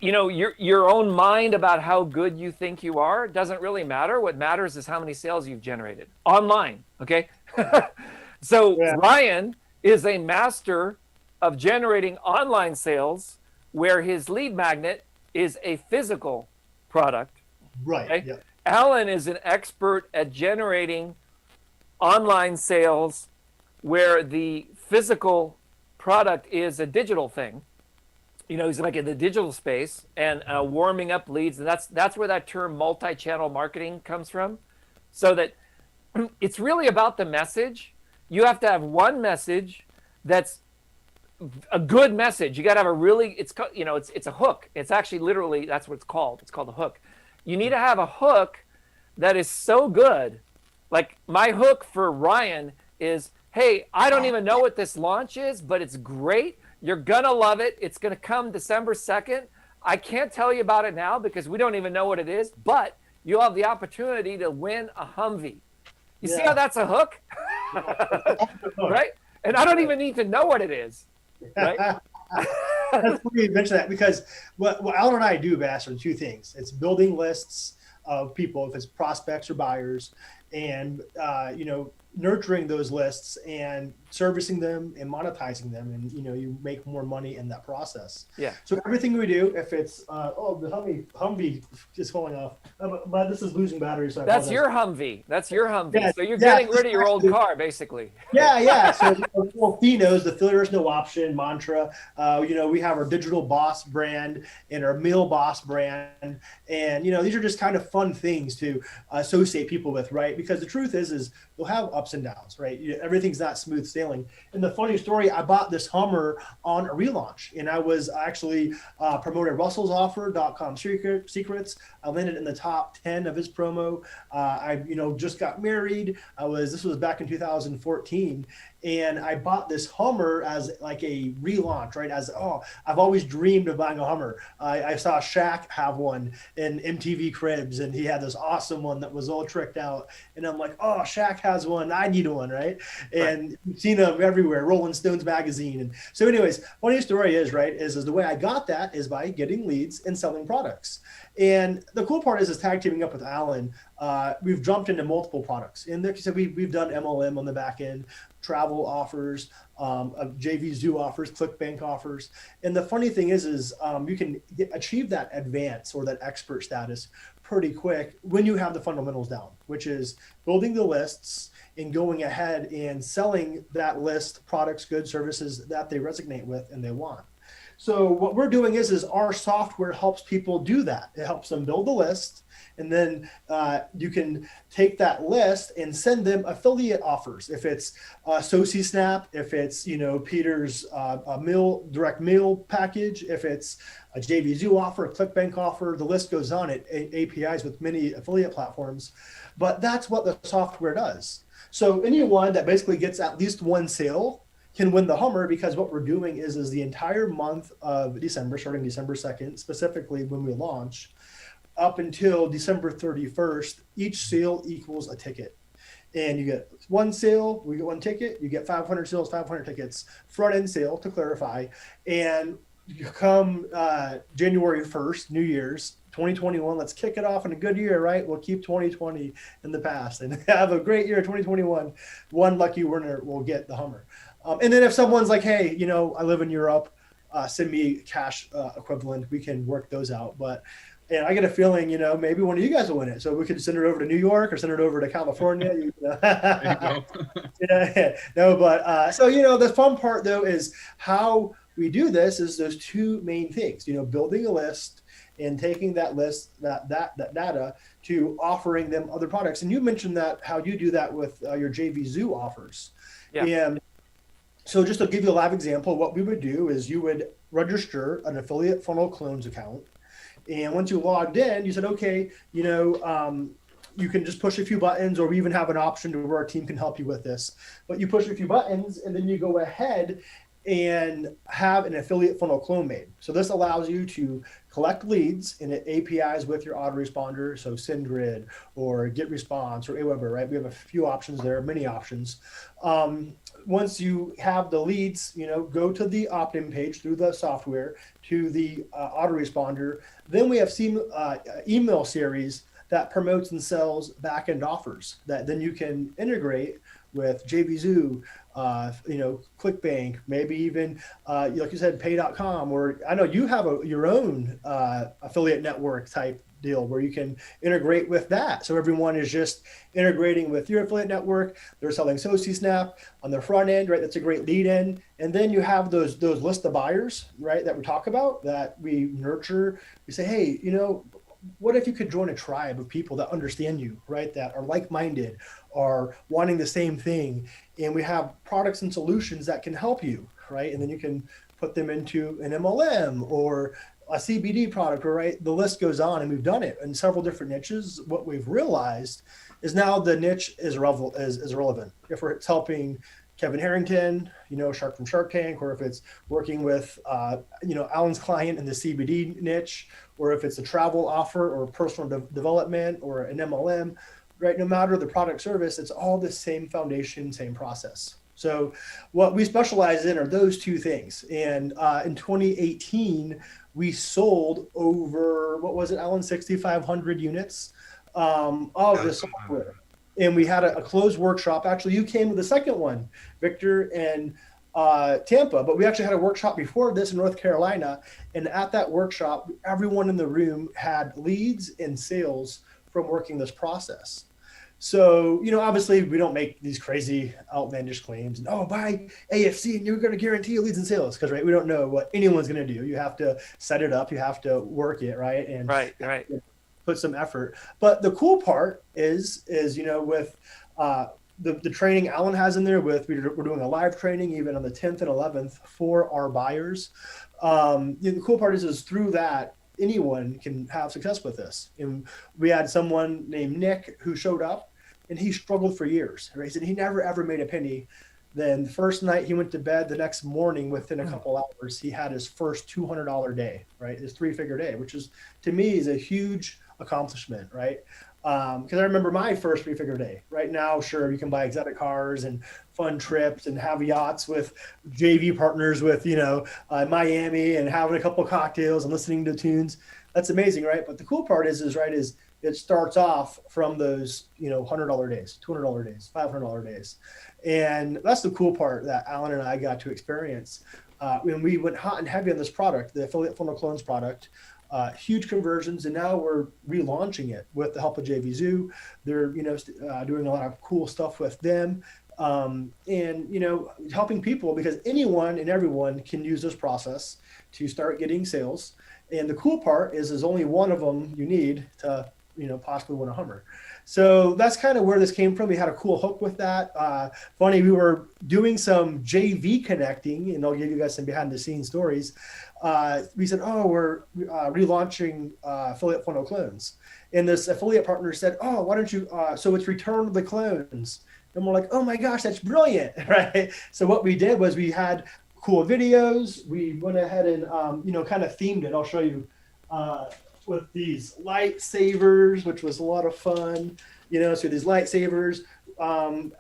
[SPEAKER 1] Your own mind about how good you think you are doesn't really matter. What matters is how many sales you've generated online, okay? So Ryan is a master of generating online sales where his lead magnet is a physical product.
[SPEAKER 5] Right.
[SPEAKER 1] Okay?
[SPEAKER 5] Yeah.
[SPEAKER 1] Alan is an expert at generating online sales where the physical product is a digital thing. He's like in the digital space and warming up leads. And that's where that term multi-channel marketing comes from. So that it's really about the message. You have to have one message that's a good message. You got to have a really, it's a hook. It's actually literally, that's what it's called. It's called a hook. You need to have a hook that is so good. Like my hook for Ryan is, hey, I don't even know what this launch is, but it's great. You're going to love it. It's going to come December 2nd. I can't tell you about it now because we don't even know what it is, but you'll have the opportunity to win a Humvee. You see how that's a hook? Right? And I don't even need to know what it is. Right?
[SPEAKER 5] That's funny you mention that because what Alan and I do, Bass, are two things. It's building lists of people, if it's prospects or buyers, and nurturing those lists and
[SPEAKER 4] servicing them and monetizing them, and you make more money in that process.
[SPEAKER 1] Yeah.
[SPEAKER 4] So everything we do, if it's the Humvee is falling off, but this is losing battery, so
[SPEAKER 1] That's your Humvee. That's your Humvee.
[SPEAKER 4] Yeah,
[SPEAKER 1] So you're
[SPEAKER 4] yeah,
[SPEAKER 1] getting rid of your old car, basically.
[SPEAKER 4] Yeah. So Phinos, the There's No Option mantra. We have our Digital Boss brand and our Meal Boss brand, and these are just kind of fun things to associate people with, right? Because the truth is you'll have ups and downs, right? Everything's not smooth sailing. And the funny story, I bought this Hummer on a relaunch, and I was actually promoted russellsoffer.com secrets. I landed in the top 10 of his promo. I just got married. This was back in 2014, and I bought this Hummer as like a relaunch, right? I've always dreamed of buying a Hummer. I saw Shaq have one in MTV Cribs, and he had this awesome one that was all tricked out. And I'm like, oh, Shaq has one. I need one, right? And you've seen them everywhere, Rolling Stones magazine. And so anyways, funny story is the way I got that is by getting leads and selling products. And the cool part is tag teaming up with Alan. We've jumped into multiple products. And like you said, we've done MLM on the back end, travel offers, JV Zoo offers, ClickBank offers. And the funny thing is you can achieve that advance or that expert status pretty quick when you have the fundamentals down, which is building the lists and going ahead and selling that list, products, goods, services that they resonate with and they want. So what we're doing is our software helps people do that. It helps them build the list, and then you can take that list and send them affiliate offers. If it's SociSnap, if it's Peter's direct meal package, if it's a JV Zoo offer, a ClickBank offer, the list goes on. It APIs with many affiliate platforms, but that's what the software does. So anyone that basically gets at least one sale can win the Hummer, because what we're doing is the entire month of December, starting December 2nd, specifically when we launch, up until December 31st, each sale equals a ticket. And you get one sale, we get one ticket, you get 500 sales, 500 tickets, front end sale to clarify. And you come January 1st, New Year's, 2021, let's kick it off in a good year, right? We'll keep 2020 in the past and have a great year, 2021. One lucky winner will get the Hummer. And then if someone's like, hey, I live in Europe, send me cash equivalent, we can work those out. And I get a feeling, maybe one of you guys will win it. So we could send it over to New York or send it over to California.
[SPEAKER 2] There you go.
[SPEAKER 4] No, but so, the fun part though is how we do this is those two main things, building a list and taking that list, that data, to offering them other products. And you mentioned that how you do that with your JV Zoo offers.
[SPEAKER 1] Yeah.
[SPEAKER 4] And so just to give you a live example, what we would do is you would register an affiliate funnel clones account. And once you logged in, you said, okay, you can just push a few buttons, or we even have an option to where our team can help you with this. But you push a few buttons and then you go ahead and have an affiliate funnel clone made. So this allows you to collect leads, and it APIs with your autoresponder, so SendGrid or GetResponse or Aweber, right? We have a few options there, many options. Once you have the leads, go to the opt-in page through the software to the autoresponder. Then we have email series that promotes and sells back-end offers that then you can integrate with JV Zoo, ClickBank, maybe even, like you said, pay.com, or I know you have your own affiliate network type deal where you can integrate with that. So everyone is just integrating with your affiliate network. They're selling SociSnap on the front end, right? That's a great lead in. And then you have those list of buyers, right, that we talk about, that we nurture. We say, hey, what if you could join a tribe of people that understand you, right? That are like-minded, are wanting the same thing. And we have products and solutions that can help you, right? And then you can put them into an MLM or a CBD product, right? The list goes on, and we've done it in several different niches. What we've realized is now the niche is relevant. If it's helping Kevin Harrington, Shark from Shark Tank, or if it's working with, Alan's client in the CBD niche, or if it's a travel offer or personal development or an MLM, right? No matter the product service, it's all the same foundation, same process. So what we specialize in are those two things. And in 2018, we sold over, what was it, Alan, 6,500 units of the software. and we had a closed workshop. Actually, you came to the second one, Victor, and Tampa, but we actually had a workshop before this in North Carolina. And at that workshop, everyone in the room had leads and sales from working this process. So, obviously we don't make these crazy outlandish claims and, oh, buy AFC and you're going to guarantee you leads and sales. Because, right, we don't know what anyone's going to do. You have to set it up. You have to work it, right? And
[SPEAKER 1] right.
[SPEAKER 4] put some effort. But the cool part is with the training Alan has in there we're doing a live training even on the 10th and 11th for our buyers. The cool part is through that, anyone can have success with this. And we had someone named Nick who showed up and he struggled for years. Right? He said he never, ever made a penny. Then the first night he went to bed, the next morning, within a couple hours, he had his first $200 day, right? His 3-figure day, which is, to me, is a huge accomplishment, right? Because I remember my first 3-figure day. Right now, sure, you can buy exotic cars and fun trips and have yachts with JV partners with, Miami and having a couple of cocktails and listening to tunes. That's amazing, right? But the cool part is it starts off from those, $100 days, $200 days, $500 days. And that's the cool part that Alan and I got to experience when we went hot and heavy on this product, the affiliate funnel clones product. Huge conversions, and now we're relaunching it with the help of JVZoo. They're doing a lot of cool stuff with them, and helping people, because anyone and everyone can use this process to start getting sales. And the cool part is there's only one of them you need to possibly win a Hummer. So that's kind of where this came from. We had a cool hook with that. Funny, we were doing some JV connecting, and I'll give you guys some behind the scenes stories. We said, oh, we're relaunching affiliate funnel clones. And this affiliate partner said, oh, why don't you, so it's return the clones. And we're like, oh my gosh, that's brilliant, right? So what we did was we had cool videos. We went ahead and, kind of themed it. I'll show you with these lightsabers, which was a lot of fun. So these lightsabers,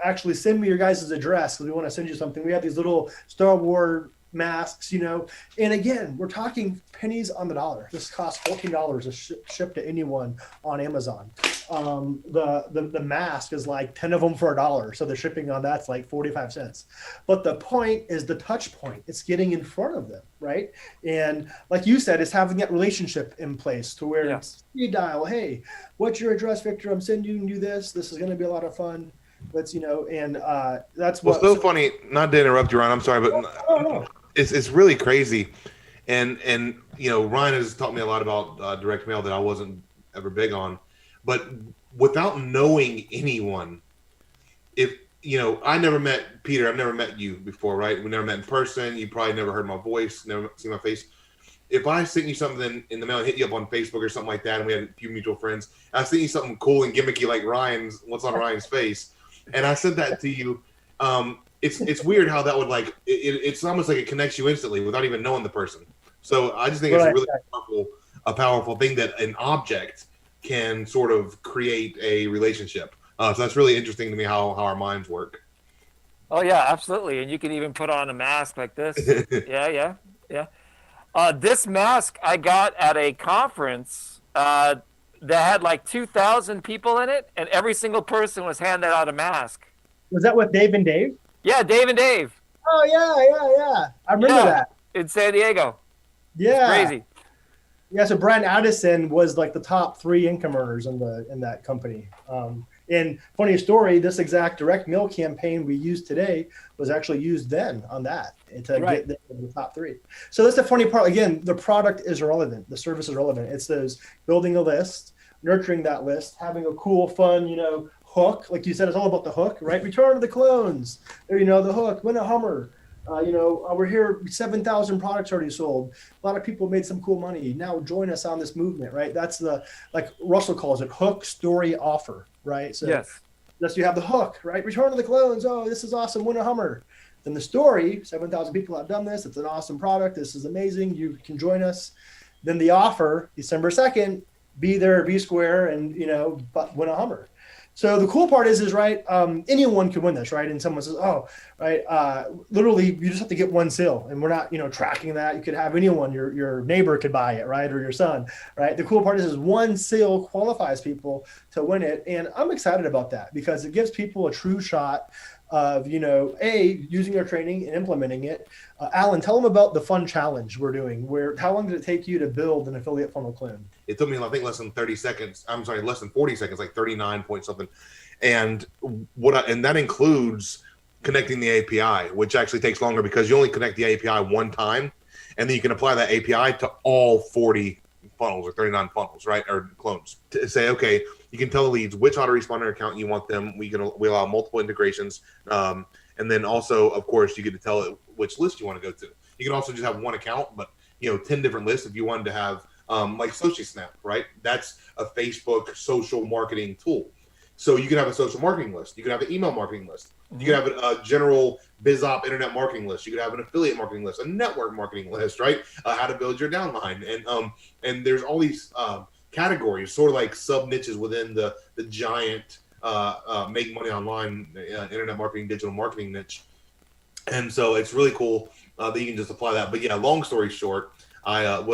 [SPEAKER 4] actually send me your guys' address because we want to send you something. We have these little Star Wars masks, and again, we're talking pennies on the dollar. This costs $14 to ship to anyone on Amazon. The mask is like 10 of them for $1, so the shipping on that's like 45 cents. But the point is the touch point. It's getting in front of them, right? And like you said, it's having that relationship in place to where it's speed dial. Hey, what's your address, Victor? I'm sending you this. This is going to be a lot of fun. Let's and that's what.
[SPEAKER 3] Well, so funny. Not to interrupt you, Ron. I'm sorry, but
[SPEAKER 4] no.
[SPEAKER 3] It's really crazy, and Ryan has taught me a lot about direct mail that I wasn't ever big on, but without knowing anyone, if I never met Peter, I've never met you before, right? We never met in person. You probably never heard my voice, never seen my face. If I sent you something in the mail and hit you up on Facebook or something like that, and we had a few mutual friends, I sent you something cool and gimmicky like what's on Ryan's face, and I sent that to you. It's weird how that would it's almost like it connects you instantly without even knowing the person. So I just think it's really a powerful thing that an object can sort of create a relationship. So that's really interesting to me how our minds work.
[SPEAKER 1] Oh yeah, absolutely. And you can even put on a mask like this. Yeah. This mask I got at a conference that had like 2,000 people in it, and every single person was handed out a mask.
[SPEAKER 5] Was that with Dave and Dave?
[SPEAKER 1] Yeah, Dave and Dave.
[SPEAKER 5] Oh yeah. I remember that
[SPEAKER 1] in San Diego.
[SPEAKER 5] Yeah,
[SPEAKER 1] it's crazy.
[SPEAKER 5] Yeah, so Brian Addison was like the top 3 income earners in that company. And funny story, this exact direct mail campaign we use today was actually used then on that to get the top 3. So that's the funny part. Again, the product is irrelevant. The service is relevant. It's those building a list, nurturing that list, having a cool, fun, hook. Like you said, it's all about the hook, right? Return to the clones. Or, the hook, win a Hummer. We're here, 7,000 products already sold. A lot of people made some cool money. Now join us on this movement, right? That's like Russell calls it, hook, story, offer, right? So
[SPEAKER 1] yes.
[SPEAKER 5] You have the hook, right? Return to the clones. Oh, this is awesome. Win a Hummer. Then the story, 7,000 people have done this. It's an awesome product. This is amazing. You can join us. Then the offer, December 2nd, be there, be square, and, win a Hummer.
[SPEAKER 4] So the cool part is right, anyone can win this, right? And someone says, oh, right, literally you just have to get one sale, and we're not, tracking that. You could have anyone, your neighbor could buy it, right, or your son, right? The cool part is one sale qualifies people to win it, and I'm excited about that because it gives people a true shot of, using our training and implementing it. Alan, tell them about the fun challenge we're doing. How long did it take you to build an affiliate funnel clone?
[SPEAKER 3] It took me, I think, less than 30 seconds. I'm sorry, less than 40 seconds, like 39 point something. And and that includes connecting the API, which actually takes longer because you only connect the API one time, and then you can apply that API to all 40 funnels or 39 funnels, right? Or clones, to say, okay, you can tell the leads which autoresponder account you want them. We allow multiple integrations. And then also, of course, you get to tell it which list you want to go to. You can also just have one account, but 10 different lists if you wanted to have like SociSnap, right? That's a Facebook social marketing tool. So you can have a social marketing list. You can have an email marketing list. You can have a general BizOp internet marketing list. You could have an affiliate marketing list, a network marketing list, right? How to build your downline. And there's all these categories, sort of like sub niches within the giant make money online internet marketing, digital marketing niche. And so it's really cool that you can just apply that. But yeah, long story short, I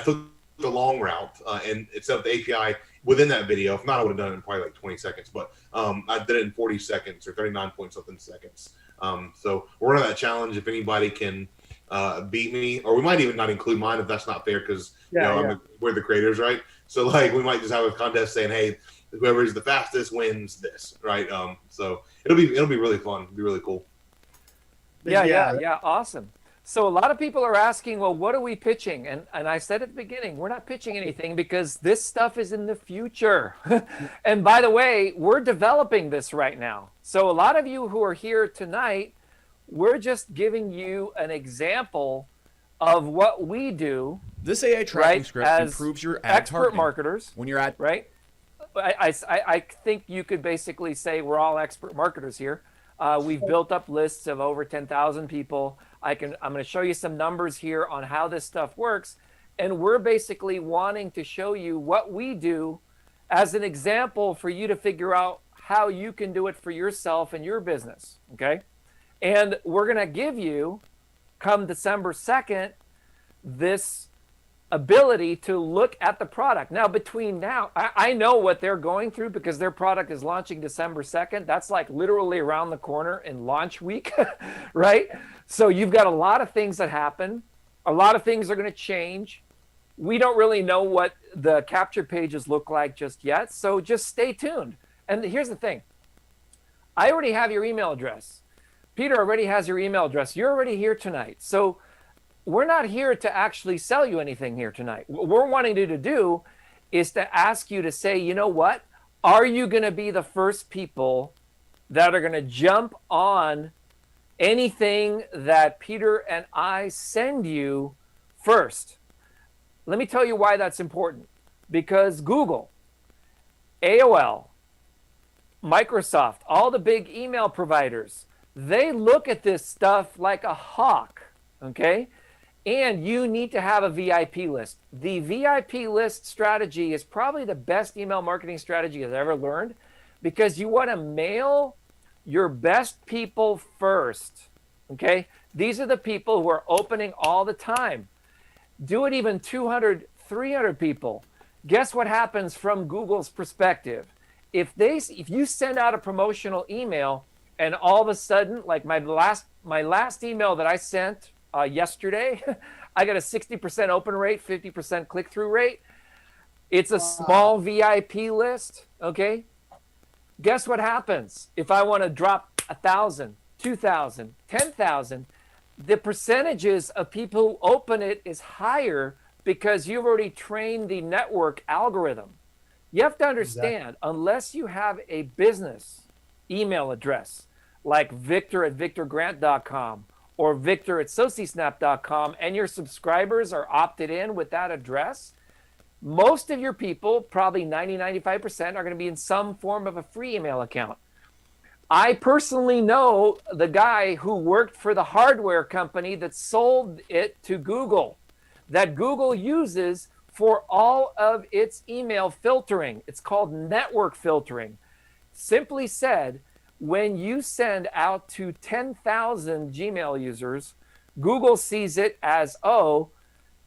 [SPEAKER 3] took the long route and it set up the API within that video. If not, I would have done it in probably like 20 seconds, but I did it in 40 seconds or 39 point something seconds. So we're running that challenge. If anybody can beat me, or we might even not include mine if that's not fair, because we're the creators, right? So like we might just have a contest saying, hey, whoever is the fastest wins this, right? So it'll be really fun. It'll be really cool.
[SPEAKER 1] Yeah, awesome. So a lot of people are asking, well, what are we pitching? And I said at the beginning, we're not pitching anything because this stuff is in the future. And by the way, we're developing this right now. So a lot of you who are here tonight, we're just giving you an example of what we do.
[SPEAKER 6] This AI tracking script improves your ad
[SPEAKER 1] expert
[SPEAKER 6] targeting.
[SPEAKER 1] Marketers.
[SPEAKER 6] When you're at
[SPEAKER 1] right, I think you could basically say we're all expert marketers here. We've built up lists of over 10,000 people. I'm going to show you some numbers here on how this stuff works. And we're basically wanting to show you what we do as an example for you to figure out how you can do it for yourself and your business. Okay. And we're going to give you, come December 2nd, this ability to look at the product. Now, between now, I know what they're going through because their product is launching December 2nd. That's like literally around the corner in launch week, right? So you've got a lot of things that happen. A lot of things are going to change. We don't really know what the capture pages look like just yet. So just stay tuned. And here's the thing. I already have your email address. Peter already has your email address. You're already here tonight. So we're not here to actually sell you anything here tonight. What we're wanting you to do is to ask you to say, you know what? Are you going to be the first people that are going to jump on anything that Peter and I send you first? Let me tell you why that's important. Because Google, AOL, Microsoft, all the big email providers, they look at this stuff like a hawk, okay? And you need to have a VIP list. The VIP list strategy is probably the best email marketing strategy I've ever learned because you want to mail your best people first, okay? These are the people who are opening all the time. Do it even 200, 300 people. Guess what happens from Google's perspective? If you send out a promotional email and all of a sudden, like my last email that I sent yesterday, I got a 60% open rate, 50% click-through rate. It's a small VIP list, okay? Guess what happens? If I want to drop 1,000, 2,000, 10,000, the percentages of people who open it is higher because you've already trained the network algorithm. You have to understand, unless you have a business email address like victor@victorgrant.com or victor@socisnap.com and your subscribers are opted in with that address, most of your people, probably 90-95%, are going to be in some form of a free email account. I personally know the guy who worked for the hardware company that sold it to Google, that Google uses for all of its email filtering. It's called network filtering. simply said, when you send out to 10,000 Gmail users, Google sees it as, oh,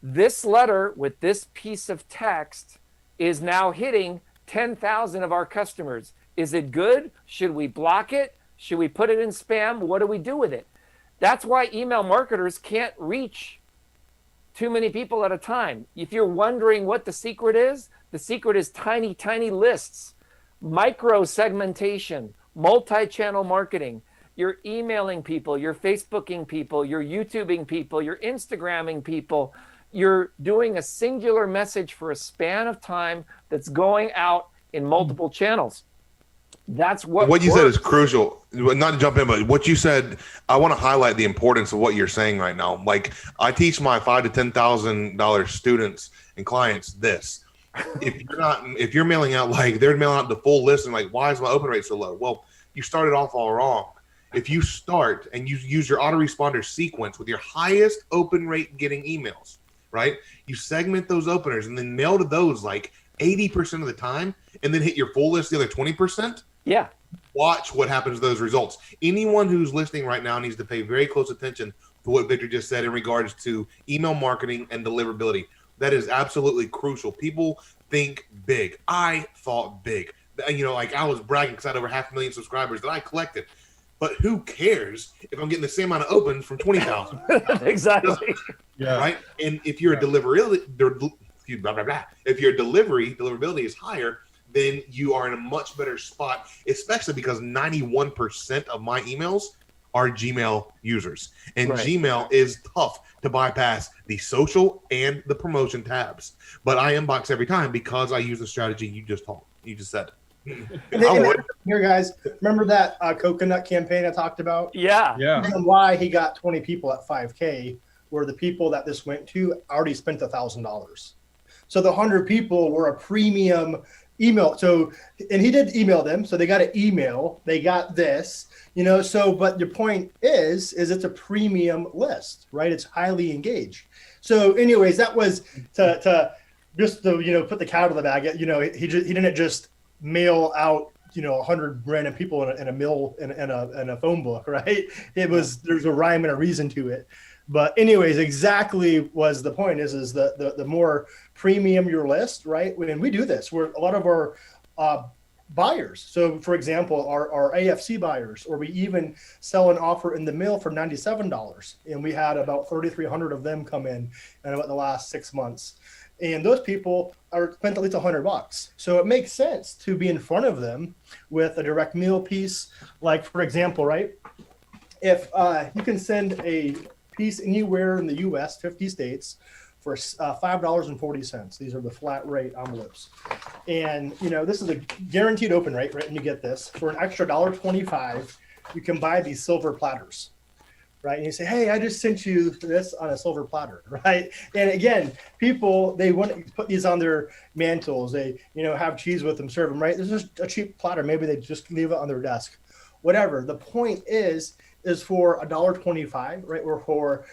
[SPEAKER 1] this letter with this piece of text is now hitting 10,000 of our customers. Is it good? Should we block it? Should we put it in spam? What do we do with it? That's why email marketers can't reach too many people at a time. If you're wondering what the secret is tiny, tiny lists, micro segmentation, multi-channel marketing. You're emailing people, you're Facebooking people, you're YouTubing people, you're Instagramming people. You're doing a singular message for a span of time that's going out in multiple channels. That's what
[SPEAKER 3] you said is crucial. Not to jump in, but what you said, I want to highlight the importance of what you're saying right now. Like, I teach my $5,000 to $10,000 students and clients this. If you're mailing out, like they're mailing out the full list and like, why is my open rate so low? Well, you started off all wrong. If you start and you use your autoresponder sequence with your highest open rate getting emails, right? You segment those openers and then mail to those like 80% of the time, and then hit your full list the other 20%.
[SPEAKER 1] Yeah.
[SPEAKER 3] Watch what happens to those results. Anyone who's listening right now needs to pay very close attention to what Victor just said in regards to email marketing and deliverability. That is absolutely crucial. People think big. I thought big. You know, like I was bragging because I had over 500,000 subscribers that I collected. But who cares if I'm getting the same amount of opens from 20,000?
[SPEAKER 1] Exactly.
[SPEAKER 2] Yeah.
[SPEAKER 3] Right. And if your deliverability is higher, then you are in a much better spot, especially because 91% of my emails are Gmail users. And right. Gmail is tough to bypass the social and the promotion tabs. But I inbox every time because I use the strategy you just said.
[SPEAKER 5] Here, guys, remember that coconut campaign I talked about?
[SPEAKER 1] Yeah.
[SPEAKER 5] And why he got 20 people at 5K, where the people that this went to already spent $1,000. So the 100 people were a premium email. So, and he did email them. So they got an email, they got this, you know, so, but the point is it's a premium list, right? It's highly engaged. So anyways, that was to just to, you know, put the cat out of the bag. You know, he didn't just mail out, you know, 100 random people in a phone book, right? There's a rhyme and a reason to it. But anyways, exactly was the point is the more premium your list, right? When we do this, we're a lot of our buyers. So for example, our AFC buyers, or we even sell an offer in the mail for $97. And we had about 3,300 of them come in about the last 6 months. And those people are spent at least $100. So it makes sense to be in front of them with a direct mail piece. Like for example, right? If you can send a piece anywhere in the U.S., 50 states, for $5.40. These are the flat rate envelopes. And, you know, this is a guaranteed open rate, right? And you get this. For an extra $1.25, you can buy these silver platters, right? And you say, hey, I just sent you this on a silver platter, right? And again, people, they want to put these on their mantles. They, you know, have cheese with them, serve them, right? This is a cheap platter. Maybe they just leave it on their desk. Whatever. The point is for $1.25, right? Or for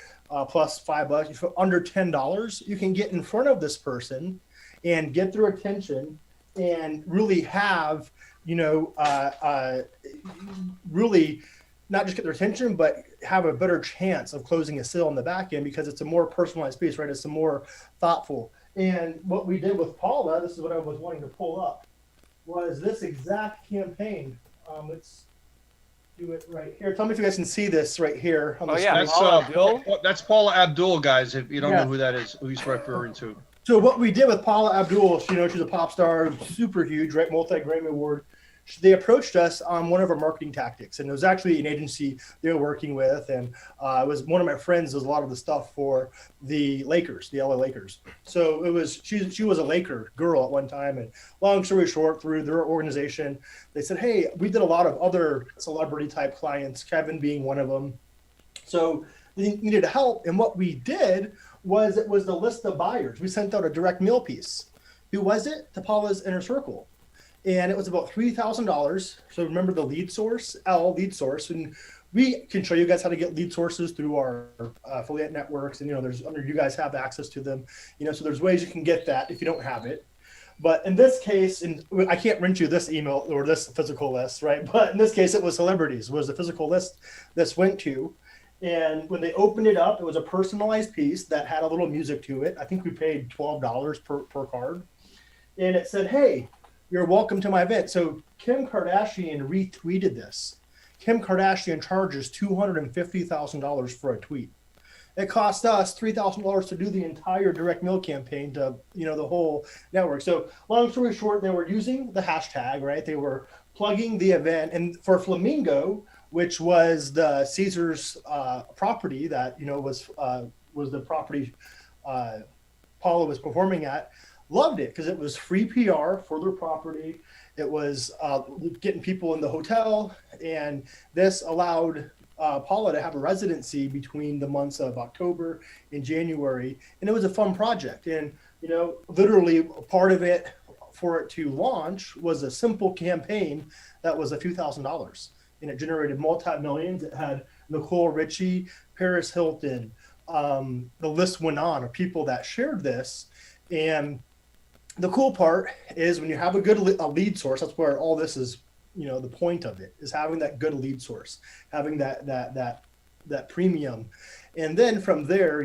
[SPEAKER 5] plus $5, for under $10, you can get in front of this person and get their attention and really have, you know, really not just get their attention, but have a better chance of closing a sale on the back end because it's a more personalized piece, right? It's a more thoughtful. And what we did with Paula, this is what I was wanting to pull up, was this exact campaign. Let's do it right here. Tell me if you guys can see this right here. On the
[SPEAKER 1] screen.
[SPEAKER 2] That's Paula Abdul, guys. If you don't know who that is, who he's referring to.
[SPEAKER 5] So what we did with Paula Abdul, you know, she's a pop star, super huge, right? Multi-Grammy Award. They approached us on one of our marketing tactics, and it was actually an agency they were working with, and it was one of my friends does a lot of the stuff for the Lakers, the LA Lakers. So it was she was a Laker girl at one time, and long story short, through their organization, they said, hey, we did a lot of other celebrity type clients, Kevin being one of them. So they needed help, and what we did was it was the list of buyers. We sent out a direct mail piece. Who was it? To Paula's Inner Circle. And it was about $3,000. So remember the lead source, lead source. And we can show you guys how to get lead sources through our affiliate networks. And, you know, you guys have access to them, you know, so there's ways you can get that if you don't have it. But in this case, and I can't rent you this email or this physical list, right? But in this case, it was celebrities, was the physical list this went to. And when they opened it up, it was a personalized piece that had a little music to it. I think we paid $12 per card. And it said, hey, you're welcome to my event. So Kim Kardashian retweeted this. Kim Kardashian charges $250,000 for a tweet. It cost us $3,000 to do the entire direct mail campaign to, the whole network. So long story short, they were using the hashtag, right? They were plugging the event. And for Flamingo, which was the Caesars property that, was the property Paula was performing at, loved it because it was free PR for their property. It was getting people in the hotel. And this allowed Paula to have a residency between the months of October and January. And it was a fun project. And, literally part of it for it to launch was a simple campaign that was a few $1,000s. And it generated multi-millions. It had Nicole Richie, Paris Hilton. The list went on of people that shared this. And the cool part is when you have a good lead source, that's where all this is, the point of it is having that good lead source, having that premium. And then from there,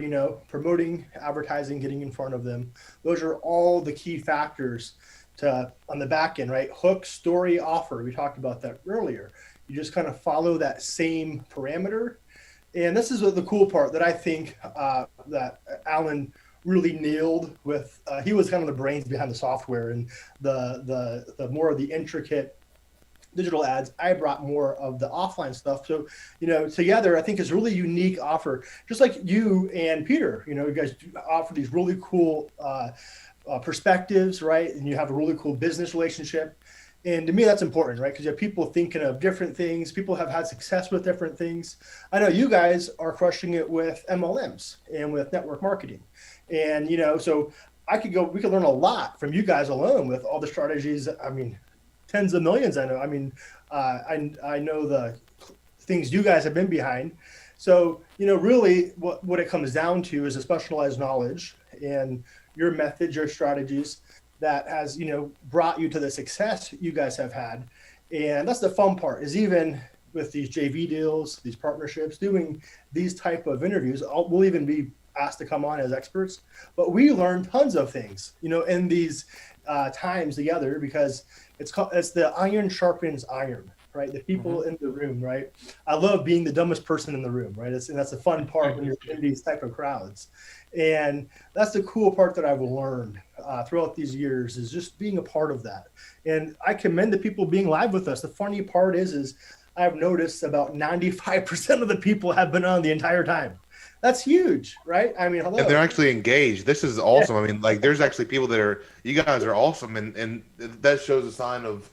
[SPEAKER 5] promoting, advertising, getting in front of them. Those are all the key factors to on the back end, right? Hook, story, offer. We talked about that earlier. You just kind of follow that same parameter. And this is the cool part that I think that Alan really nailed with, he was kind of the brains behind the software and the more of the intricate digital ads. I brought more of the offline stuff. So, together, I think it's a really unique offer, just like you and Peter, you guys offer these really cool perspectives, right? And you have a really cool business relationship. And to me, that's important, right? Because you have people thinking of different things. People have had success with different things. I know you guys are crushing it with MLMs and with network marketing. And, so we could learn a lot from you guys alone with all the strategies. I mean, tens of millions, I know. I mean, I know the things you guys have been behind. So, really what it comes down to is a specialized knowledge and your methods, your strategies that has, brought you to the success you guys have had. And that's the fun part is even with these JV deals, these partnerships, doing these type of interviews, we'll even be asked to come on as experts, but we learn tons of things, in these times together because it's the iron sharpens iron, right? The people in the room, right? I love being the dumbest person in the room, right? And that's the fun part when you're in these type of crowds. And that's the cool part that I've learned throughout these years is just being a part of that. And I commend the people being live with us. The funny part is I've noticed about 95% of the people have been on the entire time. That's huge, right? I mean, hello.
[SPEAKER 3] And they're actually engaged. This is awesome. I mean, like, there's actually people you guys are awesome. And that shows a sign of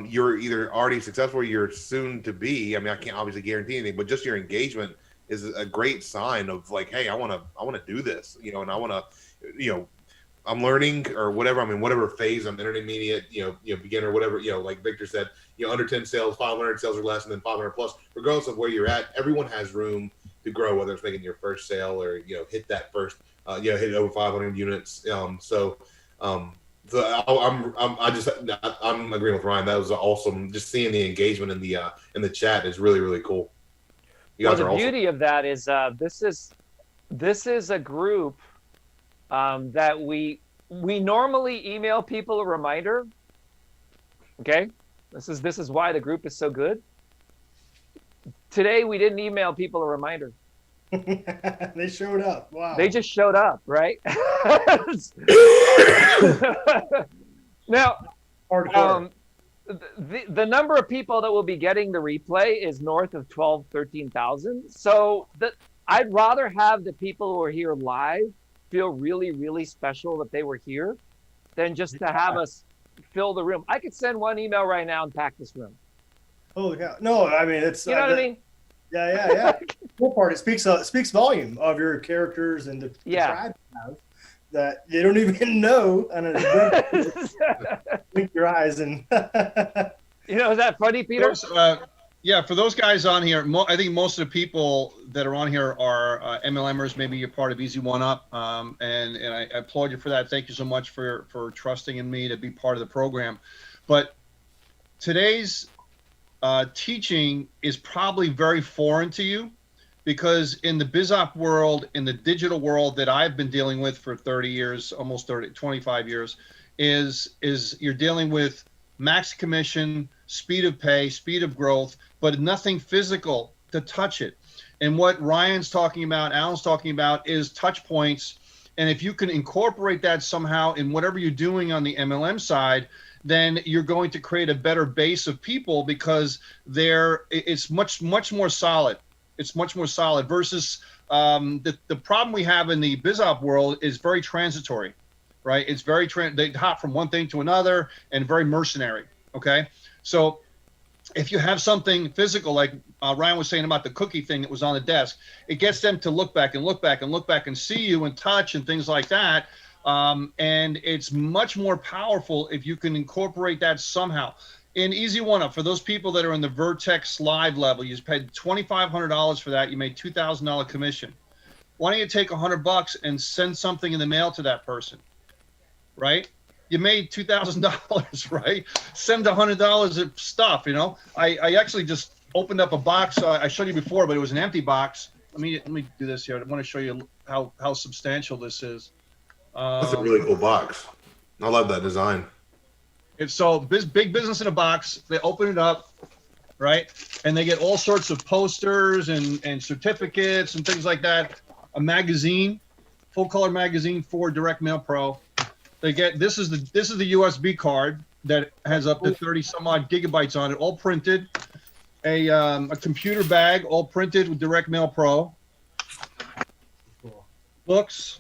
[SPEAKER 3] you're either already successful or you're soon to be. I mean, I can't obviously guarantee anything, but just your engagement is a great sign of like, hey, I want to do this, and I want to, I'm learning or whatever. I'm in whatever phase I'm intermediate, beginner, whatever, like Victor said, under 10 sales, 500 sales or less, and then 500 plus, regardless of where you're at, everyone has room to grow, whether it's making your first sale or, hit that first, hit over 500 units. So I'm agreeing with Ryan. That was awesome. Just seeing the engagement in the chat is really, really cool. You guys
[SPEAKER 1] the
[SPEAKER 3] are awesome.
[SPEAKER 1] Beauty of that is this is a group that we normally email people a reminder. Okay, this is why the group is so good. Today we didn't email people a reminder.
[SPEAKER 5] They showed up. Wow.
[SPEAKER 1] They just showed up, right? Now, the number of people that will be getting the replay is north of 13,000. So I'd rather have the people who are here live feel really, really special that they were here than just to have us fill the room. I could send one email right now and pack this room.
[SPEAKER 5] Holy cow. No, I mean, it's...
[SPEAKER 1] You know what I mean?
[SPEAKER 5] Yeah. The cool part, it speaks volume of your characters and the tribe you have that you don't even know. And blink your eyes and...
[SPEAKER 1] Is that funny, Peter?
[SPEAKER 2] Yeah, for those guys on here, I think most of the people that are on here are MLMers. Maybe you're part of Easy One Up, and I applaud you for that. Thank you so much for trusting in me to be part of the program. But today's teaching is probably very foreign to you, because in the BizOp world, in the digital world that I've been dealing with for 30 years, almost 25 years, is you're dealing with max commission, speed of pay, speed of growth, but nothing physical to touch it. And what Ryan's talking about, Alan's talking about, is touch points. And if you can incorporate that somehow in whatever you're doing on the MLM side, then you're going to create a better base of people, because it's much more solid. It's much more solid versus the problem we have in the BizOp world is very transitory, right? It's very they hop from one thing to another and very mercenary. Okay, so if you have something physical, like Ryan was saying about the cookie thing that was on the desk, it gets them to look back and look back and look back and see you and touch and things like that. And it's much more powerful if you can incorporate that somehow. In Easy One Up, for those people that are in the Vertex Live level, you paid $2,500 for that. You made $2,000 commission. Why don't you take $100 and send something in the mail to that person, right? You made $2,000, right? Send $100 of stuff, you know? I actually just opened up a box. I showed you before, but it was an empty box. Let me do this here. I want to show you how substantial this is.
[SPEAKER 3] That's a really cool box. I love that design.
[SPEAKER 2] It's so big business in a box. They open it up, right? And they get all sorts of posters and certificates and things like that. A magazine, full color magazine for Direct Mail Pro. They get this is the USB card that has up to 30 some odd gigabytes on it, all printed. A computer bag, all printed with Direct Mail Pro. Books.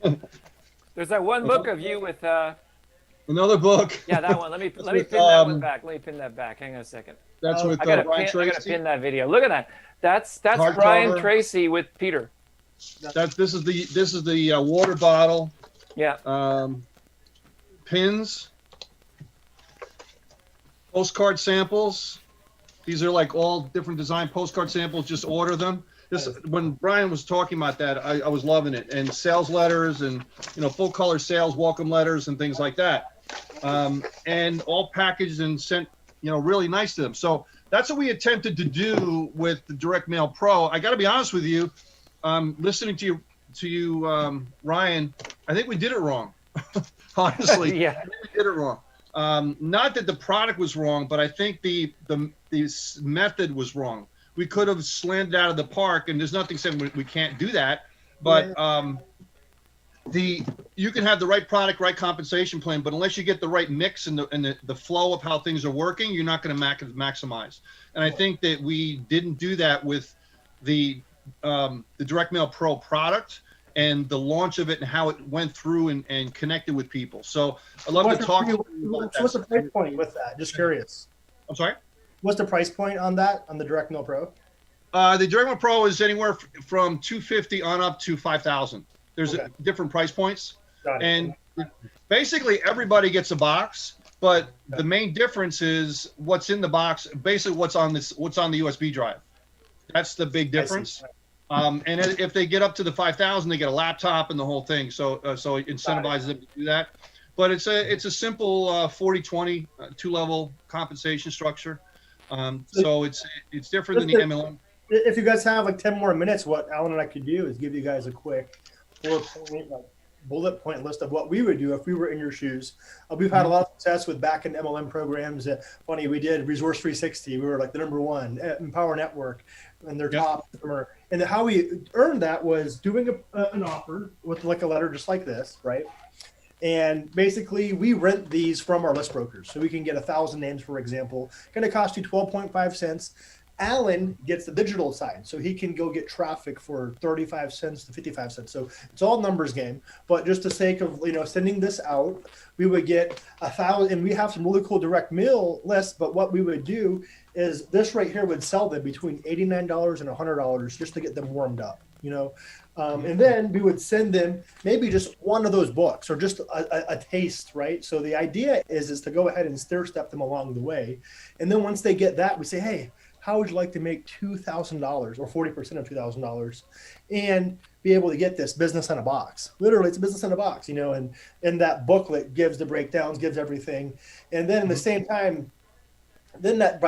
[SPEAKER 1] There's that one book of you with
[SPEAKER 2] another book.
[SPEAKER 1] Yeah, that one. Let me pin that one back. Let me pin that back. Hang on a second.
[SPEAKER 2] That's with
[SPEAKER 1] Brian
[SPEAKER 2] Tracy.
[SPEAKER 1] I gotta pin that video. Look at that. That's
[SPEAKER 2] Hardcover.
[SPEAKER 1] Brian Tracy with Peter.
[SPEAKER 2] This is the water bottle.
[SPEAKER 1] Yeah.
[SPEAKER 2] Pins. Postcard samples. These are like all different design postcard samples. Just order them. When Brian was talking about that, I was loving it. And sales letters and, full color sales welcome letters and things like that. And all packaged and sent, really nice to them. So that's what we attempted to do with the Direct Mail Pro. I got to be honest with you, listening to you, Ryan, I think we did it wrong. Honestly,
[SPEAKER 1] yeah,
[SPEAKER 2] I think we did it wrong. Not that the product was wrong, but I think the method was wrong. We could have slammed it out of the park, and there's nothing saying we can't do that. But you can have the right product, right compensation plan, but unless you get the right mix and the flow of how things are working, you're not going to maximize. And I think that we didn't do that with the Direct Mail Pro product and the launch of it and how it went through and connected with people. So I'd love to talk to you about that.
[SPEAKER 5] What's the price point with that? Just curious.
[SPEAKER 2] I'm sorry?
[SPEAKER 5] What's the price point on that, on the Direct Mail Pro?
[SPEAKER 2] The Direct Mail Pro is anywhere from $250 on up to $5,000. There's different price points. And basically everybody gets a box, but the main difference is what's in the box, basically what's on the USB drive. That's the big difference. And if they get up to the 5,000, they get a laptop and the whole thing. So it incentivizes them to do that. But it's a simple 40-20 two-level compensation structure. So it's different than the MLM.
[SPEAKER 5] If you guys have like 10 more minutes, what Alan and I could do is give you guys a quick bullet point list of what we would do if we were in your shoes. We've had a lot of success with back-end MLM programs. Funny, we did Resource 360. We were like the #1 Empower Network and their top customer. And how we earned that was doing an offer with like a letter just like this, right? And basically, we rent these from our list brokers. So we can get 1,000 names, for example. Going to cost you 12.5 cents. Alan gets the digital side. So he can go get traffic for 35 cents to 55 cents. So it's all numbers game. But just the sake of, sending this out, we would get 1,000. And we have some really cool direct mail lists. But what we would do is this right here would sell them between $89 and $100 just to get them warmed up. And then we would send them maybe just one of those books or just a taste, right? So the idea is to go ahead and stair step them along the way. And then once they get that, we say, hey, how would you like to make $2,000 or 40% of $2,000 and be able to get this business in a box? Literally, it's a business in a box, and that booklet gives the breakdowns, gives everything. And then at the same time, then that,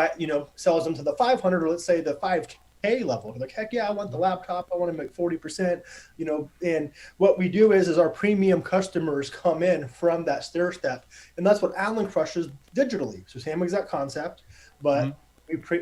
[SPEAKER 5] sells them to the 500 or let's say the 5K level. They're like, heck yeah, I want the laptop. I want to make 40%, and what we do is our premium customers come in from that stair step. And that's what Alan crushes digitally. So same exact concept, but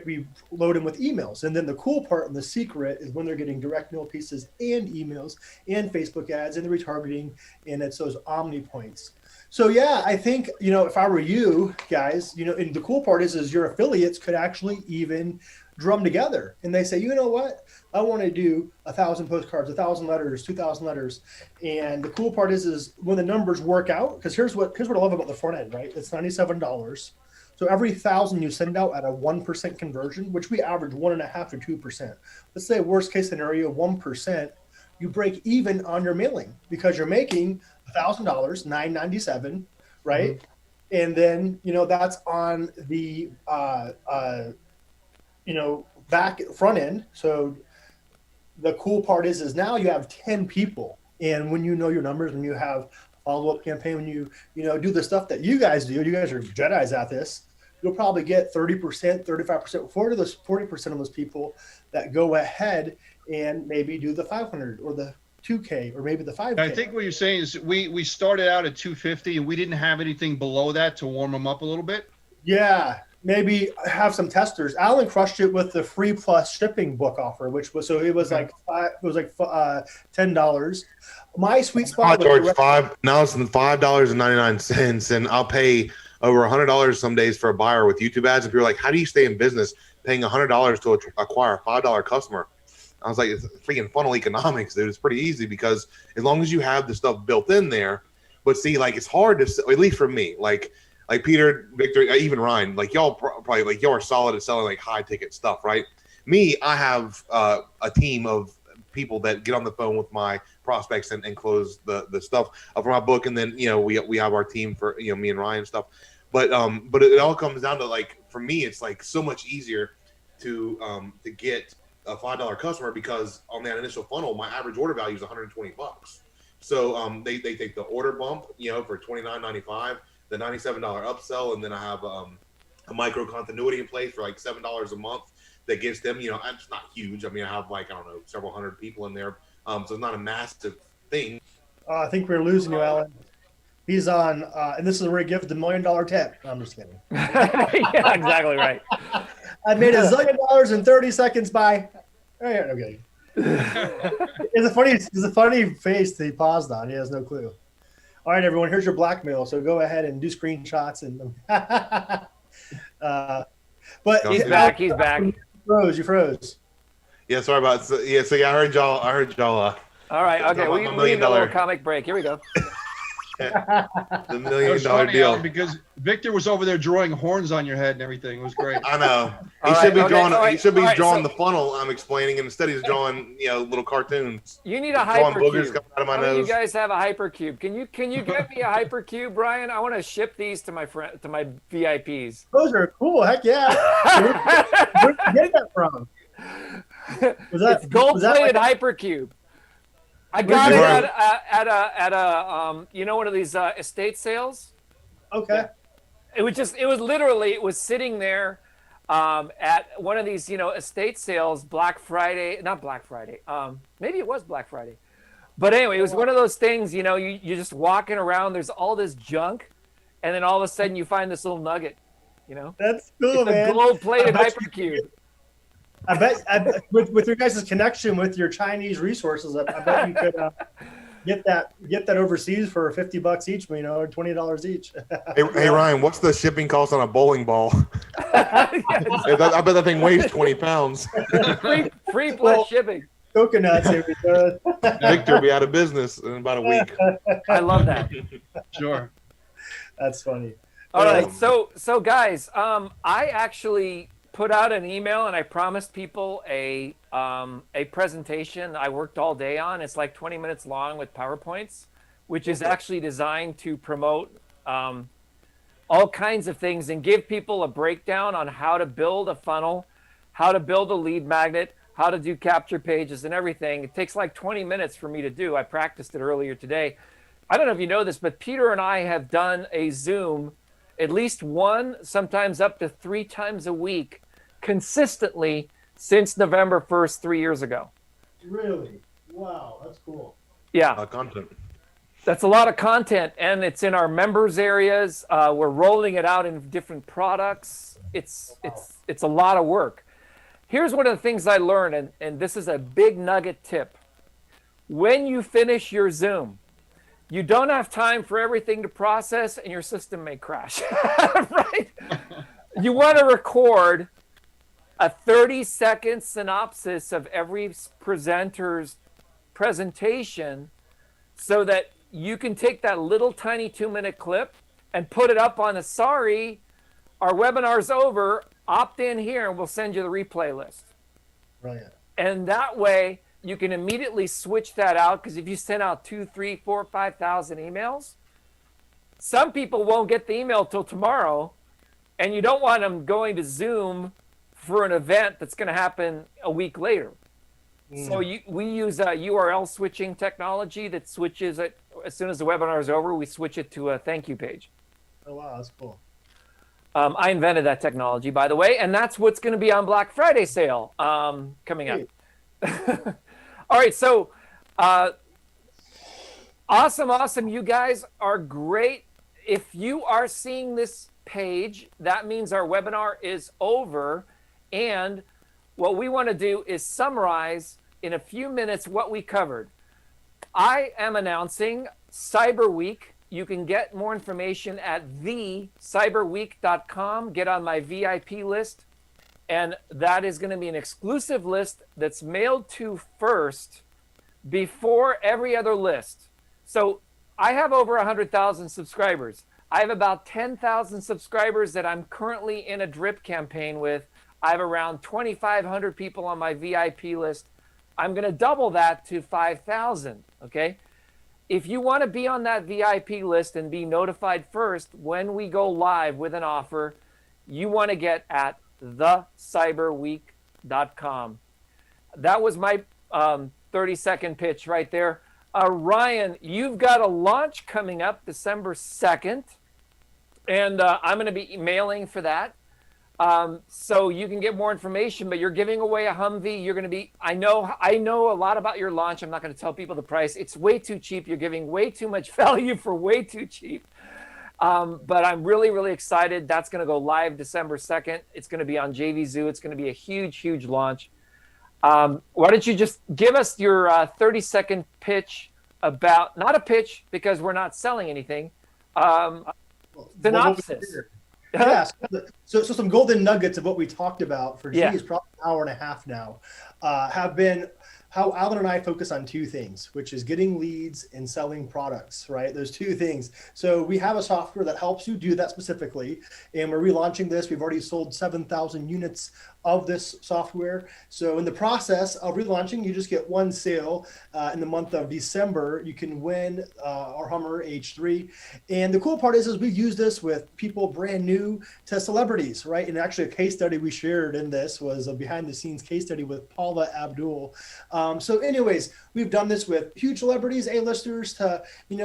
[SPEAKER 5] we load them with emails. And then the cool part and the secret is when they're getting direct mail pieces and emails and Facebook ads and the retargeting, and it's those omni points. So yeah, I think, if I were you guys, and the cool part is your affiliates could actually even drum together and they say, you know what, I want to do 1,000 postcards, 1,000 letters, 2,000 letters. And the cool part is when the numbers work out, because here's what I love about the front end, right? It's $97. So every 1,000 you send out at a 1% conversion, which we average 1.5 to 2%. Let's say worst case scenario, 1%, you break even on your mailing because you're making $1,000, $997, right? And then, that's on the, back front end. So the cool part is now you have 10 people. And when you know your numbers, when you have follow-up campaign, when you do the stuff that you guys do, you guys are Jedis at this, you'll probably get 30%, 35%, 40% of those people that go ahead and maybe do the 500 or the 2K or maybe the 5K.
[SPEAKER 2] I think what you're saying is we started out at 250 and we didn't have anything below that to warm them up a little bit.
[SPEAKER 5] Yeah, maybe have some testers. Alan crushed it with the free plus shipping book offer, which was like $10. My sweet spot.
[SPEAKER 3] George, now it's $5.99, and I'll pay over $100 some days for a buyer with YouTube ads. If you're like, how do you stay in business paying $100 to acquire a $5 customer? I was like, it's freaking funnel economics, dude. It's pretty easy because as long as you have the stuff built in there. But see, like, it's hard to, at least for me, like Peter, Victor, even Ryan, like y'all probably like y'all are solid at selling like high ticket stuff, right? Me, I have a team of people that get on the phone with my prospects and close the stuff for my book, and then we have our team for me and Ryan and stuff. But it all comes down to, like, for me, it's like so much easier to get a $5 customer because on that initial funnel, my average order value is $120. So they take the order bump, for $29.95, the $97 upsell, and then I have a micro continuity in place for like $7 a month that gives them, it's not huge. I mean, I have several hundred people in there, so it's not a massive thing.
[SPEAKER 5] I think we're losing you, Alan. He's on, and this is where he gives the $1 million tip. No, I'm just kidding.
[SPEAKER 1] Yeah, exactly right.
[SPEAKER 5] I made $1 zillion in 30 seconds by. Oh, yeah, okay. It's a funny face that he paused on. He has no clue. All right, everyone. Here's your blackmail. So go ahead and do screenshots and. But
[SPEAKER 1] he's back. He's back.
[SPEAKER 5] You froze.
[SPEAKER 3] Yeah, sorry about so I heard y'all.
[SPEAKER 1] All right. Okay. We need a little comic break. Here we go.
[SPEAKER 3] The $1 million deal,
[SPEAKER 2] because Victor was over there drawing horns on your head and everything. It was great.
[SPEAKER 3] I know. He should be drawing the funnel I'm explaining, and instead he's drawing little cartoons.
[SPEAKER 1] You need a hypercube.
[SPEAKER 3] Boogers coming out of my nose.
[SPEAKER 1] You guys have a hypercube. Can you get me a hypercube, Brian? I want to ship these to my VIPs.
[SPEAKER 5] Those are cool. Heck yeah. Where'd you get that from?
[SPEAKER 1] It's gold-plated hypercube. I got it at a one of these estate sales.
[SPEAKER 5] Okay.
[SPEAKER 1] It was sitting there at one of these estate sales, not Black Friday. Maybe it was Black Friday. But anyway, it was one of those things, you're just walking around, there's all this junk, and then all of a sudden you find this little nugget,
[SPEAKER 5] That's cool, man.
[SPEAKER 1] A gold-plated hypercube.
[SPEAKER 5] I bet with your guys' connection with your Chinese resources, I bet you could get that overseas for $50 each, or $20 each.
[SPEAKER 3] Hey Ryan, what's the shipping cost on a bowling ball? I bet that thing weighs 20 pounds.
[SPEAKER 1] Free plus shipping.
[SPEAKER 5] Coconuts.
[SPEAKER 3] Victor will be out of business in about a week.
[SPEAKER 1] I love that.
[SPEAKER 2] Sure.
[SPEAKER 5] That's funny.
[SPEAKER 1] All right, so guys, I actually put out an email and I promised people a presentation I worked all day on. It's like 20 minutes long with PowerPoints, which is actually designed to promote all kinds of things and give people a breakdown on how to build a funnel, how to build a lead magnet, how to do capture pages and everything. It takes like 20 minutes for me to do. I practiced it earlier today. I don't know if you know this, but Peter and I have done a Zoom at least 1, sometimes up to 3 times a week consistently since November 1st, 3 years ago.
[SPEAKER 5] Really? Wow, that's cool.
[SPEAKER 1] Yeah.
[SPEAKER 3] Content.
[SPEAKER 1] That's a lot of content, and it's in our members areas. We're rolling it out in different products. It's a lot of work. Here's one of the things I learned, and this is a big nugget tip. When you finish your Zoom, you don't have time for everything to process, and your system may crash, right? You want to record a 30-second synopsis of every presenter's presentation so that you can take that little tiny 2-minute clip and put it up on sorry, our webinar's over, opt in here and we'll send you the replay list.
[SPEAKER 5] Brilliant.
[SPEAKER 1] And that way you can immediately switch that out, because if you send out 2, 3, 4, 5,000 emails, some people won't get the email till tomorrow, and you don't want them going to Zoom for an event that's going to happen a week later. So we use a URL switching technology that switches it as soon as the webinar is over. We switch it to a thank you page.
[SPEAKER 5] Oh, wow, that's cool.
[SPEAKER 1] I invented that technology, by the way, and that's what's going to be on Black Friday sale coming up. All right, so awesome. You guys are great. If you are seeing this page, that means our webinar is over, and what we want to do is summarize in a few minutes what we covered. I am announcing Cyber Week. You can get more information at thecyberweek.com. Get on my VIP list. And that is going to be an exclusive list that's mailed to first before every other list. So I have over 100,000 subscribers. I have about 10,000 subscribers that I'm currently in a drip campaign with. I have around 2,500 people on my VIP list. I'm going to double that to 5,000, okay? If you want to be on that VIP list and be notified first when we go live with an offer, you want to get at thecyberweek.com. That was my 30-second pitch right there. Ryan, you've got a launch coming up December 2nd, and I'm going to be mailing for that. So you can get more information, but you're giving away a Humvee. You're going to be, I know a lot about your launch. I'm not going to tell people the price. It's way too cheap. You're giving way too much value for way too cheap. But I'm really excited. That's going to go live December 2nd. It's going to be on JVZoo. It's going to be a huge launch. Why don't you just give us your 30-second pitch about, not a pitch because we're not selling anything, synopsis.
[SPEAKER 5] Yeah, so some golden nuggets of what we talked about for probably an hour and a half now have been how Alan and I focus on 2 things, which is getting leads and selling products, right? Those 2 things. So we have a software that helps you do that specifically, and we're relaunching this. We've already sold 7,000 units of this software. So in the process of relaunching, you just get 1 sale in the month of December. You can win our Hummer H3. And the cool part is we use this with people brand new to celebrities, right? And actually a case study we shared in this was a behind the scenes case study with Paula Abdul. So anyways, we've done this with huge celebrities, A-listers, to,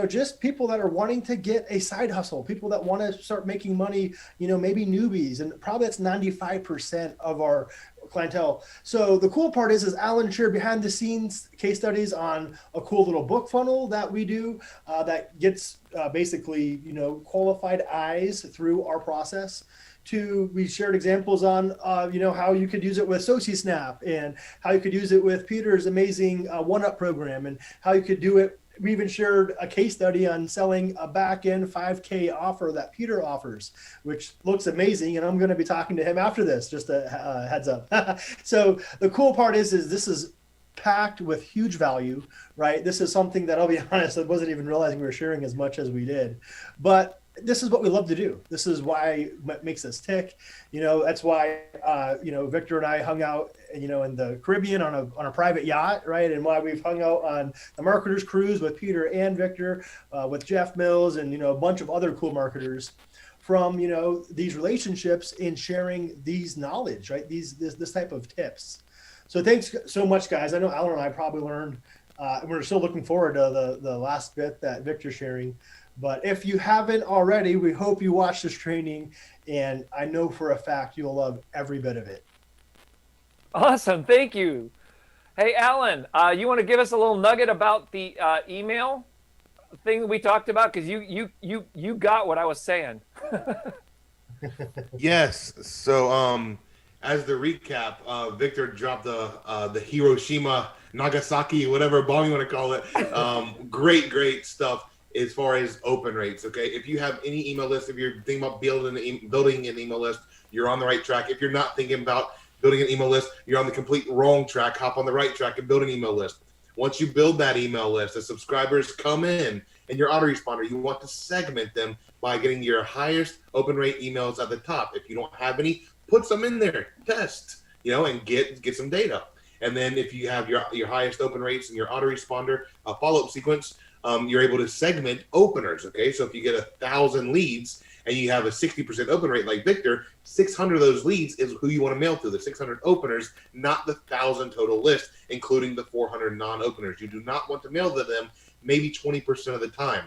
[SPEAKER 5] just people that are wanting to get a side hustle, people that want to start making money, maybe newbies. And probably that's 95% of our clientele. So the cool part is Alan shared behind the scenes case studies on a cool little book funnel that we do that gets basically, qualified eyes through our process. We shared examples on, how you could use it with SociSnap and how you could use it with Peter's amazing one-up program and how you could do it. We even shared a case study on selling a back-end 5K offer that Peter offers, which looks amazing. And I'm going to be talking to him after this, just a heads up. So the cool part is this is packed with huge value, right? This is something that, I'll be honest, I wasn't even realizing we were sharing as much as we did. But this is what we love to do. This is why it makes us tick. That's why, Victor and I hung out, in the Caribbean on a private yacht, right? And why we've hung out on the marketers cruise with Peter and Victor, with Jeff Mills and, a bunch of other cool marketers from, these relationships in sharing these knowledge, right? This type of tips. So thanks so much, guys. I know Alan and I probably learned, and we're still looking forward to the last bit that Victor's sharing. But if you haven't already, we hope you watch this training, and I know for a fact you'll love every bit of it.
[SPEAKER 1] Awesome, thank you. Hey, Alan, you want to give us a little nugget about the email thing that we talked about? Because you got what I was saying.
[SPEAKER 3] Yes. So as the recap, Victor dropped the 𝘿𝙞𝙜𝙞𝙩𝙖𝙡, Nagasaki, whatever bomb you want to call it. Great stuff as far as open rates. Okay, if you have any email list, if you're thinking about building an email list, you're on the right track. If you're not thinking about building an email list, you're on the complete wrong track. Hop on the right track and build an email list. Once you build that email list, the subscribers come in and your autoresponder, you want to segment them by getting your highest open rate emails at the top. If you don't have any, put some in there, test, and get some data. And then if you have your highest open rates and your autoresponder follow-up sequence, you're able to segment openers. Okay, so if you get 1,000 leads and you have a 60% open rate like Victor, 600 of those leads is who you want to mail to, the 600 openers, not the 1,000 total list, including the 400 non-openers. You do not want to mail to them maybe 20% of the time.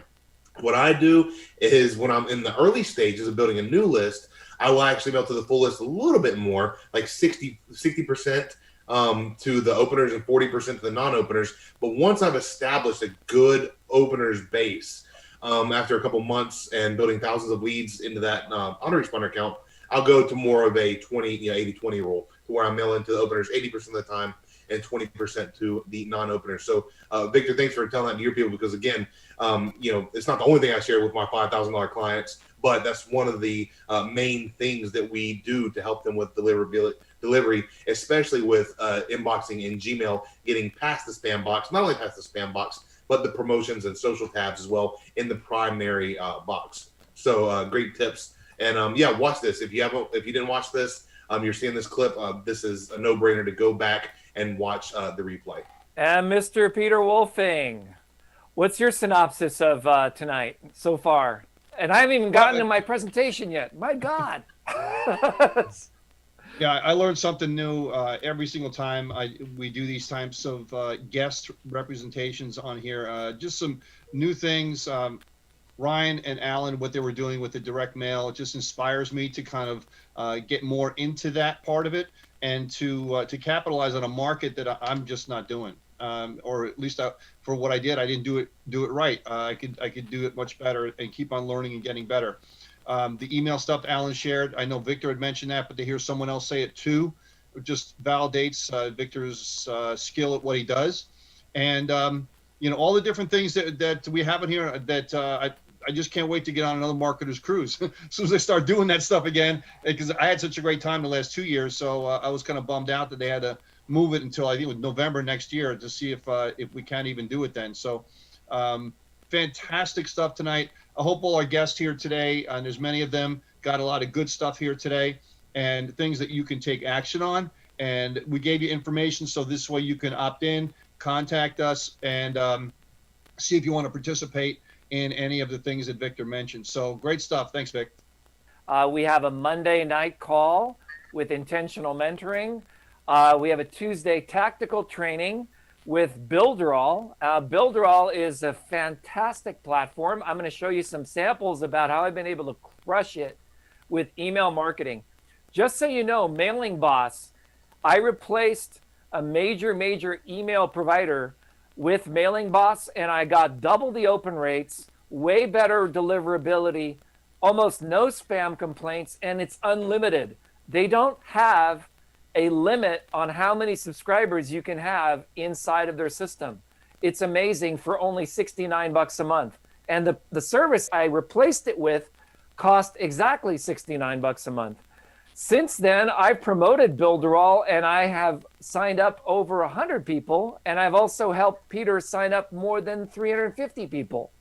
[SPEAKER 3] What I do is when I'm in the early stages of building a new list, I will actually mail to the full list a little bit more, like 60% to the openers and 40% to the non-openers. But once I've established a good openers base, after a couple months and building thousands of leads into that autoresponder account, I'll go to more of a 80-20 rule, to where I'm mailing to the openers 80% of the time and 20% to the non-openers. So, Victor, thanks for telling that to your people, because again, it's not the only thing I share with my $5,000 clients, but that's one of the main things that we do to help them with delivery, especially with inboxing in Gmail, getting past the spam box, not only past the spam box, but the promotions and social tabs as well in the primary box. So great tips. And watch this. If you didn't watch this, you're seeing this clip. This is a no-brainer to go back and watch the replay.
[SPEAKER 1] And Mr. Peter Wolfing, what's your synopsis of tonight so far? And I haven't even gotten to my presentation yet. My God.
[SPEAKER 2] Yeah, I learned something new every single time we do these types of guest representations on here. Just some new things. Ryan and Alan, what they were doing with the direct mail, it just inspires me to kind of get more into that part of it, and to capitalize on a market that I'm just not doing. Or at least for what I did, I didn't do it right. I could do it much better and keep on learning and getting better. The email stuff Alan shared, I know Victor had mentioned that, but to hear someone else say it too, it just validates Victor's skill at what he does. And all the different things that we have in here that I just can't wait to get on another marketer's cruise as soon as I start doing that stuff again, because I had such a great time the last 2 years. So I was kind of bummed out that they had to move it until I think it was November next year to see if we can't even do it then. So fantastic stuff tonight. I hope all our guests here today, and there's many of them, got a lot of good stuff here today and things that you can take action on. And we gave you information, so this way you can opt in, contact us, and see if you want to participate in any of the things that Victor mentioned. So great stuff. Thanks, Vic.
[SPEAKER 1] We have a Monday night call with intentional mentoring. We have a Tuesday tactical training with 𝘿𝙞𝙜𝙖𝙡. 𝘿𝙠𝙜𝙜 is a fantastic platform. I'm going to show you some samples about how I've been able to crush it with email marketing. Just so you know, Mailing Boss, I replaced a major email provider with Mailing Boss, and I got double the open rates, way better deliverability, almost no spam complaints, and it's unlimited. They don't have a limit on how many subscribers you can have inside of their system. It's amazing for only $69 a month. And the service I replaced it with cost exactly $69 a month. Since then, I've promoted 𝘿𝙠𝙜𝙜𝙖𝙡, and I have signed up over 100 people, and I've also helped Peter sign up more than 350 people.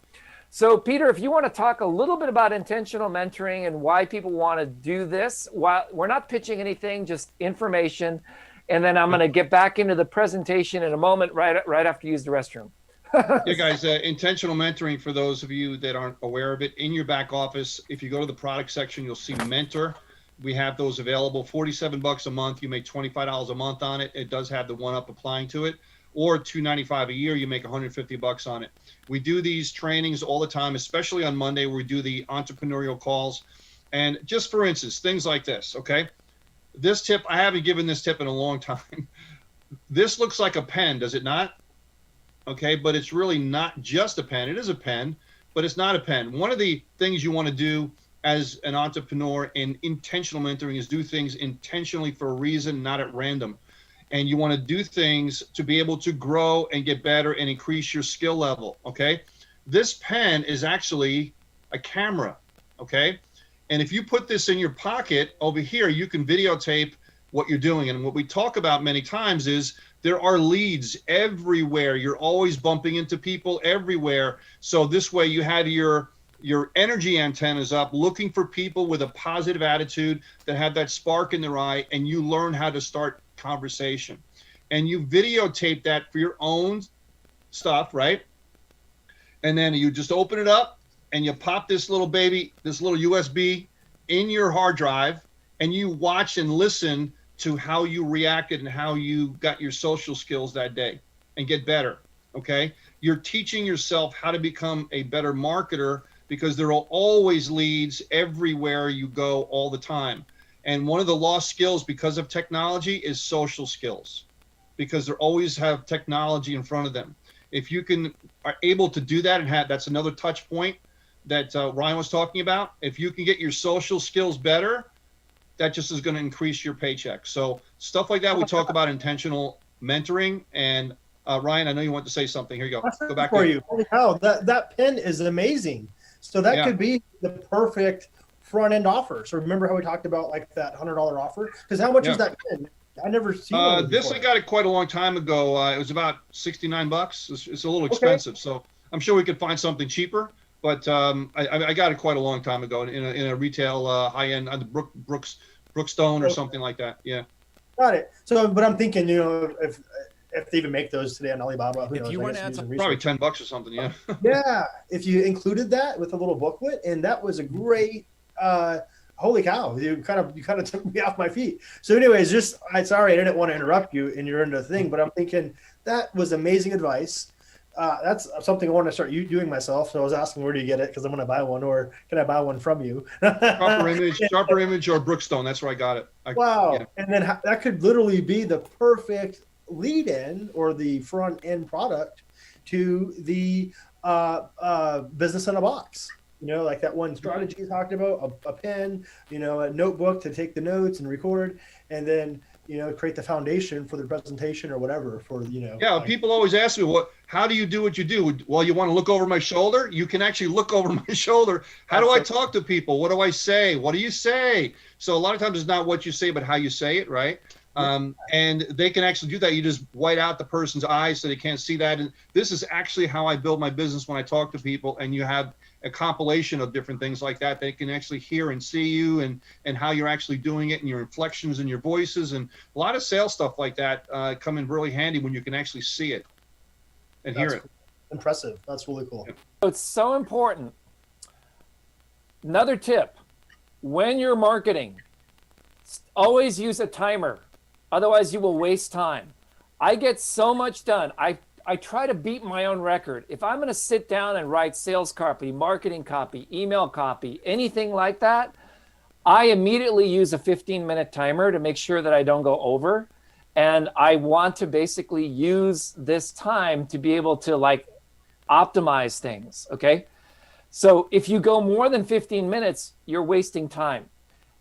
[SPEAKER 1] So Peter, if you want to talk a little bit about intentional mentoring and why people want to do this, while we're not pitching anything, just information. And then I'm going to get back into the presentation in a moment, right after you use the restroom.
[SPEAKER 2] Yeah, guys, intentional mentoring, for those of you that aren't aware of it, in your back office, if you go to the product section, you'll see Mentor. We have those available, $47 a month. You make $25 a month on it. It does have the 1-up applying to it, or $295 a year. You make $150 on it. We do these trainings all the time, especially on Monday, where we do the entrepreneurial calls. And just for instance, things like this, okay? This tip, I haven't given this tip in a long time. This looks like a pen, does it not? Okay, but it's really not just a pen. It is a pen, but it's not a pen. One of the things you want to do as an entrepreneur in intentional mentoring is do things intentionally for a reason, not at random. And you want to do things to be able to grow and get better and increase your skill level, okay? This pen is actually a camera, okay? And if you put this in your pocket over here, you can videotape what you're doing. And what we talk about many times is there are leads everywhere. You're always bumping into people everywhere. So this way you have your energy antennas up, looking for people with a positive attitude that have that spark in their eye, and you learn how to start conversation. And you videotape that for your own stuff, right? And then you just open it up and you pop this little baby, this little USB in your hard drive, and you watch and listen to how you reacted and how you got your social skills that day and get better, okay? You're teaching yourself how to become a better marketer, because there are always leads everywhere you go all the time. And one of the lost skills because of technology is social skills, because they always have technology in front of them. If you are able to do that, and that's another touch point that Ryan was talking about. If you can get your social skills better, that just is going to increase your paycheck. So stuff like that, we talk about intentional mentoring. And Ryan, I know you want to say something. Here you go. Go back
[SPEAKER 5] for you. Holy cow, that pen is amazing. So that could be the perfect front end offer. So remember how we talked about like that $100 offer? Because how much is that pen? I never seen one
[SPEAKER 2] this.
[SPEAKER 5] Before.
[SPEAKER 2] I got it quite a long time ago. It was about $69. It's a little expensive, so I'm sure we could find something cheaper. But I got it quite a long time ago in a retail high end on the Brookstone or something like that. Yeah.
[SPEAKER 5] Got it. So, but I'm thinking, if they even make those today on Alibaba, who knows?
[SPEAKER 6] If you want to add
[SPEAKER 2] probably $10 or something, yeah.
[SPEAKER 5] Yeah, if you included that with a little booklet, and that was a great. Holy cow! You kind of took me off my feet. So, anyways, sorry, I didn't want to interrupt you and you're into the thing, but I'm thinking that was amazing advice. That's something I want to start doing myself. So I was asking, where do you get it? Because I'm going to buy one, or can I buy one from you?
[SPEAKER 2] Sharper Image or Brookstone. That's where I got it.
[SPEAKER 5] Wow!
[SPEAKER 2] Yeah.
[SPEAKER 5] And then that could literally be the perfect lead-in or the front-end product to the business in a box. Like that one strategy you talked about, a pen, a notebook to take the notes and record, and then create the foundation for the presentation or whatever for.
[SPEAKER 2] Yeah, people always ask me, how do you do what you do? Well, you want to look over my shoulder? You can actually look over my shoulder. How do I talk to people? What do I say? What do you say? So a lot of times it's not what you say, but how you say it, right? And they can actually do that. You just white out the person's eyes so they can't see that. And this is actually how I build my business when I talk to people, and you have a compilation of different things like that. They can actually hear and see you and how you're actually doing it, and your inflections and your voices, and a lot of sales stuff like that come in really handy when you can actually see it and hear it.
[SPEAKER 5] Impressive. That's really cool.
[SPEAKER 1] It's so important. Another tip, when you're marketing, always use a timer. Otherwise, you will waste time. I get so much done. I try to beat my own record. If I'm going to sit down and write sales copy, marketing copy, email copy, anything like that, I immediately use a 15-minute timer to make sure that I don't go over. And I want to basically use this time to be able to optimize things, okay? So if you go more than 15 minutes, you're wasting time.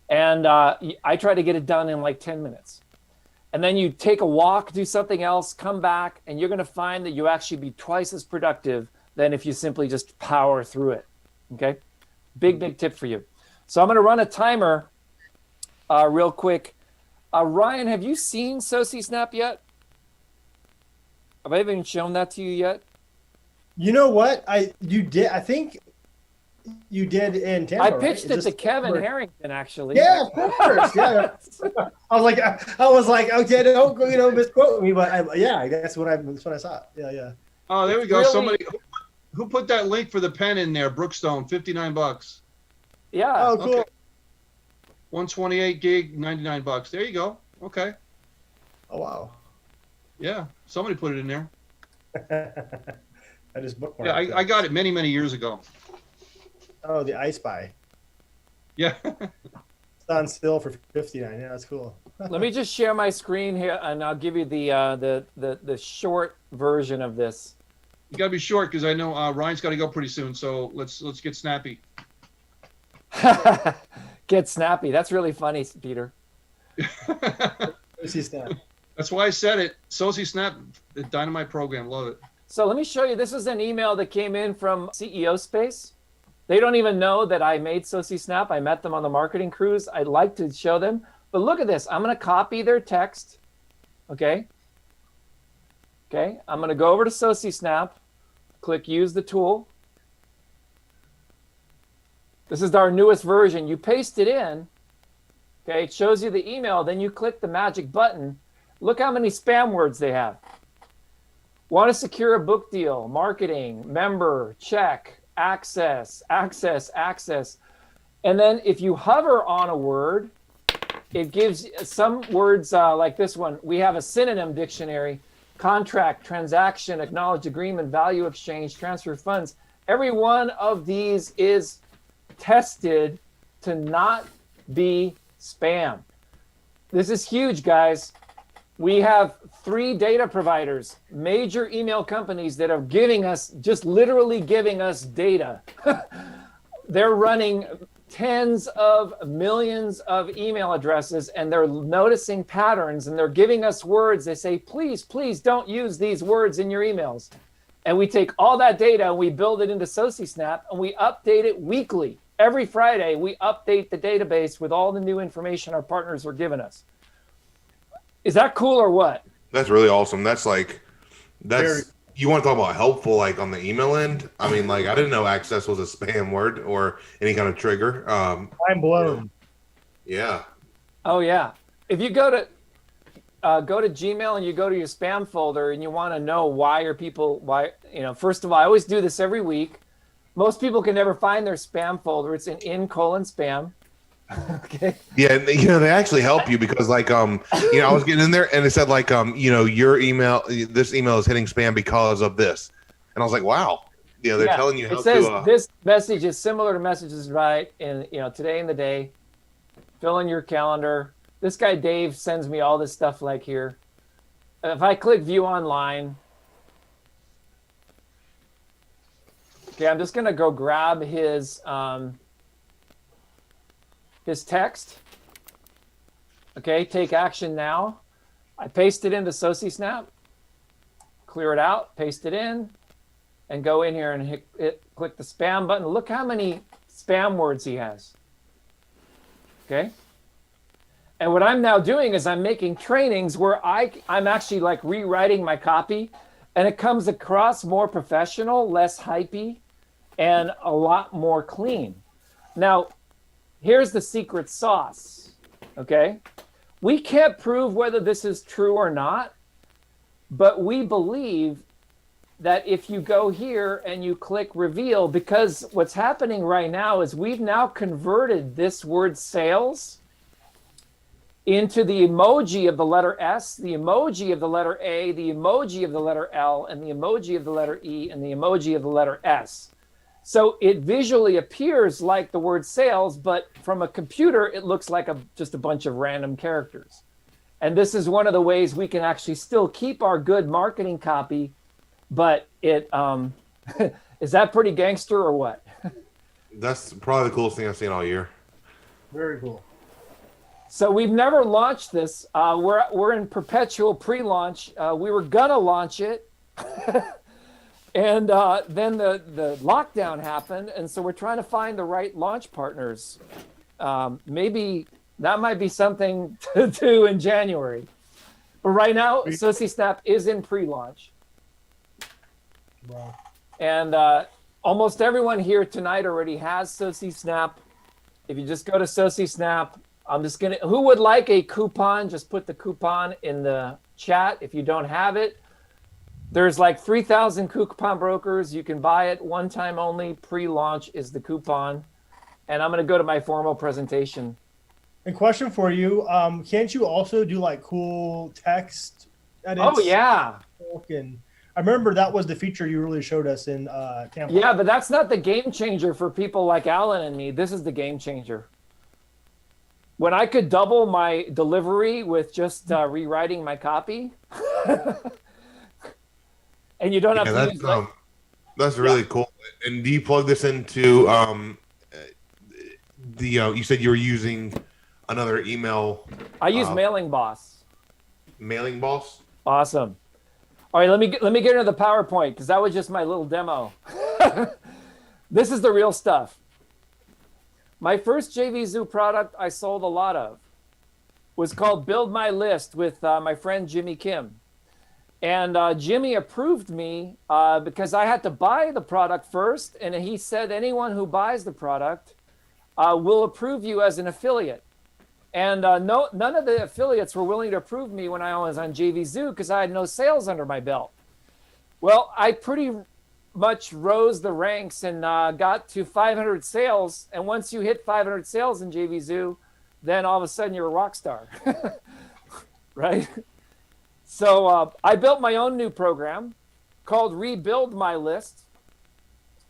[SPEAKER 1] And I try to get it done in 10 minutes. And then you take a walk, do something else, come back, and you're going to find that you actually be twice as productive than if you simply just power through it, okay? Big tip for you. So I'm going to run a timer real quick. Ryan, have you seen SociSnap yet? Have I even shown that to you yet?
[SPEAKER 5] You know what? You did. I think you did in Tampa.
[SPEAKER 1] I pitched
[SPEAKER 5] right?
[SPEAKER 1] it to Kevin Harrington, actually.
[SPEAKER 5] Yeah, of course. Yeah. I was like, okay, don't go, misquote me, but yeah, that's what I saw. Yeah.
[SPEAKER 2] Oh, there we go.
[SPEAKER 1] Really-
[SPEAKER 2] Somebody who put that link for the pen in there? Brookstone, $59.
[SPEAKER 1] Yeah.
[SPEAKER 5] Oh, cool.
[SPEAKER 2] Okay. 128 gig, $99. There you go. Okay.
[SPEAKER 5] Oh, wow.
[SPEAKER 2] Yeah, somebody put it in there.
[SPEAKER 5] I just bookmarked.
[SPEAKER 2] Yeah, I got it many, many years ago.
[SPEAKER 5] Oh, the I Spy.
[SPEAKER 2] Yeah.
[SPEAKER 5] It's on still for 59. Yeah, that's cool.
[SPEAKER 1] Let me just share my screen here, and I'll give you the short version of this.
[SPEAKER 2] You got to be short because I know Ryan's got to go pretty soon. So let's get snappy.
[SPEAKER 1] Get snappy. That's really funny, Peter.
[SPEAKER 5] Soci Snap.
[SPEAKER 2] That's why I said it. Soci Snap, the dynamite program. Love it.
[SPEAKER 1] So let me show you. This is an email that came in from CEO Space. They don't even know that I made Soci Snap. I met them on the marketing cruise. I'd like to show them. But look at this. I'm going to copy their text. Okay. Okay. I'm going to go over to Soci Snap. Click Use the Tool. This is our newest version. You paste it in. Okay. It shows you the email. Then you click the magic button. Look how many spam words they have. Want to secure a book deal, marketing, member, check, access. And then if you hover on a word, it gives some words like this one. We have a synonym dictionary: contract, transaction, acknowledged agreement, value exchange, transfer funds. Every one of these is tested to not be spam. This is huge, guys. We have 3 data providers, major email companies that are giving us, just literally giving us data. They're running tens of millions of email addresses, and they're noticing patterns, and they're giving us words. They say, please don't use these words in your emails. And we take all that data and we build it into SociSnap, and we update it weekly. Every Friday, we update the database with all the new information our partners are giving us. Is that cool or what?
[SPEAKER 3] That's really awesome. That's you want to talk about helpful, like on the email end. I mean, like I didn't know access was a spam word or any kind of trigger.
[SPEAKER 5] I'm blown.
[SPEAKER 3] Yeah.
[SPEAKER 1] Oh yeah. If you go to Gmail and you go to your spam folder and you want to know first of all, I always do this every week. Most people can never find their spam folder. It's in:/spam. Okay.
[SPEAKER 3] Yeah, they actually help you because I was getting in there and it said your email, this email is hitting spam because of this. And I was like, wow. They're telling you how
[SPEAKER 1] it says
[SPEAKER 3] to
[SPEAKER 1] this message is similar to messages right in today in the day. Fill in your calendar. This guy Dave sends me all this stuff like here. If I click view online, okay, I'm just gonna go grab his text. Okay, take action now. I paste it into SociSnap, clear it out, paste it in, and go in here and click the spam button. Look how many spam words he has. Okay. And what I'm now doing is I'm making trainings where I'm actually like rewriting my copy, and it comes across more professional, less hypey, and a lot more clean. Now, here's the secret sauce, okay? We can't prove whether this is true or not, but we believe that if you go here and you click reveal, because what's happening right now is we've now converted this word sales into the emoji of the letter S, the emoji of the letter A, the emoji of the letter L, and the emoji of the letter E, and the emoji of the letter S. So it visually appears like the word sales, but from a computer, it looks like just a bunch of random characters. And this is one of the ways we can actually still keep our good marketing copy, but it is that pretty gangster or what?
[SPEAKER 3] That's probably the coolest thing I've seen all year.
[SPEAKER 5] Very cool.
[SPEAKER 1] So we've never launched this. We're in perpetual pre-launch. We were gonna launch it. And then the lockdown happened, and so we're trying to find the right launch partners. Maybe that might be something to do in January. But right now, SociSnap is in pre-launch.
[SPEAKER 5] Wow.
[SPEAKER 1] And almost everyone here tonight already has SociSnap. If you just go to SociSnap, I'm just going to, who would like a coupon? Just put the coupon in the chat. If you don't have it, there's like 3,000 coupon brokers. You can buy it one time only. Pre-launch is the coupon. And I'm going to go to my formal presentation.
[SPEAKER 5] And question for you, can't you also do like cool text edits?
[SPEAKER 1] Oh, yeah.
[SPEAKER 5] And I remember that was the feature you really showed us in Tampa.
[SPEAKER 1] Yeah, but that's not the game changer for people like Alan and me. This is the game changer. When I could double my delivery with just rewriting my copy, and you don't have to use
[SPEAKER 3] that's really cool. And do you plug this into you said you were using another email?
[SPEAKER 1] I use Mailing Boss.
[SPEAKER 3] Mailing Boss?
[SPEAKER 1] Awesome. All right, let me get into the PowerPoint because that was just my little demo. This is the real stuff. My first j.v.zoo product I sold a lot of was called Build My List with my friend Jimmy Kim. And Jimmy approved me because I had to buy the product first. And he said, anyone who buys the product will approve you as an affiliate. And none of the affiliates were willing to approve me when I was on j.v.zoo because I had no sales under my belt. Well, I pretty much rose the ranks and got to 500 sales. And once you hit 500 sales in j.v.zoo, then all of a sudden you're a rock star, right? So I built my own new program called Rebuild My List.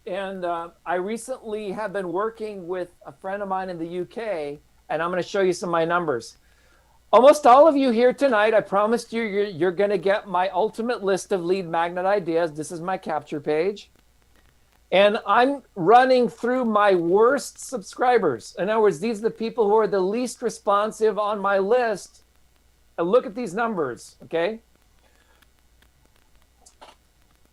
[SPEAKER 1] And I recently have been working with a friend of mine in the UK, and I'm going to show you some of my numbers. Almost all of you here tonight, I promised you, you're going to get my ultimate list of lead magnet ideas. This is my capture page. And I'm running through my worst subscribers. In other words, these are the people who are the least responsive on my list. And look at these numbers, okay?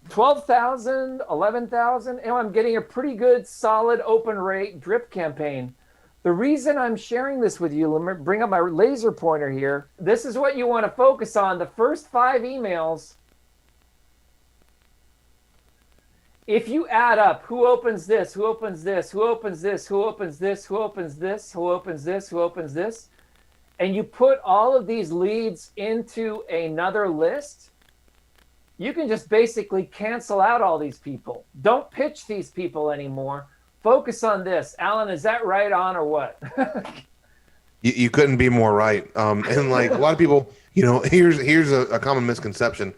[SPEAKER 1] 12,000, 11,000, and I'm getting a pretty good solid open rate drip campaign. The reason I'm sharing this with you, let me bring up my laser pointer here. This is what you want to focus on. The first 5 emails, if you add up who opens this, who opens this, who opens this, who opens this, who opens this, who opens this, who opens this, and you put all of these leads into another list, you can just basically cancel out all these people. Don't pitch these people anymore. Focus on this. Alan, is that right on or what?
[SPEAKER 3] You couldn't be more right. And like a lot of people, here's a common misconception.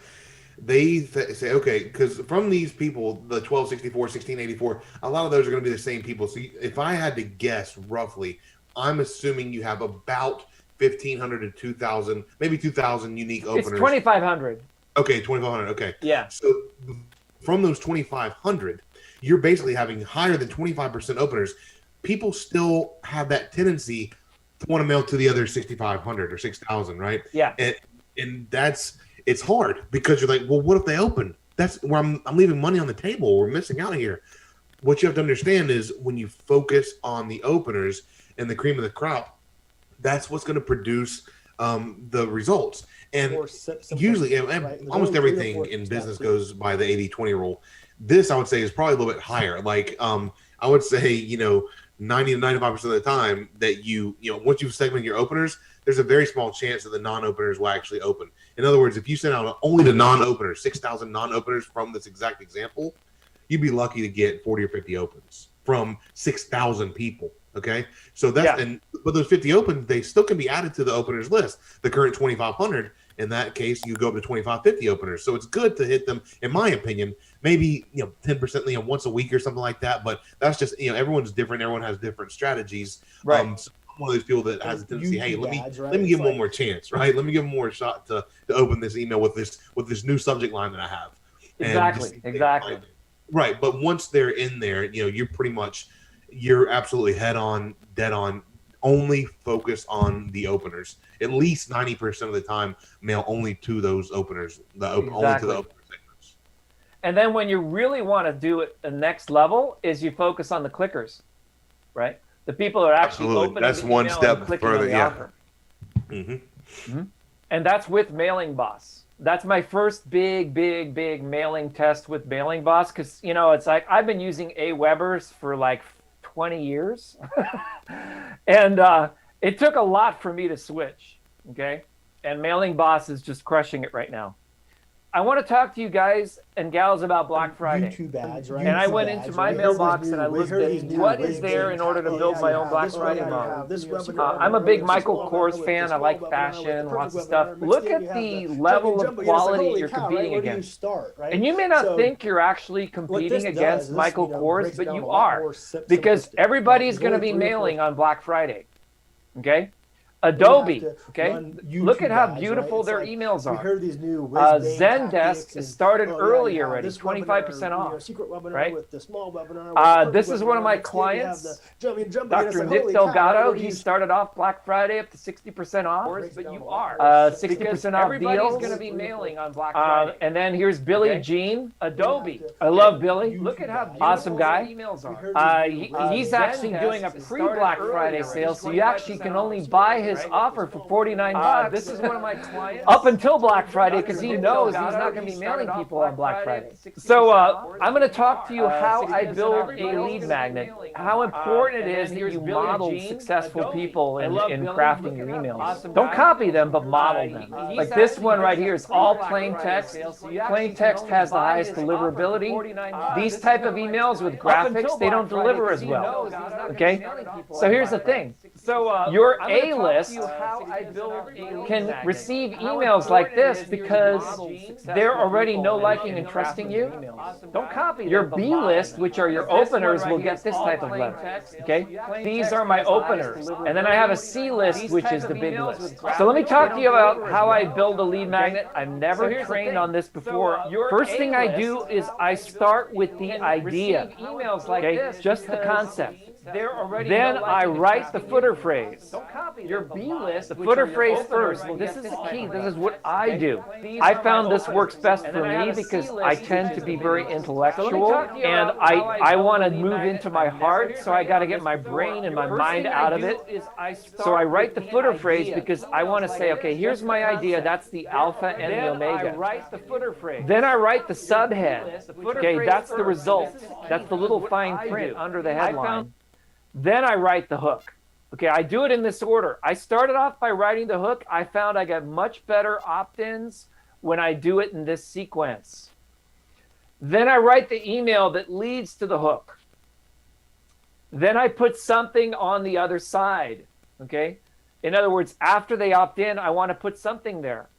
[SPEAKER 3] They say, okay, because from these people, the 1264, 1684, a lot of those are going to be the same people. So if I had to guess roughly, I'm assuming you have about 1,500 to 2,000, maybe 2,000 unique openers.
[SPEAKER 1] It's 2,500.
[SPEAKER 3] Okay, 2,500. Okay.
[SPEAKER 1] Yeah.
[SPEAKER 3] So from those 2,500, you're basically having higher than 25% openers. People still have that tendency to want to mail to the other 6,500 or 6,000, right?
[SPEAKER 1] Yeah.
[SPEAKER 3] And it's hard because you're like, well, what if they open? That's where I'm leaving money on the table. We're missing out here. What you have to understand is when you focus on the openers and the cream of the crop, that's what's going to produce the results. And usually, right? Almost everything in business goes by the 80-20 rule. This, I would say, is probably a little bit higher. Like, I would say, 90 to 95% of the time that once you've segmented your openers, there's a very small chance that the non-openers will actually open. In other words, if you send out only the non-openers, 6,000 non-openers from this exact example, you'd be lucky to get 40 or 50 opens from 6,000 people. Okay, so that's but those 50 opens, they still can be added to the openers list. The current 2,500, in that case, you go up to 2,550 openers. So it's good to hit them, in my opinion, maybe 10%, once a week or something like that. But that's just everyone's different. Everyone has different strategies.
[SPEAKER 1] Right.
[SPEAKER 3] So I'm one of those people that has a tendency, hey, let me give them one more chance, right? Let me give them more shot to open this email with this new subject line that I have.
[SPEAKER 1] Exactly.
[SPEAKER 3] Right, but once they're in there, you're absolutely head on, dead on. Only focus on the openers. At least 90% of the time, mail only to those openers. Only to the opener segments.
[SPEAKER 1] And then when you really want to do it, the next level is you focus on the clickers, right? The people that are actually opening.
[SPEAKER 3] That's one step further. Yeah.
[SPEAKER 1] And that's with Mailing Boss. That's my first big mailing test with Mailing Boss, because it's like I've been using AWebers for like 20 years, and it took a lot for me to switch. Okay, and Mailing Boss is just crushing it right now. I want to talk to you guys and gals about Black Friday.
[SPEAKER 4] YouTube ads, right?
[SPEAKER 1] And I went into my mailbox and I looked at what is there in order to build my own Black Friday model. I'm a big Michael Kors fan. I like fashion, lots of stuff. Look at the level of quality you're competing against. And you may not think you're actually competing against Michael Kors, but you are, because everybody's going to be mailing on Black Friday. Okay? Adobe, okay? Look at how beautiful their emails are. Zendesk started early already, 25% off, right? This is one of my clients, Dr. Nick Delgado. He started off Black Friday up to 60% off, but you are 60% off deals. Going to be mailing on Black Friday. And then here's Billy Jean, Adobe. I love Billy. Look at how awesome guy. He's actually doing a pre-Black Friday sale, so you actually can only buy his offer for $49. This is one of my clients. Up until Black Friday, because he knows he's not going to be mailing people on Black Friday. So I'm going to talk to you how I build a lead magnet, how important it is that you model successful people in crafting your emails. Don't copy them, but model them. Like this one right here is all plain text. Plain text has the highest deliverability. These type of emails with graphics, they don't deliver as well. Okay? So here's the thing. So your A-list can receive emails like this because they're already liking and trusting you. Don't copy your B-list, which are your openers, will get this type of letter. Okay? These are my openers. And then I have a C-list, which is the big list. So let me talk to you about how I build a lead magnet. I've never trained on this before. First thing I do is I start with the idea. Okay? Just the concept. Then I write the footer phrase. Don't copy your B-list. The footer phrase first. This is the key. This is what I do. I found this works best for me because I tend to be very intellectual and I want to move into my heart, so I got to get my brain and my mind out of it. So I write the footer phrase because I want to say, okay, here's my idea. That's the alpha and the omega. Then I write the subhead. Okay, that's the result. That's the little fine print under the headline. Then I write the hook. Okay, I do it in this order. I started off by writing the hook. I found I got much better opt-ins when I do it in this sequence. Then I write the email that leads to the hook. Then I put something on the other side. Okay? In other words, after they opt in, I want to put something there.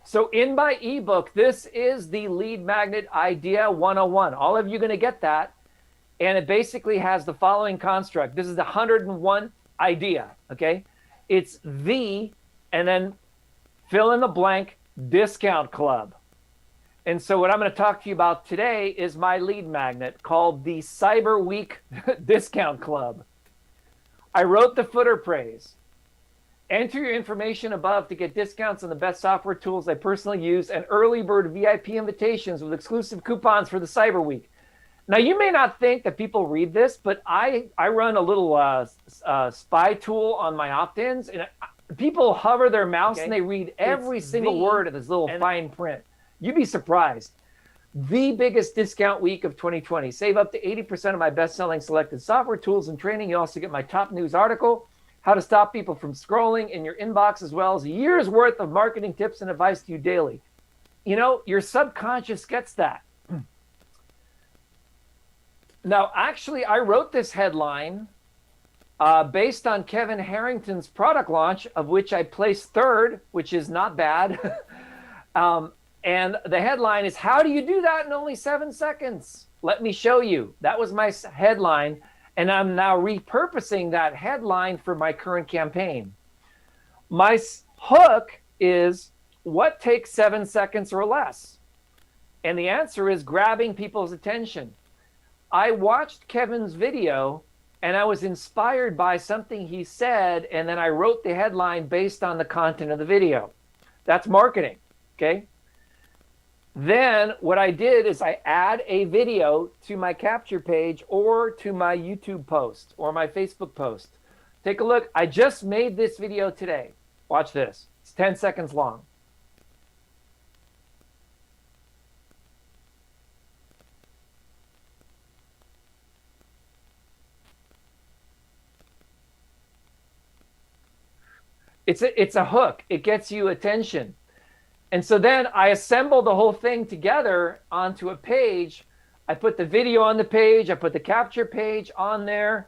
[SPEAKER 1] So in my ebook, this is the Lead Magnet Idea 101. All of you are going to get that. And it basically has the following construct. This is the 101 idea, okay? It's the, and then fill in the blank, discount club. And so what I'm going to talk to you about today is my lead magnet called the Cyber Week Discount Club. I wrote the footer phrase. Enter your information above to get discounts on the best software tools I personally use and early bird VIP invitations with exclusive coupons for the Cyber Week. Now, you may not think that people read this, but I run a little spy tool on my opt-ins, and people hover their mouse and they read every single word of this little fine print. You'd be surprised. The biggest discount week of 2020. Save up to 80% of my best-selling selected software tools and training. You also get my top news article, how to stop people from scrolling in your inbox, as well as a year's worth of marketing tips and advice to you daily. You know, your subconscious gets that. Now, actually, I wrote this headline based on Kevin Harrington's product launch, of which I placed third, which is not bad. And the headline is, how do you do that in only 7 seconds? Let me show you. That was my headline, and I'm now repurposing that headline for my current campaign. My hook is, what takes 7 seconds or less? And the answer is grabbing people's attention. I watched Kevin's video and I was inspired by something he said, and then I wrote the headline based on the content of the video. That's marketing, okay? Then what I did is I add a video to my capture page or to my YouTube post or my Facebook post. Take a look. I just made this video today. Watch this. It's 10 seconds long. It's a hook. It gets you attention. And so then I assemble the whole thing together onto a page. I put the video on the page. I put the capture page on there.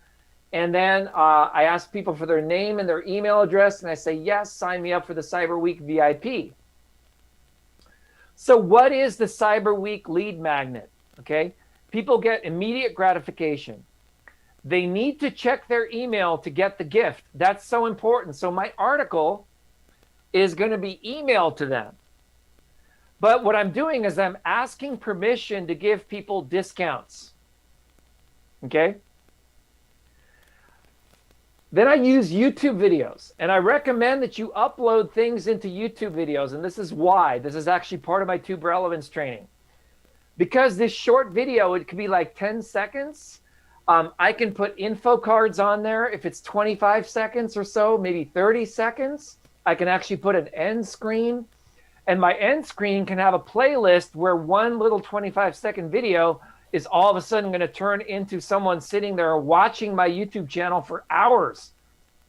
[SPEAKER 1] And then I ask people for their name and their email address. And I say, yes, sign me up for the Cyber Week VIP. So what is the Cyber Week lead magnet? Okay. People get immediate gratification. They need to check their email to get the gift. That's so important. So my article is going to be emailed to them. But what I'm doing is I'm asking permission to give people discounts. Okay? Then I use YouTube videos, and I recommend that you upload things into YouTube videos, and this is why. This is actually part of my Tube Relevance training. Because this short video, it could be like 10 seconds. I can put info cards on there if it's 25 seconds or so, maybe 30 seconds. I can actually put an end screen, and my end screen can have a playlist where one little 25-second video is all of a sudden going to turn into someone sitting there watching my YouTube channel for hours,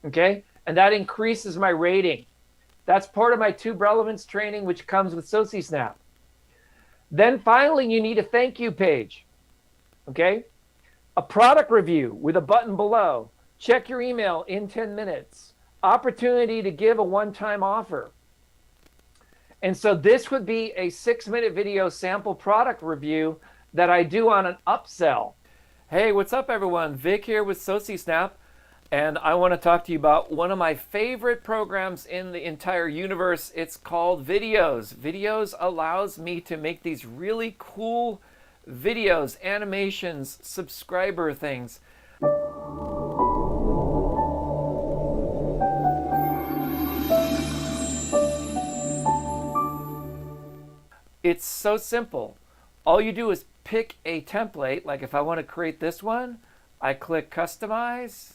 [SPEAKER 1] okay? And that increases my rating. That's part of my Tube Relevance training, which comes with SociSnap. Then finally, you need a thank you page, okay? A product review with a button below. Check your email in 10 minutes. Opportunity to give a one-time offer. And so this would be a 6-minute video sample product review that I do on an upsell. Hey, what's up everyone? Vic here with SociSnap, and I want to talk to you about one of my favorite programs in the entire universe. It's called Videos. Videos allows me to make these really cool videos, animations, subscriber things. It's so simple. All you do is pick a template. Like if I want to create this one, I click customize.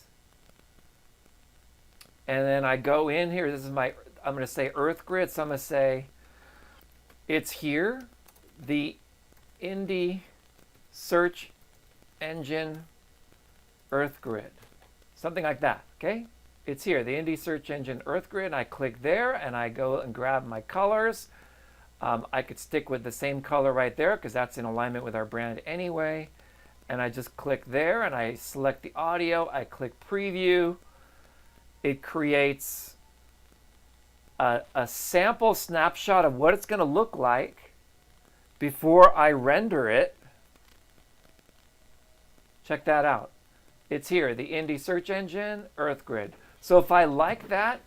[SPEAKER 1] And then I go in here. This is my, I'm going to say Earth Grid. So I'm going to say it's here. The Indie Search Engine Earth Grid. Something like that. Okay. It's here. The Indie Search Engine Earth Grid. I click there and I go and grab my colors. I could stick with the same color right there because that's in alignment with our brand anyway. And I just click there and I select the audio. I click preview. It creates a sample snapshot of what it's going to look like before I render it. Check that out. It's here, the Indie Search Engine Earth Grid. So if I like that,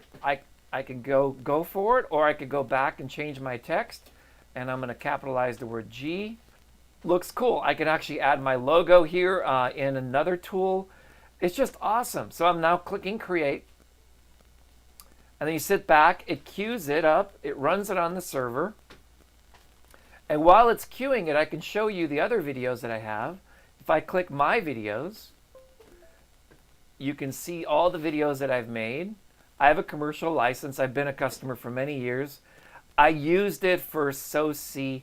[SPEAKER 1] I can go for it, or I could go back and change my text, and I'm going to capitalize the word G. Looks cool. I can actually add my logo here in another tool. It's just awesome. So I'm now clicking create, and then you sit back, it queues it up, it runs it on the server, and while it's queuing it, I can show you the other videos that I have. If I click my videos, you can see all the videos that I've made. I have a commercial license. I've been a customer for many years. I used it for SociJam.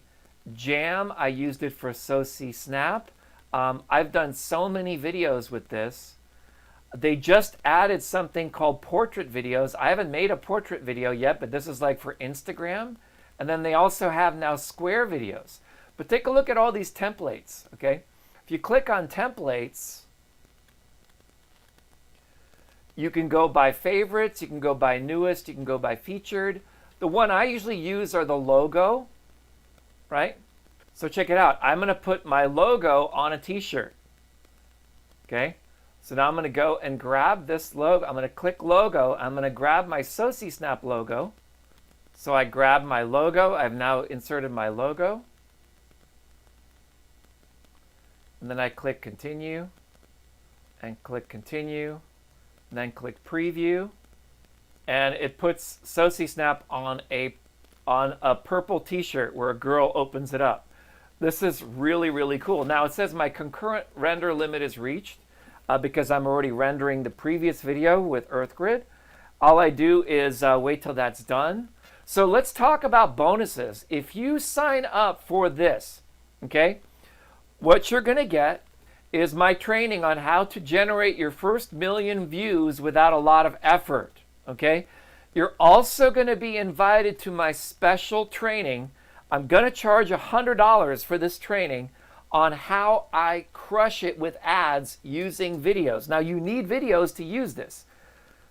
[SPEAKER 1] I used it for SociSnap. I've done so many videos with this. They just added something called portrait videos. I haven't made a portrait video yet, but this is like for Instagram. And then they also have now square videos. But take a look at all these templates, okay? If you click on templates, you can go by favorites, you can go by newest, you can go by featured. The one I usually use are the logo, right? So check it out. I'm going to put my logo on a t-shirt. Okay? So now I'm going to go and grab this logo. I'm going to click logo. I'm going to grab my SociSnap logo. So I grab my logo. I've now inserted my logo. And then I click continue and click continue. And then click preview, and it puts SociSnap on a purple t-shirt where a girl opens it up. This is really, really cool. Now it says my concurrent render limit is reached because I'm already rendering the previous video with EarthGrid. All I do is wait till that's done. So let's talk about bonuses. If you sign up for this, okay, what you're going to get is my training on how to generate your first 1,000,000 views without a lot of effort, okay? You're also going to be invited to my special training. I'm going to charge $100 for this training on how I crush it with ads using videos. Now, you need videos to use this.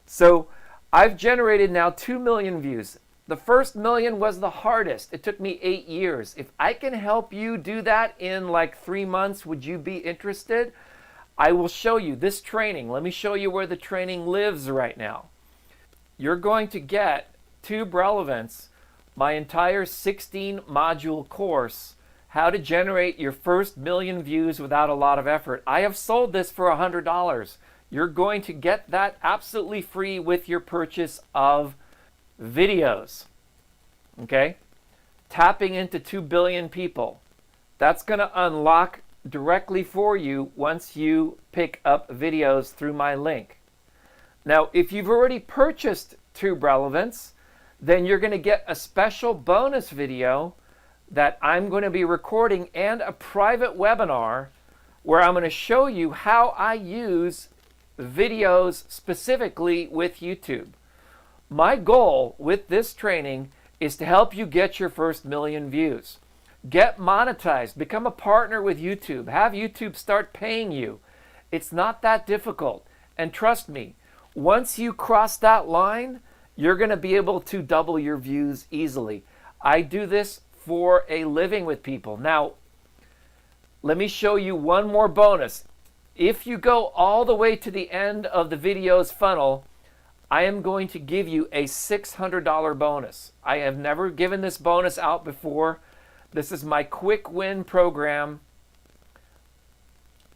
[SPEAKER 1] So I've generated now 2 million views. The first million was the hardest. It took me 8 years. If I can help you do that in like 3 months, would you be interested? I will show you this training. Let me show you where the training lives right now. You're going to get Tube Relevance, my entire 16 module course, how to generate your first million views without a lot of effort. I have sold this for $100. You're going to get that absolutely free with your purchase of videos. Okay? Tapping into 2 billion people. That's going to unlock directly for you once you pick up videos through my link. Now, if you've already purchased Tube Relevance, then you're going to get a special bonus video that I'm going to be recording and a private webinar where I'm going to show you how I use videos specifically with YouTube. My goal with this training is to help you get your first million views. Get monetized, become a partner with YouTube, have YouTube start paying you. It's not that difficult. And trust me, once you cross that line, you're going to be able to double your views easily. I do this for a living with people. Now, let me show you one more bonus. If you go all the way to the end of the video's funnel, I am going to give you a $600 bonus. I have never given this bonus out before. This is my quick win program.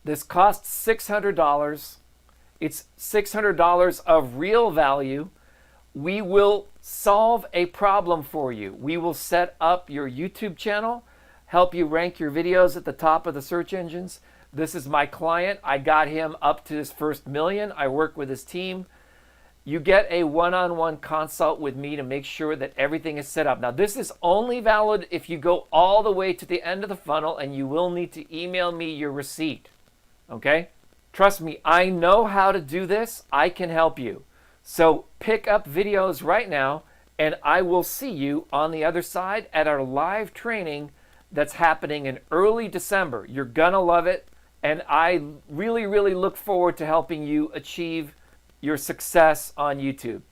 [SPEAKER 1] This costs $600. It's $600 of real value. We will solve a problem for you. We will set up your YouTube channel, help you rank your videos at the top of the search engines. This is my client. I got him up to his first million. I work with his team. You get a one-on-one consult with me to make sure that everything is set up. Now, this is only valid if you go all the way to the end of the funnel, and you will need to email me your receipt. Okay? Trust me, I know how to do this. I can help you. So pick up videos right now, and I will see you on the other side at our live training that's happening in early December. You're gonna love it, and I really, really look forward to helping you achieve your success on YouTube.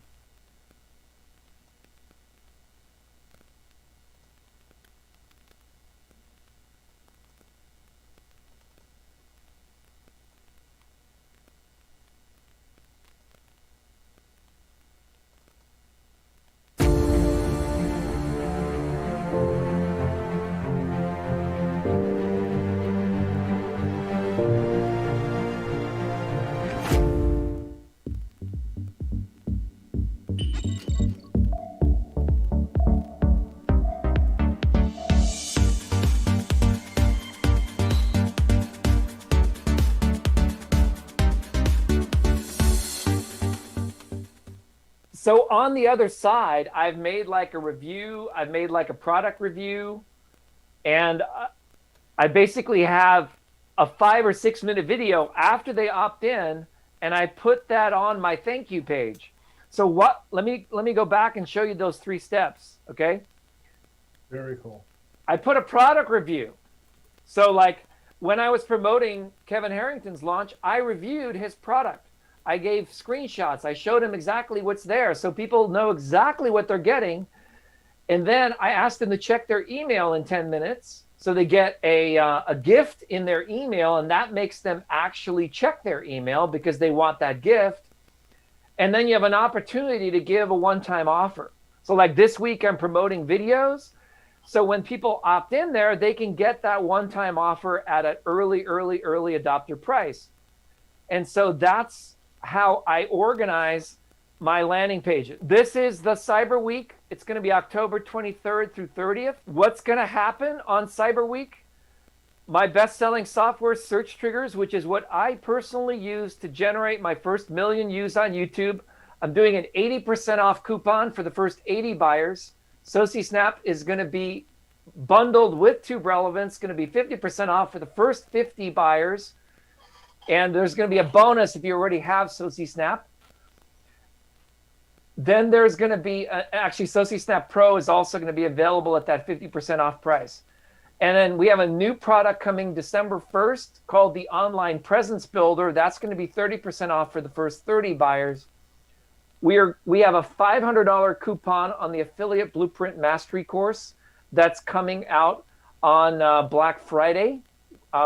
[SPEAKER 1] So on the other side, I've made like a review, I've made like a product review, and I basically have a 5 or 6 minute video after they opt in, and I put that on my thank you page. So let me go back and show you those 3 steps, okay?
[SPEAKER 5] Very cool.
[SPEAKER 1] I put a product review. So like when I was promoting Kevin Harrington's launch, I reviewed his product. I gave screenshots. I showed them exactly what's there so people know exactly what they're getting. And then I asked them to check their email in 10 minutes. So they get a gift in their email, and that makes them actually check their email because they want that gift. And then you have an opportunity to give a one-time offer. So like this week, I'm promoting videos. So when people opt in there, they can get that one-time offer at an early adopter price. And so that's how I organize my landing pages. This is the Cyber Week. It's going to be October 23rd through 30th. What's going to happen on Cyber Week? My best-selling software, Search Triggers, which is what I personally use to generate my first million views on YouTube. I'm doing an 80% off coupon for the first 80 buyers. SociSnap is going to be bundled with Tube Relevance, going to be 50% off for the first 50 buyers. And there's going to be a bonus if you already have SociSnap. Then there's going to be, actually, SociSnap Pro is also going to be available at that 50% off price. And then we have a new product coming December 1st called the Online Presence Builder. That's going to be 30% off for the first 30 buyers. We have a $500 coupon on the Affiliate Blueprint Mastery course that's coming out on Black Friday,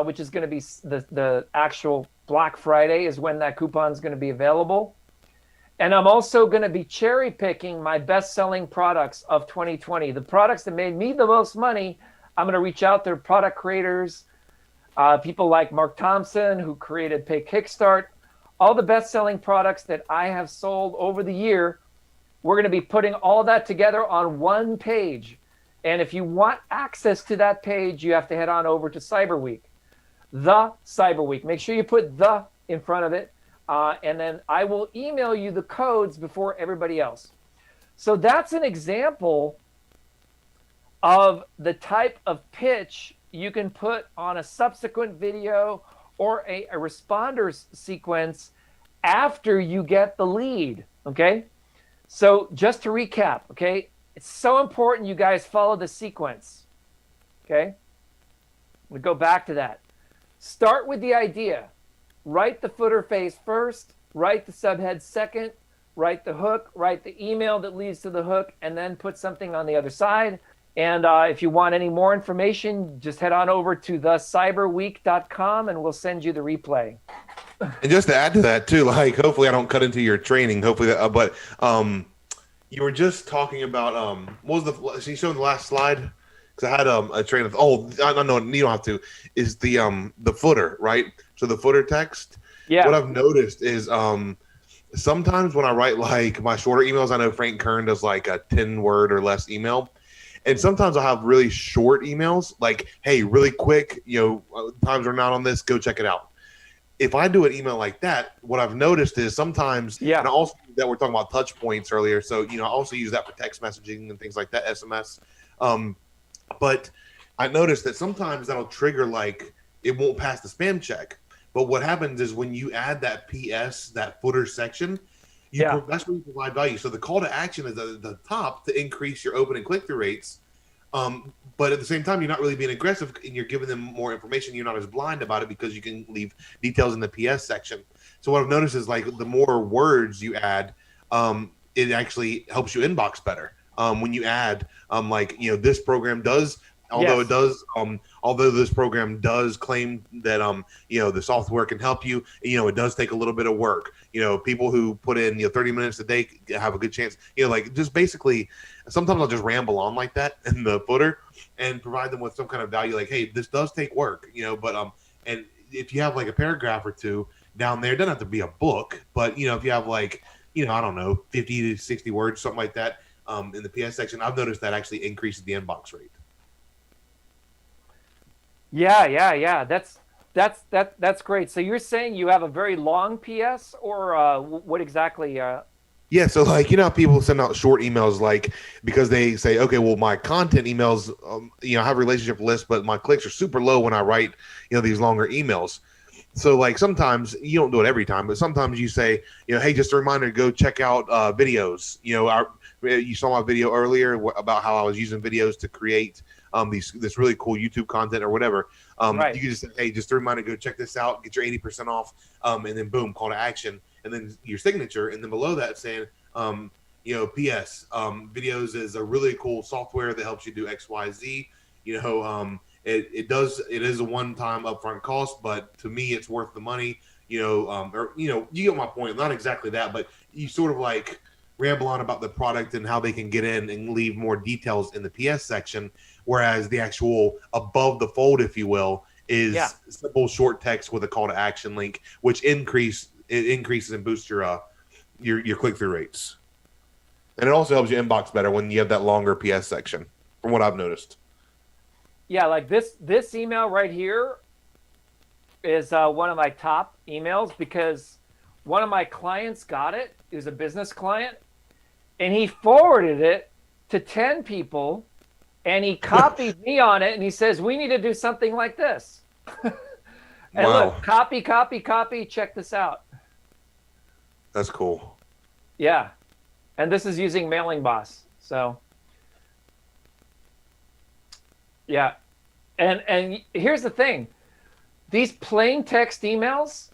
[SPEAKER 1] which is going to be the actual Black Friday is when that coupon is going to be available. And I'm also going to be cherry picking my best-selling products of 2020. The products that made me the most money, I'm going to reach out to product creators, people like Mark Thompson, who created Pay Kickstart. All the best-selling products that I have sold over the year, we're going to be putting all that together on one page. And if you want access to that page, you have to head on over to Cyber Week. The Cyber Week. Make sure you put the in front of it. And then I will email you the codes before everybody else. So that's an example of the type of pitch you can put on a subsequent video or a responders sequence after you get the lead, okay? So just to recap, okay? It's so important you guys follow the sequence, okay? We go back to that. Start with the idea. Write the footer phase first, write the subhead second, write the hook, write the email that leads to the hook, and then put something on the other side. And if you want any more information, just head on over to thecyberweek.com and we'll send you the replay.
[SPEAKER 3] And just to add to that too, like hopefully I don't cut into your training. Hopefully that, but you were just talking about what was the? You showed the last slide because I had a train of. Oh, no, you don't have to. Is the footer, right? So the footer text. Yeah. What I've noticed is sometimes when I write like my shorter emails, I know Frank Kern does like a 10-word or less email. And sometimes I'll have really short emails like, hey, really quick, times are not on this, go check it out. If I do an email like that, what I've noticed is sometimes, and I also that we're talking about touch points earlier. So, I also use that for text messaging and things like that, SMS. But I noticed that sometimes that'll trigger like it won't pass the spam check. But what happens is when you add that PS, that footer section, that's where you provide value. So the call to action is at the top to increase your open and click-through rates. But at the same time, you're not really being aggressive and you're giving them more information. You're not as blind about it because you can leave details in the PS section. So what I've noticed is like the more words you add, it actually helps you inbox better. When you add this program does, although this program does claim that the software can help you, it does take a little bit of work. People who put in 30 minutes a day have a good chance. Just basically, sometimes I'll just ramble on like that in the footer and provide them with some kind of value. Like, hey, this does take work, but and if you have like a paragraph or two down there, it doesn't have to be a book, but if you have like I don't know, 50 to 60 words, something like that, in the PS section, I've noticed that actually increases the inbox rate.
[SPEAKER 1] Yeah. That's great. So you're saying you have a very long PS, or what exactly?
[SPEAKER 3] Yeah, so like how people send out short emails, like because they say, okay, well my content emails, I have a relationship list, but my clicks are super low when I write these longer emails. So like sometimes you don't do it every time, but sometimes you say, hey, just a reminder to go check out videos. You saw my video earlier about how I was using videos to create this really cool YouTube content or whatever. Right. You can just say, hey, just a reminder, go check this out, get your 80% off, and then boom, call to action, and then your signature, and then below that saying, PS, videos is a really cool software that helps you do X, Y, Z. It is a one-time upfront cost, but to me, it's worth the money. You get my point. Not exactly that, but you sort of like ramble on about the product and how they can get in and leave more details in the PS section. Whereas the actual above the fold, if you will, is simple short text with a call to action link, which increases and boosts your click-through rates. And it also helps you inbox better when you have that longer PS section, from what I've noticed. Yeah,
[SPEAKER 1] like this email right here is one of my top emails because one of my clients got it. He was a business client, and he forwarded it to 10 people. And he copied me on it, and he says, we need to do something like this. And look, copy, check this out.
[SPEAKER 3] That's cool.
[SPEAKER 1] Yeah. And this is using Mailing Boss. So yeah. And here's the thing. These plain text emails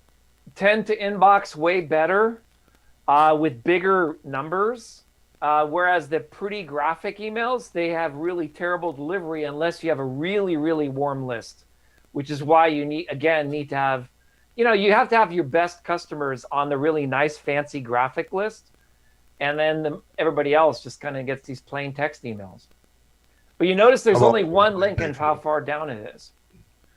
[SPEAKER 1] tend to inbox way better with bigger numbers. Whereas the pretty graphic emails, they have really terrible delivery unless you have a really, really warm list, which is why you need to have, you have to have your best customers on the really nice, fancy graphic list. And then everybody else just kind of gets these plain text emails. But you notice there's only one link and how far down it is.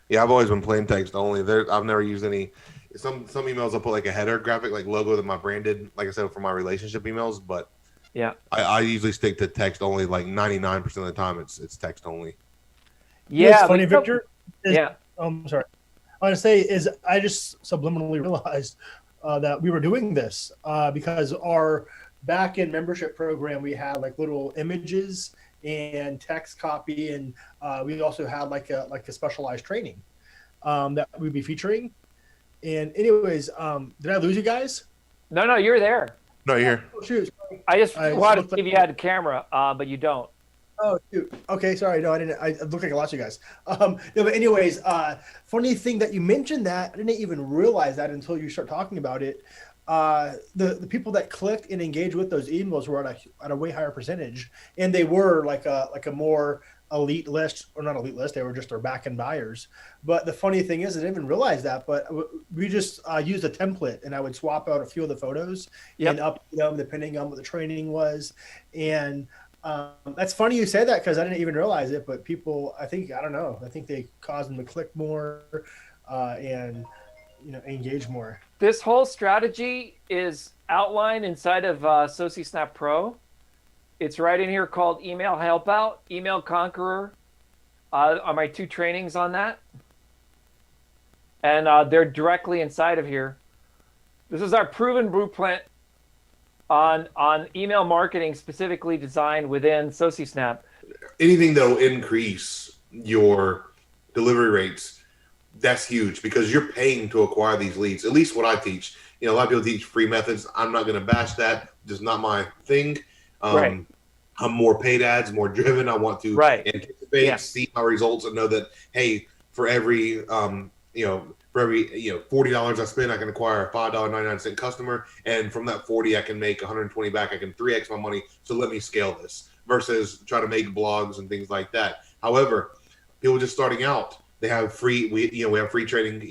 [SPEAKER 3] Yeah, I've always been plain text only. I've never used any. Some emails I'll put like a header graphic, like logo that my branded, like I said, for my relationship emails. But
[SPEAKER 1] yeah,
[SPEAKER 3] I usually stick to text only. Like 99% of the time, it's text only.
[SPEAKER 1] Yeah,
[SPEAKER 5] it's funny, Victor.
[SPEAKER 1] Yeah.
[SPEAKER 5] I'm sorry. I want to say is I just subliminally realized that we were doing this because our back-end membership program, we had like little images and text copy, and we also had like a specialized training that we'd be featuring. And anyways, did I lose you guys?
[SPEAKER 1] No, you're there.
[SPEAKER 3] No, you're here.
[SPEAKER 5] Oh, shoot.
[SPEAKER 1] I just wanted to see if you had a camera, but you don't.
[SPEAKER 5] Oh, shoot. Okay, sorry. No, I didn't. I looked like I lost you guys. No, but anyways, funny thing that you mentioned that. I didn't even realize that until you start talking about it. The people that clicked and engaged with those emails were at a way higher percentage, and they were like a more elite list, or not elite list. They were just our back-end buyers. But the funny thing is, I didn't even realize that. But we just used a template, and I would swap out a few of the photos and update them depending on what the training was. And that's funny you say that because I didn't even realize it. But people, I think they caused them to click more and engage more.
[SPEAKER 1] This whole strategy is outlined inside of SociSnap Pro. It's right in here called Email Help Out, Email Conqueror, are my 2 trainings on that. And they're directly inside of here. This is our proven blueprint on email marketing specifically designed within SociSnap.
[SPEAKER 3] Anything that will increase your delivery rates, that's huge because you're paying to acquire these leads. At least what I teach. A lot of people teach free methods. I'm not going to bash that. Just not my thing.
[SPEAKER 1] Right.
[SPEAKER 3] I'm more paid ads, more driven. I want to anticipate, see my results, and know that hey, for every $40 I spend, I can acquire a $5.99 customer, and from that 40, I can make 120 back. I can 3x my money. So let me scale this versus try to make blogs and things like that. However, people just starting out, they have free. We have free training.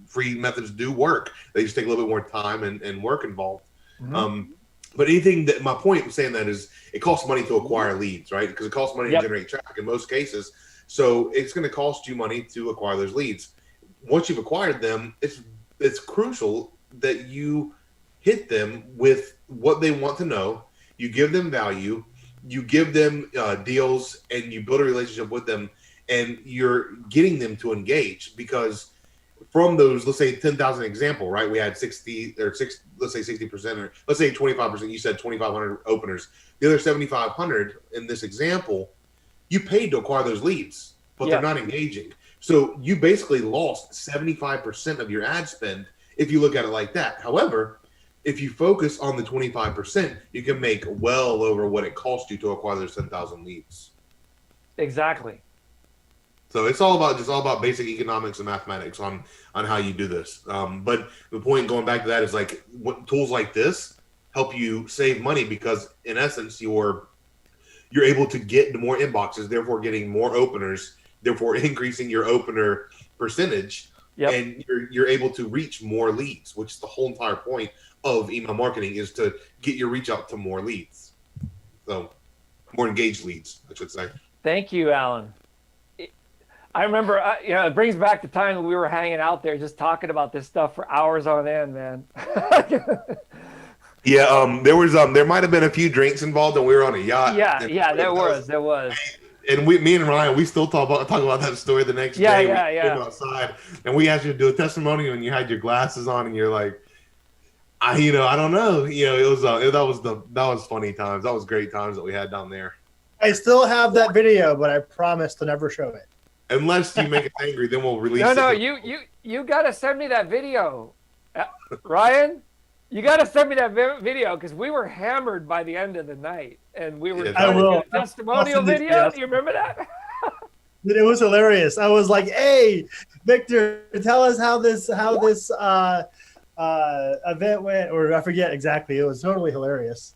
[SPEAKER 3] Free methods do work. They just take a little bit more time and work involved. Mm-hmm. But anything that my point of saying that is it costs money to acquire leads, right? Because it costs money to generate traffic in most cases. So it's going to cost you money to acquire those leads. Once you've acquired them, it's crucial that you hit them with what they want to know. You give them value, you give them deals, and you build a relationship with them, and you're getting them to engage because from those, let's say 10,000 example, right? We had 60 or 6, let's say 60%, or let's say 25%. You said 2,500 openers. The other 7,500 in this example, you paid to acquire those leads, but they're not engaging. So you basically lost 75% of your ad spend if you look at it like that. However, if you focus on the 25%, you can make well over what it cost you to acquire those 10,000 leads.
[SPEAKER 1] Exactly.
[SPEAKER 3] So it's all about basic economics and mathematics on how you do this. But the point going back to that is like what tools like this help you save money because in essence you're able to get more inboxes, therefore getting more openers, therefore increasing your opener percentage, and you're able to reach more leads, which is the whole entire point of email marketing is to get your reach out to more leads. So more engaged leads, I should say.
[SPEAKER 1] Thank you, Alan. I remember, it brings back the time when we were hanging out there just talking about this stuff for hours on end, man.
[SPEAKER 3] Yeah, there might have been a few drinks involved, and we were on a yacht.
[SPEAKER 1] Yeah, there was.
[SPEAKER 3] And me and Ryan, we still talk about that story the next day. We came outside, and we asked you to do a testimonial, and you had your glasses on, and you're like, I don't know. It was that was funny times. That was great times that we had down there.
[SPEAKER 5] I still have that video, but I promise to never show it.
[SPEAKER 3] Unless you make us angry, then we'll release it.
[SPEAKER 1] No, you got to send me that video. Ryan, You got to send me that video because we were hammered by the end of the night, and we were
[SPEAKER 3] Yeah,
[SPEAKER 1] trying
[SPEAKER 3] I
[SPEAKER 1] to
[SPEAKER 5] will.
[SPEAKER 1] get a testimonial
[SPEAKER 5] I'll send it to
[SPEAKER 1] video.
[SPEAKER 5] you.
[SPEAKER 1] Do you remember that?
[SPEAKER 5] It was hilarious. I was like, "Hey, Victor, tell us how this event went," or I forget exactly. It was totally hilarious.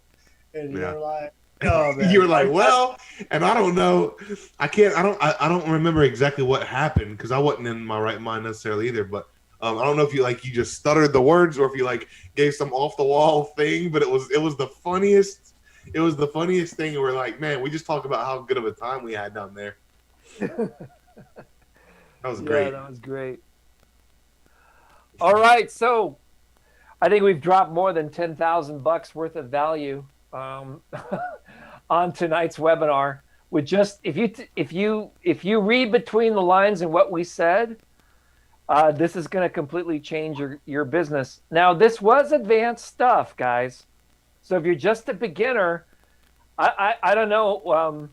[SPEAKER 5] And you
[SPEAKER 3] Yeah.
[SPEAKER 5] were like, "Oh man,"
[SPEAKER 3] You were like, well, and I don't know. I don't remember exactly what happened because I wasn't in my right mind necessarily either. But I don't know if you just stuttered the words or if you gave some off the wall thing. But it was the funniest. It was the funniest thing. And we're like, man, we just talk about how good of a time we had down there. That was great.
[SPEAKER 1] Yeah, that was great. All right, so I think we've dropped more than $10,000 worth of value on tonight's webinar. With just if you read between the lines in what we said, this is going to completely change your business. Now, this was advanced stuff, guys. So if you're just a beginner, I don't know.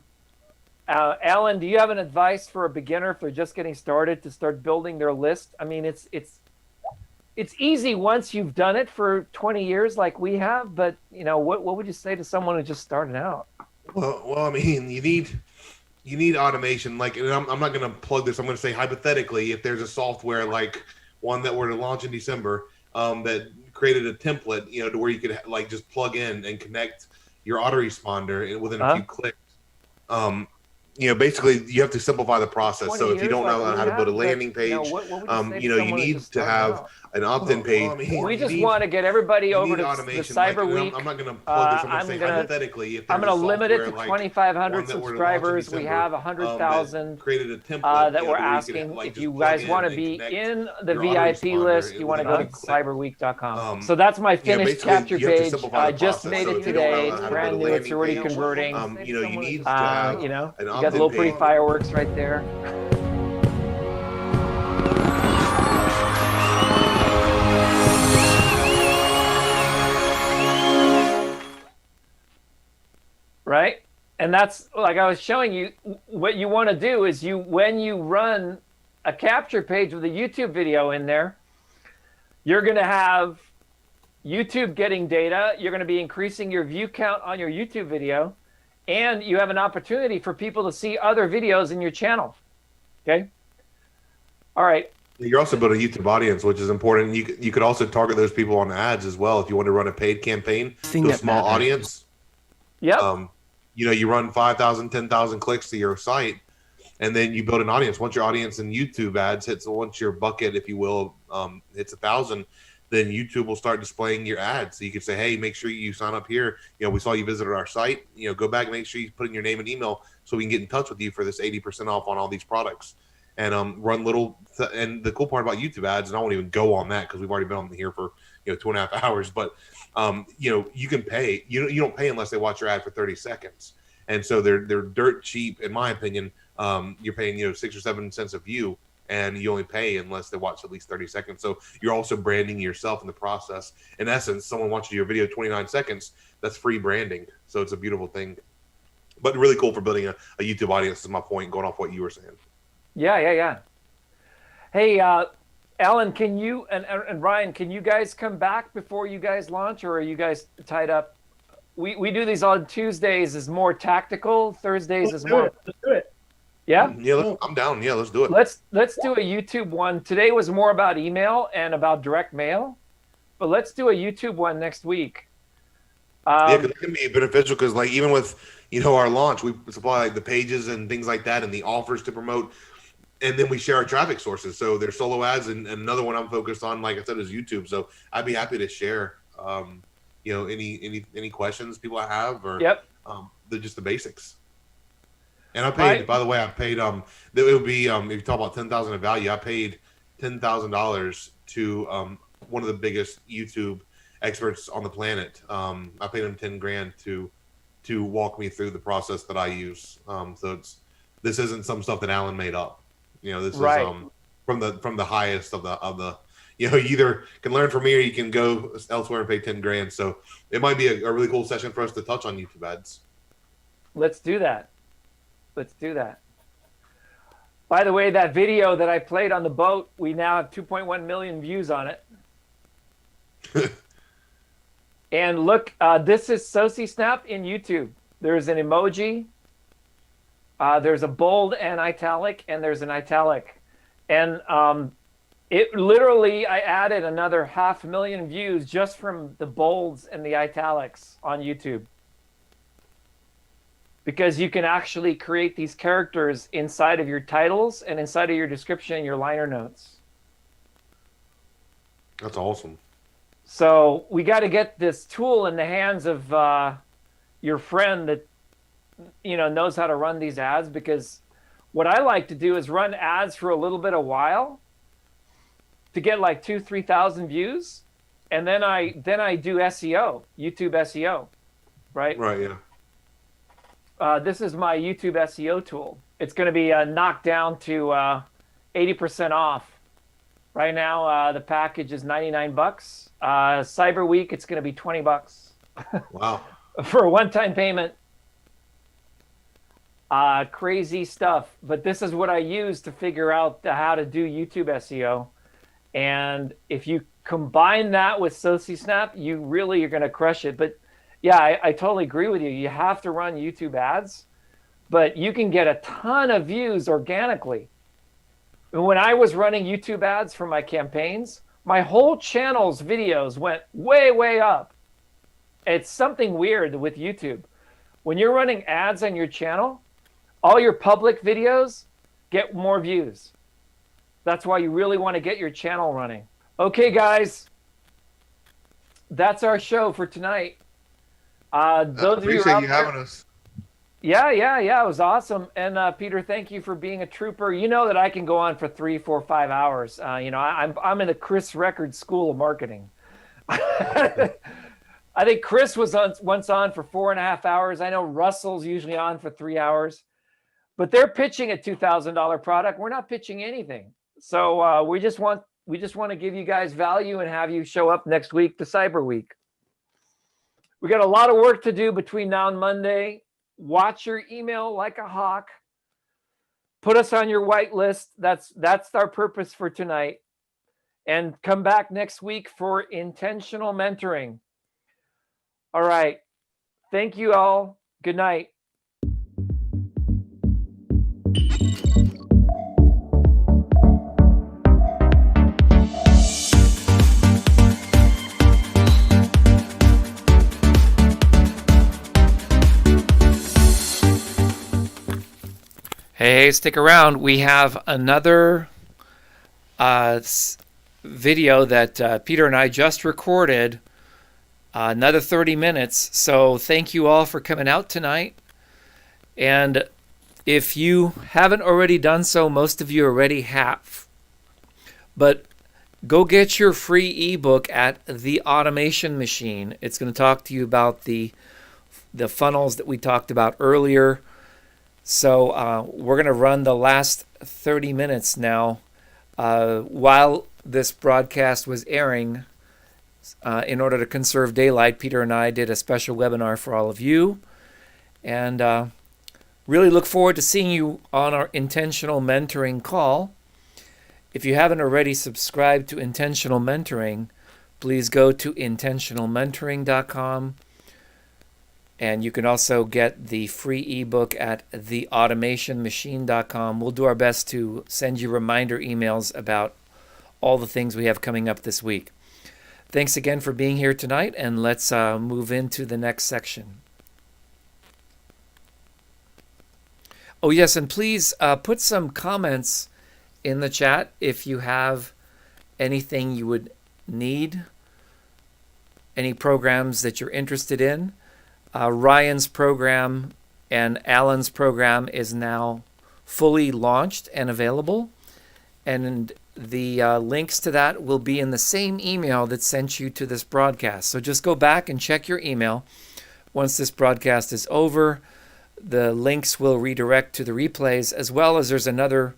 [SPEAKER 1] Alan, do you have an advice for a beginner if they're just getting started to start building their list? I mean, it's easy once you've done it for 20 years like we have, but what would you say to someone who just started out?
[SPEAKER 3] Well, I mean, you need automation. And I'm not going to plug this. I'm going to say hypothetically, if there's a software like one that we're to launch in December, that created a template, to where you could just plug in and connect your autoresponder within a few clicks. Basically you have to simplify the process. So if you don't know how to build a landing page, you need to have an opt-in page.
[SPEAKER 1] We just want to get everybody over to the Cyber Week.
[SPEAKER 3] I'm not going to plug this. I'm going to say hypothetically, if
[SPEAKER 1] I'm going to limit it to 2,500 subscribers. We have 100,000 that we're asking. If you guys want to be in the VIP list, you want to go to cyberweek.com. So that's my finished capture page. I just made it today. It's brand new. It's already converting.
[SPEAKER 3] You need to have
[SPEAKER 1] you got little pretty fireworks right there. Right? And that's like I was showing you, what you want to do is when you run a capture page with a YouTube video in there, you're going to have YouTube getting data. You're going to be increasing your view count on your YouTube video, and you have an opportunity for people to see other videos in your channel. Okay? All right.
[SPEAKER 3] You're also building a YouTube audience, which is important. You could also target those people on ads as well if you want to run a paid campaign to a small audience.
[SPEAKER 1] Yep.
[SPEAKER 3] You run 5,000, 10,000 clicks to your site, and then you build an audience. Once your audience in YouTube ads once your bucket, if you will, hits 1,000, then YouTube will start displaying your ads. So you can say, hey, make sure you sign up here. We saw you visited our site. Go back and make sure you put in your name and email so we can get in touch with you for this 80% off on all these products. And run little. And the cool part about YouTube ads, and I won't even go on that because we've already been on here for 2.5 hours. But you can pay. You don't pay unless they watch your ad for 30 seconds. And so they're dirt cheap, in my opinion. You're paying 6 or 7 cents a view, and you only pay unless they watch at least 30 seconds. So you're also branding yourself in the process. In essence, someone watches your video 29 seconds, that's free branding. So it's a beautiful thing. But really cool for building a YouTube audience is my point, going off what you were saying.
[SPEAKER 1] Yeah. Hey, Alan, can you and Ryan, can you guys come back before you guys launch, or are you guys tied up? We do these on Tuesdays is more tactical. Thursdays is more.
[SPEAKER 5] Let's do it.
[SPEAKER 1] Yeah.
[SPEAKER 3] Yeah, I'm down. Yeah, let's do it.
[SPEAKER 1] Let's do a YouTube one. Today was more about email and about direct mail, but let's do a YouTube one next week.
[SPEAKER 3] Yeah, because it can be beneficial because even with our launch, we supply the pages and things like that and the offers to promote, and then we share our traffic sources. So there's solo ads, and another one I'm focused on, like I said, is YouTube. So I'd be happy to share any questions people have, or just the basics. And I paid, by the way, it would be if you talk about 10,000 of value, I paid $10,000 to one of the biggest YouTube experts on the planet. I paid him $10,000 to walk me through the process that I use. So this isn't some stuff that Alan made up. This is from the highest of the you either can learn from me or you can go elsewhere and pay $10,000. So it might be a really cool session for us to touch on YouTube ads.
[SPEAKER 1] Let's do that. By the way, that video that I played on the boat, we now have 2.1 million views on it. And look, this is 𝘿𝙞𝙜𝙖𝙡 in YouTube. There's an emoji. There's a bold and italic, and there's an italic. And it literally, I added another 500,000 views just from the bolds and the italics on YouTube. Because you can actually create these characters inside of your titles and inside of your description and your liner notes.
[SPEAKER 3] That's awesome.
[SPEAKER 1] So we got to get this tool in the hands of your friend that knows how to run these ads, because what I like to do is run ads for a little bit of while to get like 2,000-3,000 views, and then I do SEO, YouTube SEO, right?
[SPEAKER 3] Right, yeah.
[SPEAKER 1] This is my YouTube SEO tool. It's going to be knocked down to 80% off. Right now, the package is $99. Cyber Week, it's going to be $20.
[SPEAKER 3] Wow.
[SPEAKER 1] For a one-time payment. Crazy stuff. But this is what I use to figure out how to do YouTube SEO. And if you combine that with 𝘿𝙞𝙜𝙖𝙡, you really are going to crush it. But yeah, I totally agree with you. You have to run YouTube ads, but you can get a ton of views organically. When I was running YouTube ads for my campaigns, my whole channel's videos went way, way up. It's something weird with YouTube. When you're running ads on your channel, all your public videos get more views. That's why you really want to get your channel running. Okay, guys, that's our show for tonight. Those
[SPEAKER 3] appreciate you having us.
[SPEAKER 1] Yeah, it was awesome. And Peter, thank you for being a trooper. You know that I can go on for 3, 4, 5 hours. I'm in the Chris Record School of Marketing. I think Chris was once on for 4.5 hours. I know Russell's usually on for 3 hours, but they're pitching a $2,000 product. We're not pitching anything. So we just want to give you guys value and have you show up next week to Cyber Week. We got a lot of work to do between now and Monday. Watch your email like a hawk. Put us on your white list. That's our purpose for tonight. And come back next week for intentional mentoring. All right. Thank you all. Good night. Hey, stick around. We have another video that Peter and I just recorded, another 30 minutes. So thank you all for coming out tonight. And if you haven't already done so, most of you already have. But go get your free ebook at The Automation Machine. It's going to talk to you about the funnels that we talked about earlier. So we're going to run the last 30 minutes now while this broadcast was airing. In order to conserve daylight, Peter and I did a special webinar for all of you. And really look forward to seeing you on our Intentional Mentoring call. If you haven't already subscribed to Intentional Mentoring, please go to intentionalmentoring.com. And you can also get the free ebook at theautomationmachine.com. We'll do our best to send you reminder emails about all the things we have coming up this week. Thanks again for being here tonight, and let's move into the next section. Oh, yes, and please put some comments in the chat if you have anything you would need, any programs that you're interested in. Ryan's program and Alan's program is now fully launched and available. And the links to that will be in the same email that sent you to this broadcast. So just go back and check your email. Once this broadcast is over, the links will redirect to the replays, as well as there's another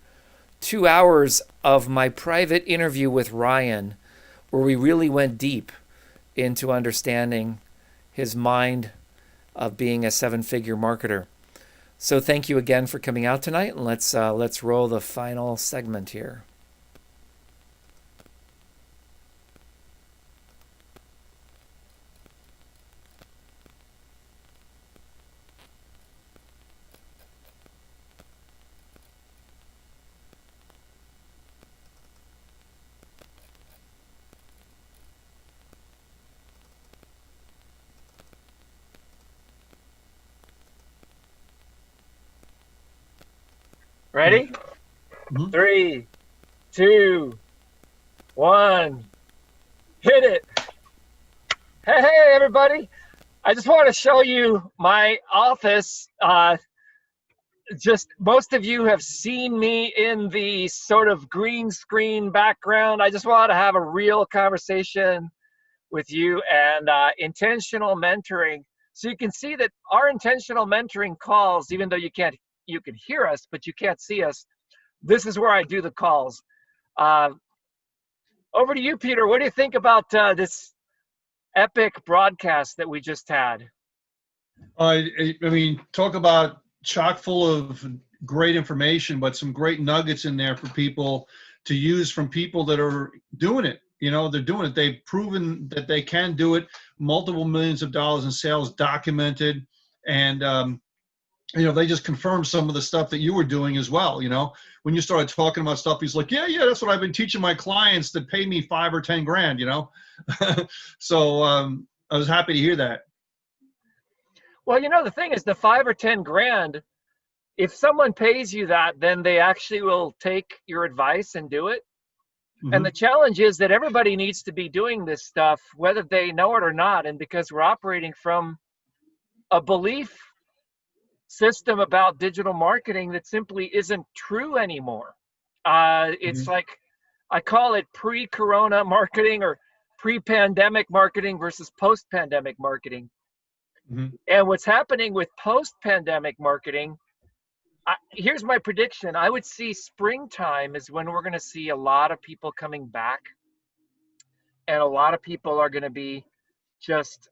[SPEAKER 1] 2 hours of my private interview with Ryan, where we really went deep into understanding his mind of being a 7-figure marketer. So thank you again for coming out tonight, and let's roll the final segment here. Ready?
[SPEAKER 2] Mhm.
[SPEAKER 1] 3, 2, 1. Hit it. Hey, everybody. I just want to show you my office. Just most of you have seen me in the sort of green screen background. I just want to have a real conversation with you and intentional mentoring. So you can see that our intentional mentoring calls, even though you can hear us, but you can't see us. This is where I do the calls. Over to you, Peter. What do you think about this epic broadcast that we just had?
[SPEAKER 2] I mean, talk about chock full of great information, but some great nuggets in there for people to use from people that are doing it. You know, they're doing it. They've proven that they can do it. Multiple millions of dollars in sales documented. And, you know, they just confirmed some of the stuff that you were doing as well. You know, when you started talking about stuff, he's like, yeah, that's what I've been teaching my clients that pay me 5 or 10 grand, you know? So I was happy to hear that.
[SPEAKER 1] Well, you know, the thing is, the 5 or 10 grand, if someone pays you that, then they actually will take your advice and do it.
[SPEAKER 2] Mm-hmm.
[SPEAKER 1] And the challenge is that everybody needs to be doing this stuff, whether they know it or not. And because we're operating from a belief system about digital marketing that simply isn't true anymore. It's
[SPEAKER 2] Mm-hmm.
[SPEAKER 1] like, I call it pre-corona marketing or pre-pandemic marketing versus post-pandemic marketing.
[SPEAKER 2] Mm-hmm.
[SPEAKER 1] And what's happening with post-pandemic marketing, here's my prediction. I would see springtime is when we're going to see a lot of people coming back, and a lot of people are going to be just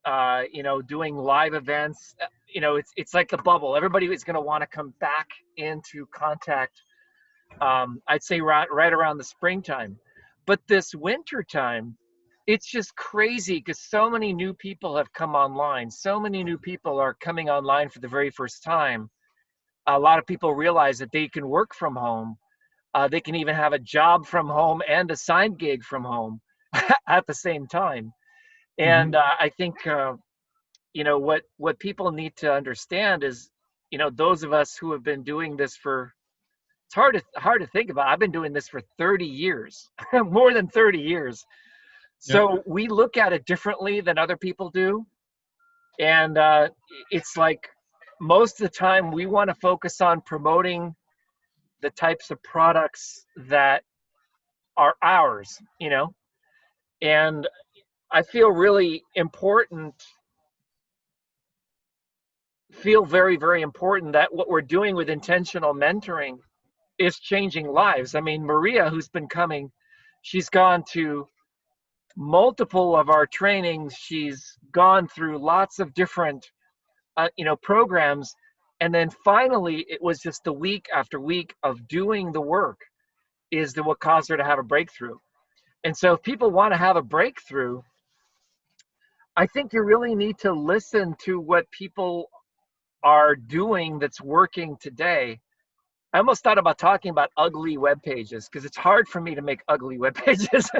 [SPEAKER 1] you know, doing live events. You know, it's like the bubble. Everybody is going to want to come back into contact. I'd say right around the springtime, but this winter time, it's just crazy because so many new people have come online. So many new people are coming online for the very first time. A lot of people realize that they can work from home. They can even have a job from home and a side gig from home at the same time. And I think you know, what people need to understand is, you know, those of us who have been doing this for, it's hard to think about. I've been doing this for 30 years, more than 30 years. So we look at it differently than other people do. And it's like most of the time we want to focus on promoting the types of products that are ours, you know. And I feel really important, very, very important that what we're doing with intentional mentoring is changing lives. I mean, Maria, who's been coming, she's gone to multiple of our trainings. She's gone through lots of different, you know, programs. And then finally, it was just a week after week of doing the work is what caused her to have a breakthrough. And so if people want to have a breakthrough, I think you really need to listen to what people are doing that's working today. I almost thought about talking about ugly web pages because it's hard for me to make ugly web pages.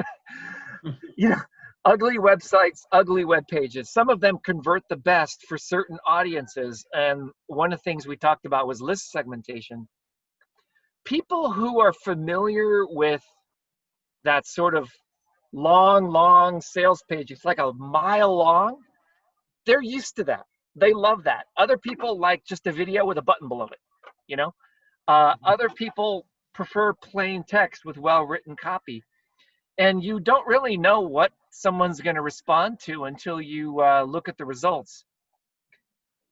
[SPEAKER 1] You know, ugly websites, ugly web pages. Some of them convert the best for certain audiences. And one of the things we talked about was list segmentation. People who are familiar with that sort of long sales page, it's like a mile long, they're used to that. They love that. Other people like just a video with a button below it, you know? Other people prefer plain text with well-written copy. And you don't really know what someone's going to respond to until you look at the results.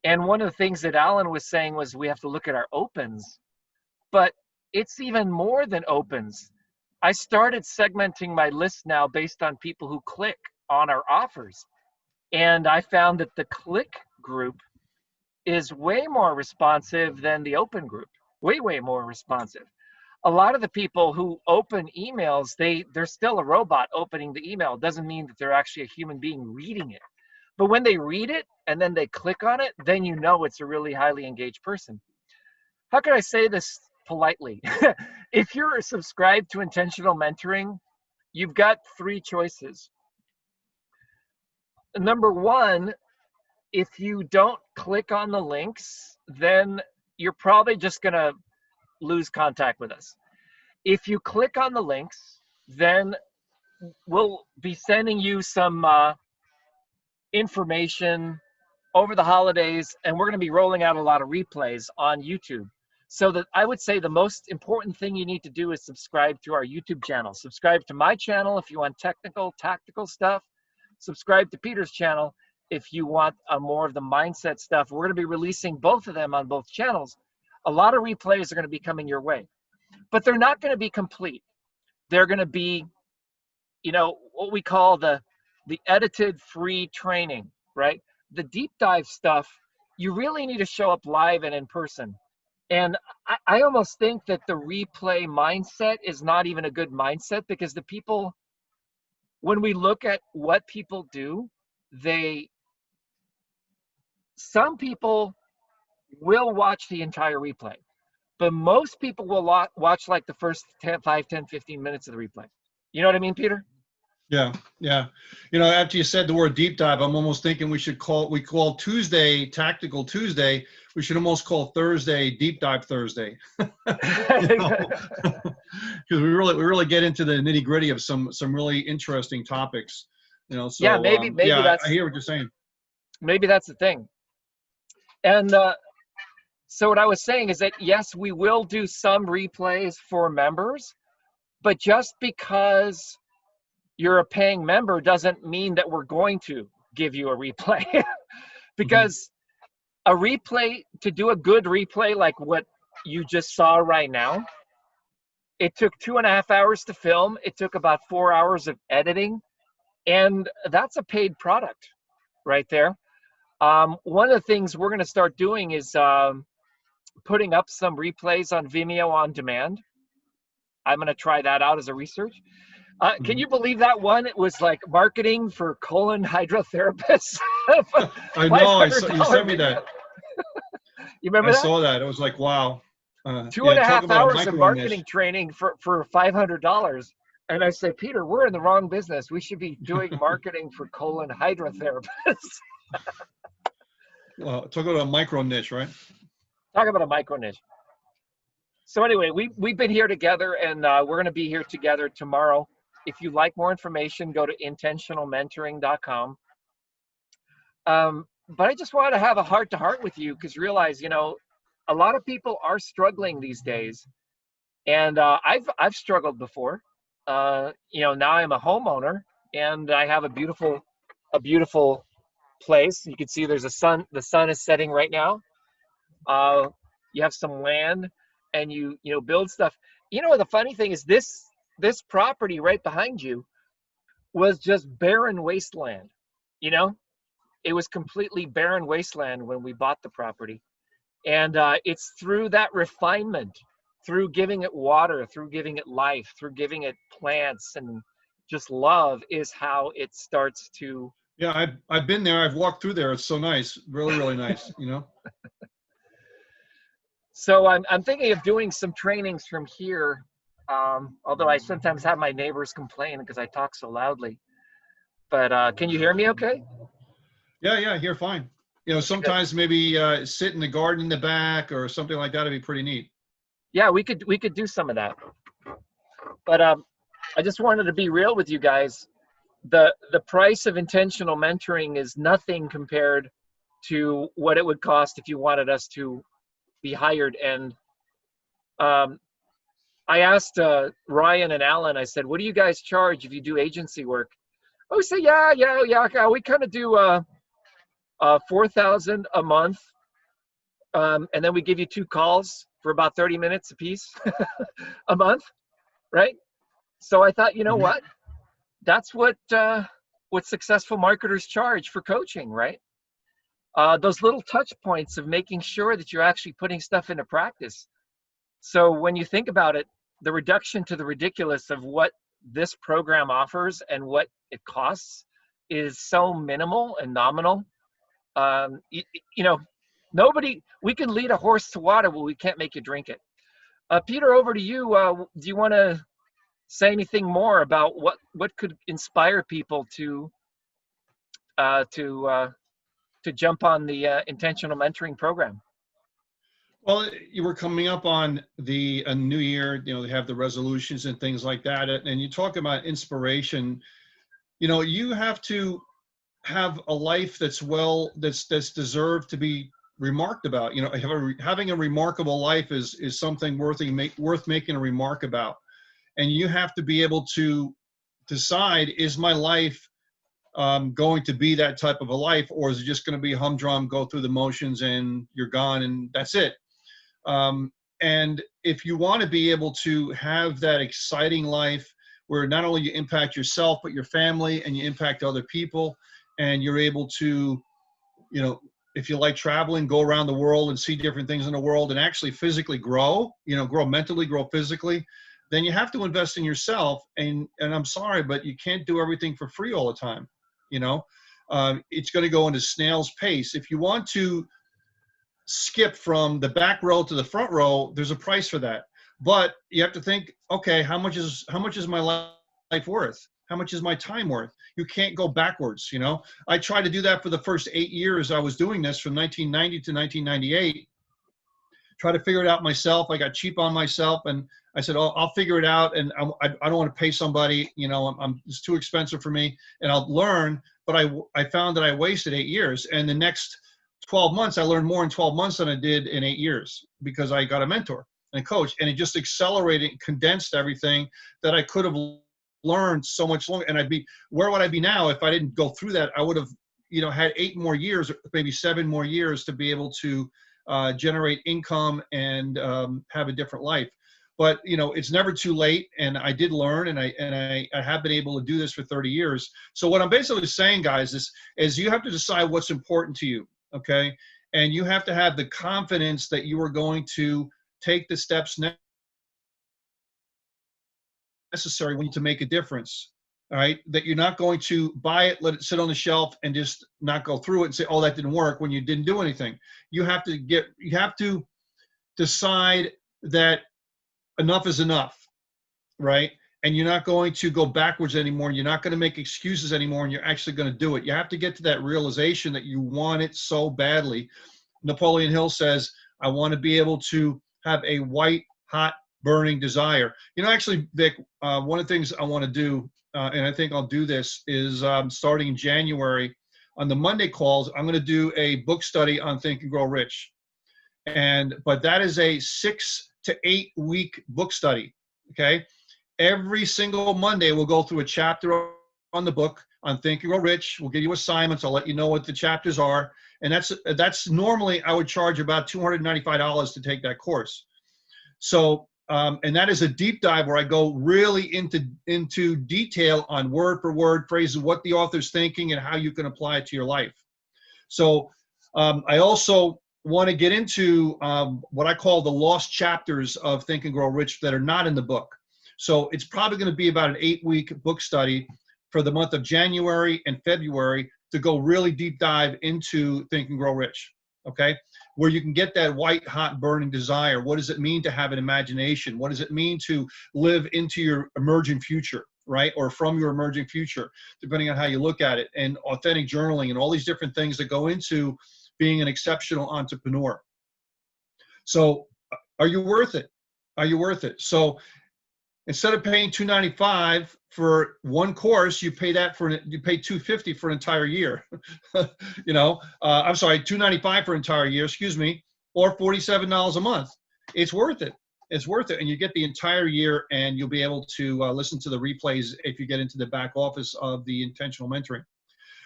[SPEAKER 1] And one of the things that Alan was saying was we have to look at our opens, but it's even more than opens. I started segmenting my list now based on people who click on our offers. And I found that the click group is way more responsive than the open group, way more responsive. A lot of the people who open emails, they're still a robot opening the email. It doesn't mean that they're actually a human being reading it. But when they read it and then they click on it, then you know it's a really highly engaged person. How can I say this politely? If you're subscribed to intentional mentoring, you've got 3 choices. Number 1, if you don't click on the links, then you're probably just going to lose contact with us. If you click on the links, then we'll be sending you some information over the holidays, and we're going to be rolling out a lot of replays on YouTube. So that I would say the most important thing you need to do is subscribe to our YouTube channel. Subscribe to my channel if you want technical, tactical stuff. Subscribe to Peter's channel if you want more of the mindset stuff. We're going to be releasing both of them on both channels. A lot of replays are going to be coming your way, but they're not going to be complete. They're going to be, you know, what we call the edited free training, right? The deep dive stuff, you really need to show up live and in person. And I almost think that the replay mindset is not even a good mindset, because the people, when we look at what people do, some people will watch the entire replay, but most people will watch like the first 5, 10, 15 minutes of the replay. You know what I mean, Peter?
[SPEAKER 2] Yeah, yeah. You know, after you said the word deep dive, I'm almost thinking we call Tuesday Tactical Tuesday. We should almost call Thursday Deep Dive Thursday. Because we really get into the nitty gritty of some really interesting topics. You know, so
[SPEAKER 1] yeah, maybe
[SPEAKER 2] I hear what you're saying.
[SPEAKER 1] Maybe that's the thing. And so what I was saying is that yes, we will do some replays for members, but just because you're a paying member doesn't mean that we're going to give you a replay. Because a replay, to do a good replay like what you just saw right now, it took 2.5 hours to film. It took about 4 hours of editing, and that's a paid product right there. One of the things we're going to start doing is putting up some replays on Vimeo on demand. I'm going to try that out as a research. Can you believe that one? It was like marketing for colon hydrotherapists.
[SPEAKER 2] I know. You sent me that.
[SPEAKER 1] You remember that?
[SPEAKER 2] I saw that. It was like, wow.
[SPEAKER 1] 2.5 hours of marketing training for $500. And I said, Peter, we're in the wrong business. We should be doing marketing for colon hydrotherapists.
[SPEAKER 2] Well, talk about a micro niche, right?
[SPEAKER 1] Talk about a micro niche. So anyway, we've been here together, and we're going to be here together tomorrow. If you like more information, go to intentionalmentoring.com. But I just wanted to have a heart-to-heart with you, because realize, you know, a lot of people are struggling these days, and I've struggled before. You know, now I'm a homeowner, and I have a beautiful place. You can see there's a sun. The sun is setting right now. You have some land, and you build stuff. You know, the funny thing is this property right behind you was just barren wasteland. You know, it was completely barren wasteland when we bought the property. And it's through that refinement, through giving it water, through giving it life, through giving it plants and just love, is how it starts to.
[SPEAKER 2] Yeah, I've been there. I've walked through there. It's so nice, really, really nice. You know.
[SPEAKER 1] So I'm thinking of doing some trainings from here. Although I sometimes have my neighbors complain because I talk so loudly. But can you hear me okay?
[SPEAKER 2] Yeah, I hear fine. You know, sometimes maybe sit in the garden in the back or something like that would be pretty neat.
[SPEAKER 1] Yeah, we could do some of that. But I just wanted to be real with you guys. The price of intentional mentoring is nothing compared to what it would cost if you wanted us to be hired. And I asked Ryan and Alan, I said, what do you guys charge if you do agency work? Oh, say, yeah, we kind of do $4,000 a month. And then we give you 2 calls for about 30 minutes a piece a month, right? So I thought, you know what? That's what successful marketers charge for coaching, right? Those little touch points of making sure that you're actually putting stuff into practice. So when you think about it, the reduction to the ridiculous of what this program offers and what it costs is so minimal and nominal. You know, we can lead a horse to water, but we can't make you drink it. Peter, over to you. Do you want to say anything more about what could inspire people to jump on the intentional mentoring program?
[SPEAKER 2] Well, you were coming up on a new year, you know, they have the resolutions and things like that. And you talk about inspiration, you know, you have to have a life that's deserved to be remarked about. You know, having a remarkable life is something worth making a remark about. And you have to be able to decide, is my life going to be that type of a life, or is it just going to be humdrum, go through the motions and you're gone and that's it? And if you want to be able to have that exciting life where not only you impact yourself, but your family, and you impact other people, and you're able to, you know, if you like traveling, go around the world and see different things in the world and actually physically grow, you know, grow mentally, grow physically, then you have to invest in yourself. And I'm sorry, but you can't do everything for free all the time. You know, it's going to go into snail's pace. If you want to skip from the back row to the front row, there's a price for that. But you have to think, okay, how much is my life worth? How much is my time worth? You can't go backwards, you know. I tried to do that for the first 8 years I was doing this, from 1990 to 1998. Try to figure it out myself. I got cheap on myself, and I said, oh, I'll figure it out, and I don't want to pay somebody, you know, it's too expensive for me, and I'll learn. But I found that I wasted 8 years, and the next 12 months, I learned more in 12 months than I did in 8 years, because I got a mentor and a coach, and it just accelerated, condensed everything that I could have learned so much longer. And where would I be now if I didn't go through that? I would have, you know, had 8 more years, or maybe 7 more years to be able to generate income and have a different life. But, you know, it's never too late. And I did learn, and I have been able to do this for 30 years. So what I'm basically saying, guys, is you have to decide what's important to you. Okay. And you have to have the confidence that you are going to take the steps necessary to make a difference. All right. That you're not going to buy it, let it sit on the shelf, and just not go through it and say, oh, that didn't work, when you didn't do anything. You have to decide that enough is enough. Right. And you're not going to go backwards anymore. You're not going to make excuses anymore, and you're actually going to do it. You have to get to that realization that you want it so badly. Napoleon Hill says, I want to be able to have a white hot burning desire. You know, actually, Vic, one of the things I want to do, and I think I'll do this, is starting in January, on the Monday calls, I'm going to do a book study on Think and Grow Rich. But that is a 6 to 8 week book study. Okay. Every single Monday, we'll go through a chapter on the book on Think and Grow Rich. We'll give you assignments. I'll let you know what the chapters are. And that's normally, I would charge about $295 to take that course. So, and that is a deep dive where I go really into detail on word for word phrases, what the author's thinking, and how you can apply it to your life. So I also want to get into what I call the lost chapters of Think and Grow Rich that are not in the book. So it's probably going to be about an 8-week book study for the month of January and February to go really deep dive into Think and Grow Rich, okay? Where you can get that white hot burning desire. What does it mean to have an imagination? What does it mean to live into your emerging future, right? Or from your emerging future, depending on how you look at it, and authentic journaling and all these different things that go into being an exceptional entrepreneur. So are you worth it? Are you worth it? So instead of paying $295 for one course, you pay $250 for an entire year. You know, I'm sorry, $295 for an entire year, excuse me, or $47 a month. It's worth it. It's worth it. And you get the entire year, and you'll be able to listen to the replays if you get into the back office of the intentional mentoring.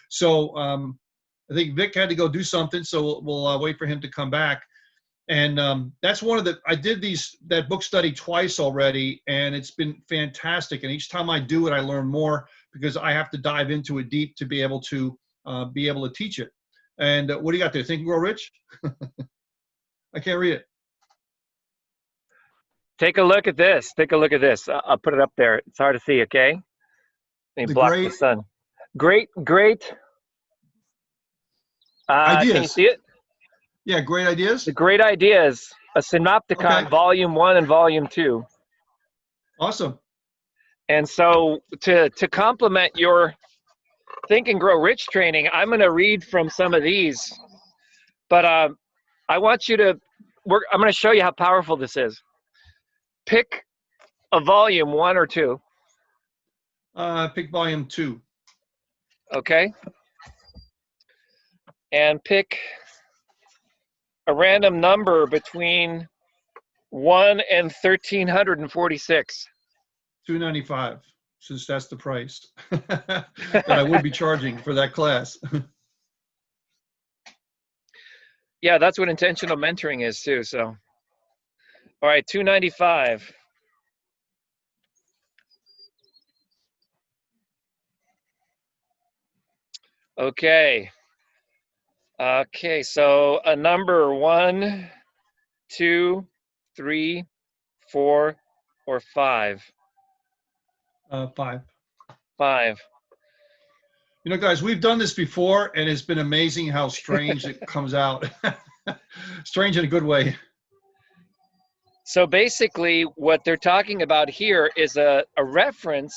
[SPEAKER 2] So I think Vic had to go do something, so we'll wait for him to come back. And that's I did that book study twice already, and it's been fantastic. And each time I do it, I learn more, because I have to dive into it deep to be able to teach it. And what do you got there? Think and Grow Rich? I can't read it.
[SPEAKER 1] Take a look at this. Take a look at this. I'll put it up there. It's hard to see, okay? Let me block the sun. Great.
[SPEAKER 2] Ideas.
[SPEAKER 1] Can you see it?
[SPEAKER 2] Yeah, great ideas.
[SPEAKER 1] The great ideas, a synopticon,
[SPEAKER 2] okay.
[SPEAKER 1] volume 1 and volume 2.
[SPEAKER 2] Awesome.
[SPEAKER 1] And so to complement your Think and Grow Rich training, I'm going to read from some of these. But I want you to, I'm going to show you how powerful this is. Pick a volume, 1 or 2.
[SPEAKER 2] Pick volume 2.
[SPEAKER 1] Okay. And pick a random number between 1 and 1346.
[SPEAKER 2] 295, since that's the price that I would be charging for that class.
[SPEAKER 1] Yeah, that's what intentional mentoring is too. So, all right, 295. Okay. Okay, so a number 1, 2, 3, 4, or 5.
[SPEAKER 2] 5.
[SPEAKER 1] 5.
[SPEAKER 2] You know, guys, we've done this before, and it's been amazing how strange it comes out. Strange in a good way.
[SPEAKER 1] So basically, what they're talking about here is a reference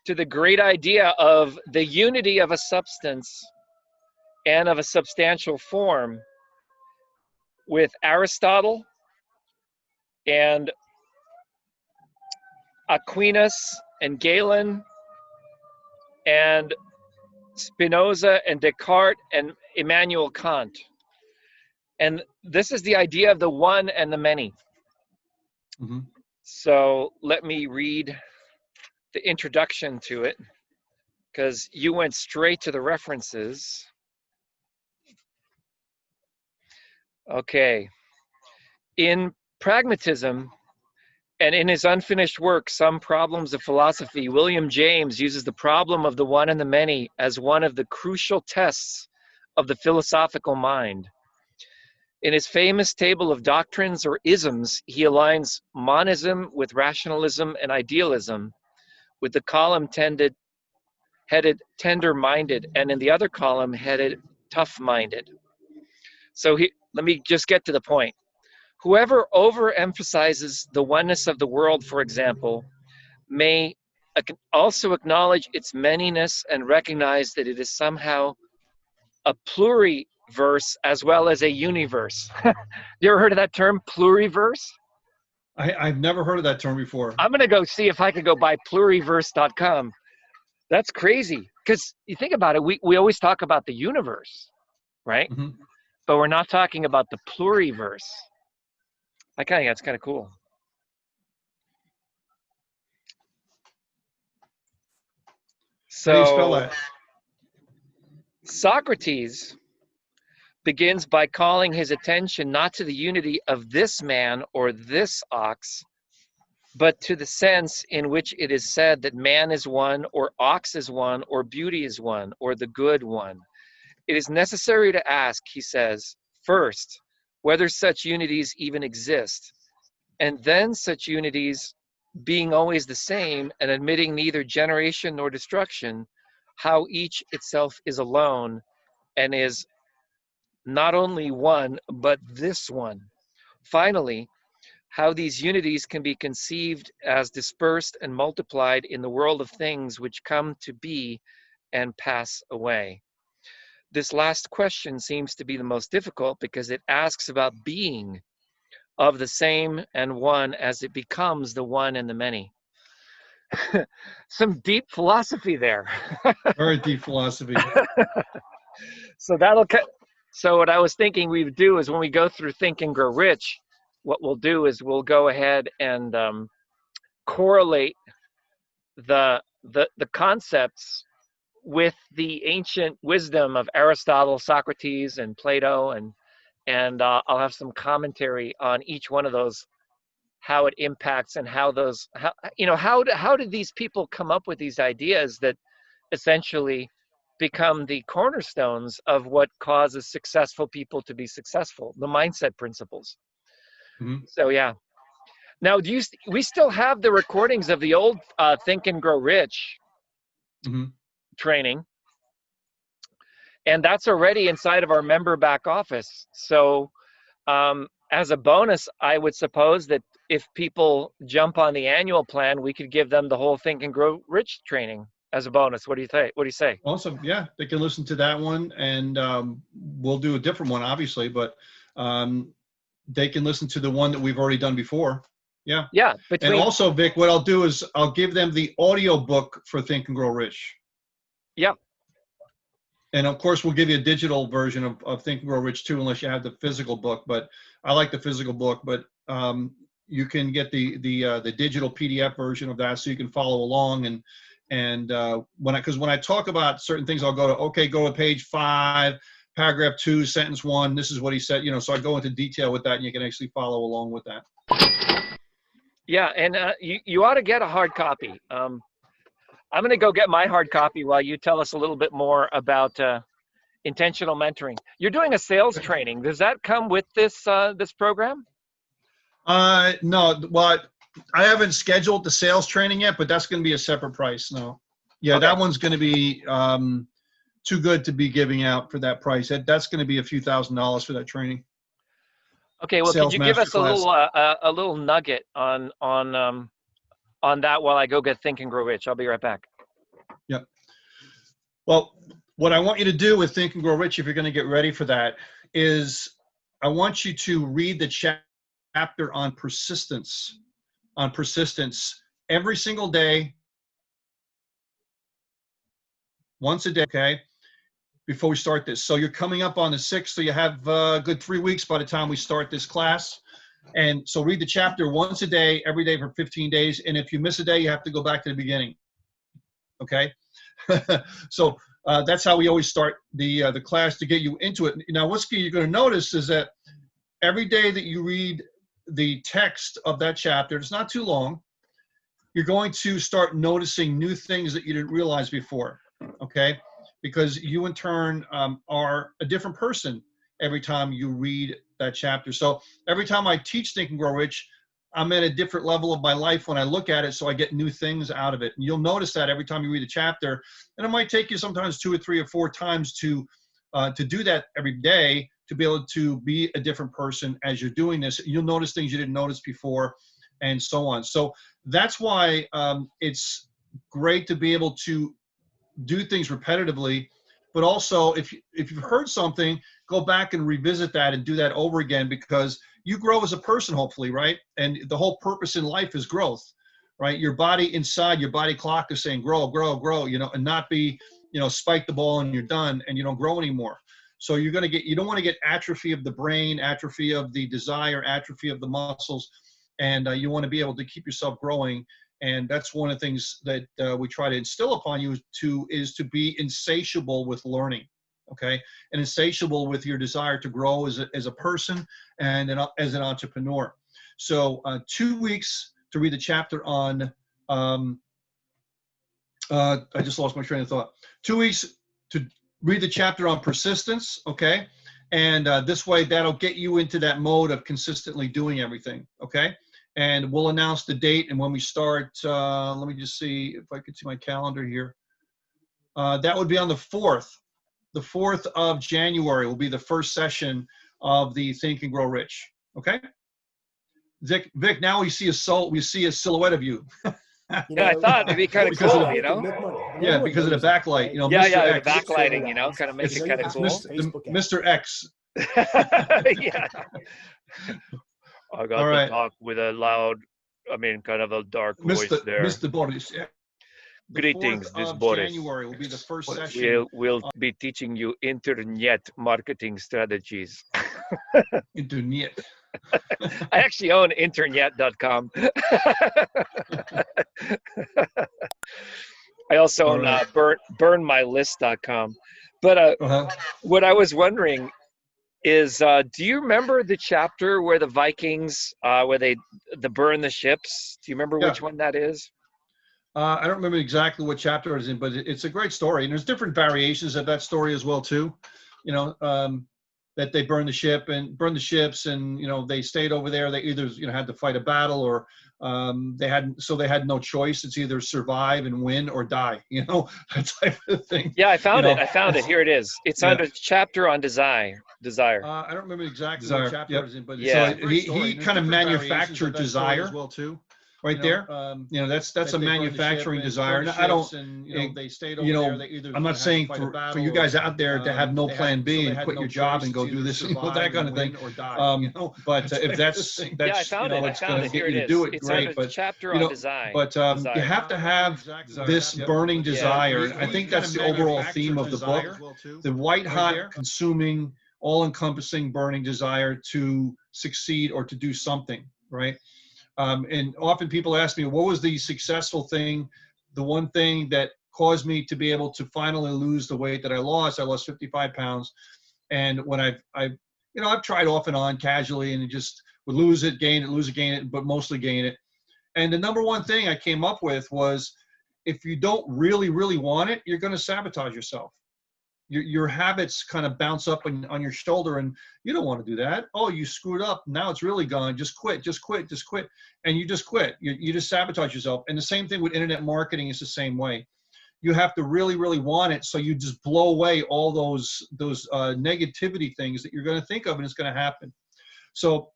[SPEAKER 1] to the great idea of the unity of a substance and of a substantial form with Aristotle and Aquinas and Galen and Spinoza and Descartes and Immanuel Kant. And this is the idea of the one and the many.
[SPEAKER 2] Mm-hmm.
[SPEAKER 1] So let me read the introduction to it, because you went straight to the references. Okay. In Pragmatism and in his unfinished work, Some Problems of Philosophy, William James uses the problem of the one and the many as one of the crucial tests of the philosophical mind. In his famous table of doctrines or isms, he aligns monism with rationalism and idealism, with the column headed tender-minded, and in the other column headed tough-minded. So let me just get to the point. Whoever overemphasizes the oneness of the world, for example, may also acknowledge its manyness and recognize that it is somehow a pluriverse as well as a universe. You ever heard of that term, pluriverse?
[SPEAKER 2] I've never heard of that term before.
[SPEAKER 1] I'm going to go see if I can go buy pluriverse.com. That's crazy, because you think about it, we always talk about the universe, right?
[SPEAKER 2] Mm-hmm.
[SPEAKER 1] But we're not talking about the pluriverse. I kind of think that's kind of cool. So,
[SPEAKER 2] how do you spell that?
[SPEAKER 1] Socrates begins by calling his attention not to the unity of this man or this ox, but to the sense in which it is said that man is one, or ox is one, or beauty is one, or the good one. It is necessary to ask, he says, first, whether such unities even exist, and then such unities being always the same and admitting neither generation nor destruction, how each itself is alone and is not only one, but this one. Finally, how these unities can be conceived as dispersed and multiplied in the world of things which come to be and pass away. This last question seems to be the most difficult because it asks about being of the same and one as it becomes the one and the many. Some deep philosophy there.
[SPEAKER 2] Very deep philosophy.
[SPEAKER 1] So what I was thinking we would do is when we go through Think and Grow Rich, what we'll do is we'll go ahead and correlate the concepts with the ancient wisdom of Aristotle, Socrates, and Plato, and I'll have some commentary on each one of those, how it impacts and how did these people come up with these ideas that essentially become the cornerstones of what causes successful people to be successful, the mindset principles.
[SPEAKER 2] Mm-hmm.
[SPEAKER 1] So yeah. Now, we still have the recordings of the old Think and Grow Rich
[SPEAKER 2] mm-hmm.
[SPEAKER 1] training, and that's already inside of our member back office. So as a bonus, I would suppose that if people jump on the annual plan, we could give them the whole Think and Grow Rich training as a bonus. What do you think? What do you say?
[SPEAKER 2] Awesome. Yeah, they can listen to that one, and we'll do a different one, obviously, but they can listen to the one that we've already done before. Yeah.
[SPEAKER 1] Yeah.
[SPEAKER 2] And also, Vic, what I'll do is I'll give them the audio book for Think and Grow Rich.
[SPEAKER 1] Yep.
[SPEAKER 2] And of course, we'll give you a digital version of Think and Grow Rich too, unless you have the physical book. But I like the physical book. But you can get the digital PDF version of that, so you can follow along. And when I talk about certain things, I'll go to page 5, paragraph 2, sentence 1. This is what he said. So I go into detail with that, and you can actually follow along with that.
[SPEAKER 1] Yeah, and you ought to get a hard copy. I'm going to go get my hard copy while you tell us a little bit more about intentional mentoring. You're doing a sales training. Does that come with this this program?
[SPEAKER 2] No. Well, I haven't scheduled the sales training yet, but that's going to be a separate price. No. Yeah, okay. That one's going to be too good to be giving out for that price. That's going to be a few $1,000s for that training.
[SPEAKER 1] Okay, well, could you give us a little nugget on that while I go get Think and Grow Rich? I'll be right back.
[SPEAKER 2] Yep. Well, what I want you to do with Think and Grow Rich, if you're going to get ready for that, is I want you to read the chapter on persistence. Every single day, once a day, okay? Before we start this. So you're coming up on the 6th, so you have a good 3 weeks by the time we start this class. And so read the chapter once a day, every day for 15 days. And if you miss a day, you have to go back to the beginning. Okay? So that's how we always start the class to get you into it. Now, what you're going to notice is that every day that you read the text of that chapter, it's not too long, you're going to start noticing new things that you didn't realize before. Okay? Because you in turn are a different person every time you read that chapter. So every time I teach Think and Grow Rich, I'm at a different level of my life when I look at it, so I get new things out of it. And you'll notice that every time you read a chapter, and it might take you sometimes 2 or 3 or 4 times to do that every day, to be able to be a different person as you're doing this. You'll notice things you didn't notice before, and so on. So that's why it's great to be able to do things repetitively, but also if you've heard something, go back and revisit that and do that over again, because you grow as a person, hopefully, right? And the whole purpose in life is growth, right? Your body inside, your body clock is saying grow, grow, grow, and not be, spike the ball and you're done and you don't grow anymore. So you don't want to get atrophy of the brain, atrophy of the desire, atrophy of the muscles, and you want to be able to keep yourself growing. And that's one of the things that we try to instill upon you is to be insatiable with learning, okay? And insatiable with your desire to grow as a person and as an entrepreneur. So 2 weeks to read the chapter on, I just lost my train of thought. 2 weeks to read the chapter on persistence, okay? And this way, that'll get you into that mode of consistently doing everything, okay? And we'll announce the date and when we start. Let me just see if I could see my calendar here. That would be on the 4th. The 4th of January will be the first session of the Think and Grow Rich. Okay? Vic, now we see a silhouette of you.
[SPEAKER 1] I thought it'd be kind of cool,
[SPEAKER 2] Yeah, because of the backlight.
[SPEAKER 1] Mr. X. Backlighting, kind of makes it kind of cool.
[SPEAKER 2] Mr. X.
[SPEAKER 1] Yeah. I got to talk with a loud, kind of a dark voice there.
[SPEAKER 2] Mr. Boris. Yeah.
[SPEAKER 1] Greetings, this Boris.
[SPEAKER 2] January will be the first session.
[SPEAKER 1] We'll be teaching you internet marketing strategies.
[SPEAKER 2] Internet.
[SPEAKER 1] I actually own internet.com. I also own burnmylist.com. But what I was wondering is, do you remember the chapter where the Vikings, where they burn the ships? Do you remember which one that is?
[SPEAKER 2] I don't remember exactly what chapter it is in, but it's a great story. And there's different variations of that story as well, too. That they burned the ships and, they stayed over there. They either, had to fight a battle or they had no choice. It's either survive and win or die, that type of thing.
[SPEAKER 1] Yeah, I found it. Here it is. It's under chapter on desire.
[SPEAKER 2] I don't remember exactly what chapter it is in, but he kind of manufactured desire as well, too. right there. That's a manufacturing desire. And I don't, I'm not saying for you guys out there to have no plan B and quit your job and go do this, that kind of thing. But if that's what's going to get you to do it, great. But
[SPEAKER 1] chapter on design.
[SPEAKER 2] But you have to have this burning desire. I think that's the overall theme of the book: the white hot, consuming, all-encompassing burning desire to succeed or to do something, right? And often people ask me, what was the successful thing, the one thing that caused me to be able to finally lose the weight that I lost? I lost 55 pounds. And when I've tried off and on casually and just would lose it, gain it, but mostly gain it. And the number one thing I came up with was, if you don't really, really want it, you're going to sabotage yourself. Your habits kind of bounce up on your shoulder, and you don't want to do that. Oh, you screwed up. Now it's really gone. Just quit. And you just quit. You just sabotage yourself. And the same thing with internet marketing is the same way. You have to really, really want it. So you just blow away all those negativity things that you're going to think of, and it's going to happen. So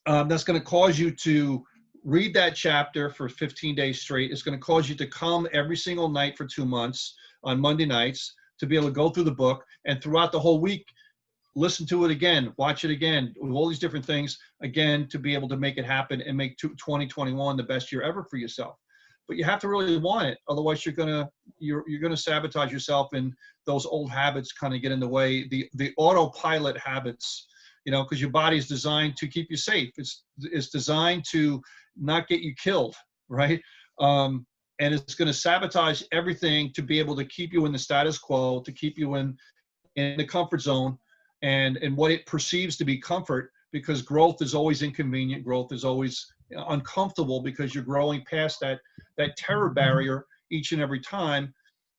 [SPEAKER 2] that's going to cause you to read that chapter for 15 days straight. It's going to cause you to come every single night for 2 months on Monday nights, to be able to go through the book, and throughout the whole week, listen to it again, watch it again, with all these different things, again, to be able to make it happen and make 2021 the best year ever for yourself. But you have to really want it. Otherwise, you're gonna sabotage yourself, and those old habits kind of get in the way. The autopilot habits, because your body is designed to keep you safe. It's designed to not get you killed, right? And it's going to sabotage everything to be able to keep you in the status quo, to keep you in the comfort zone, and what it perceives to be comfort, because growth is always inconvenient. Growth is always uncomfortable, because you're growing past that terror barrier each and every time.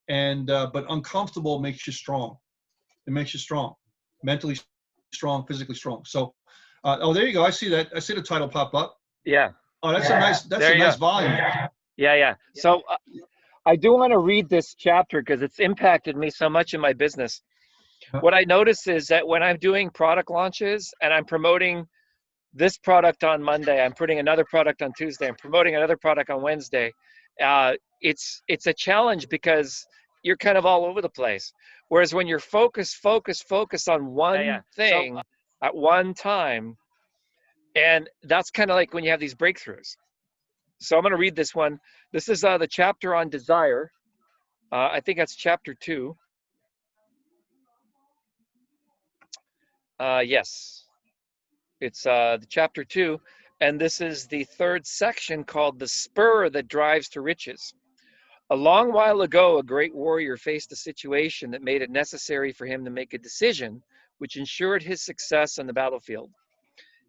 [SPEAKER 2] And but uncomfortable makes you strong. It makes you strong, mentally strong, physically strong. So, there you go. I see that. I see the title pop up.
[SPEAKER 1] Yeah.
[SPEAKER 2] Oh, that's a nice volume.
[SPEAKER 1] Yeah. So I do want to read this chapter because it's impacted me so much in my business. What I notice is that when I'm doing product launches and I'm promoting this product on Monday, I'm putting another product on Tuesday, I'm promoting another product on Wednesday, it's a challenge because you're kind of all over the place. Whereas when you're focused on one thing at one time, and that's kind of like when you have these breakthroughs. So I'm going to read this one. This is the chapter on desire. I think that's chapter 2. Yes, it's the chapter 2. And this is the 3rd section, called The Spur That Drives to Riches. A long while ago, a great warrior faced a situation that made it necessary for him to make a decision which ensured his success on the battlefield.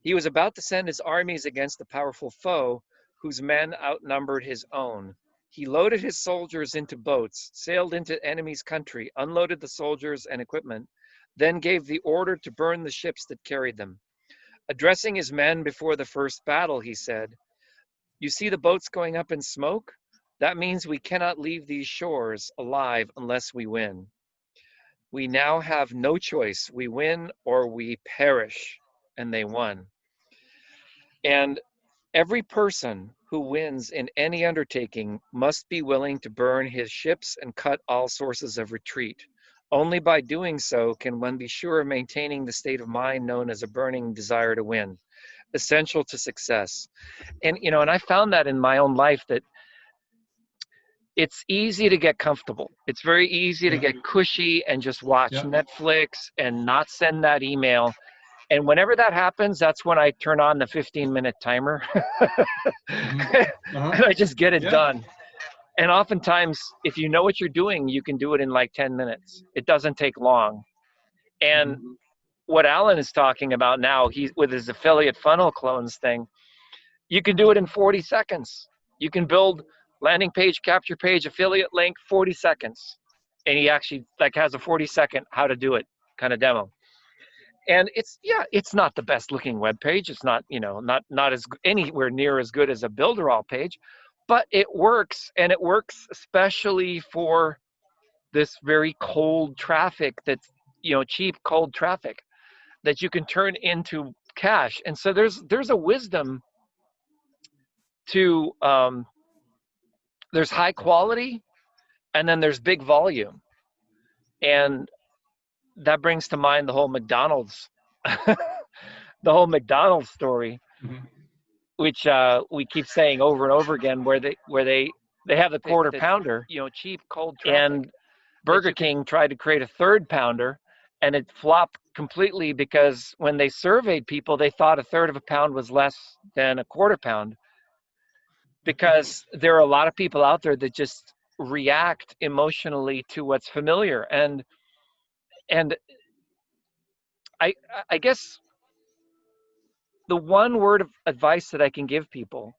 [SPEAKER 1] He was about to send his armies against a powerful foe whose men outnumbered his own. He loaded his soldiers into boats, sailed into enemy's country, unloaded the soldiers and equipment, then gave the order to burn the ships that carried them. Addressing his men before the first battle, he said, "You see the boats going up in smoke? That means we cannot leave these shores alive unless we win. We now have no choice. We win or we perish." And they won. And every person who wins in any undertaking must be willing to burn his ships and cut all sources of retreat. Only by doing so can one be sure of maintaining the state of mind known as a burning desire to win, essential to success. And, and I found that in my own life, that it's easy to get comfortable. It's very easy to get cushy and just watch Netflix and not send that email. And whenever that happens, that's when I turn on the 15-minute timer. And I just get it done. And oftentimes, if you know what you're doing, you can do it in like 10 minutes. It doesn't take long. And what Alan is talking about now, with his affiliate funnel clones thing, you can do it in 40 seconds. You can build landing page, capture page, affiliate link, 40 seconds. And he actually has a 40-second how to do it kind of demo. And it's not the best looking web page. It's not, not as anywhere near as good as a Builderall page, but it works. And it works especially for this very cold traffic that's, cheap, cold traffic that you can turn into cash. And so there's a wisdom to there's high quality, and then there's big volume, and that brings to mind the whole McDonald's, the whole McDonald's story, which we keep saying over and over again, where they have the quarter pounder, cheap cold traffic, and Burger King tried to create a third pounder, and it flopped completely because when they surveyed people, they thought a third of a pound was less than a quarter pound, because there are a lot of people out there that just react emotionally to what's familiar. And I guess the one word of advice that I can give people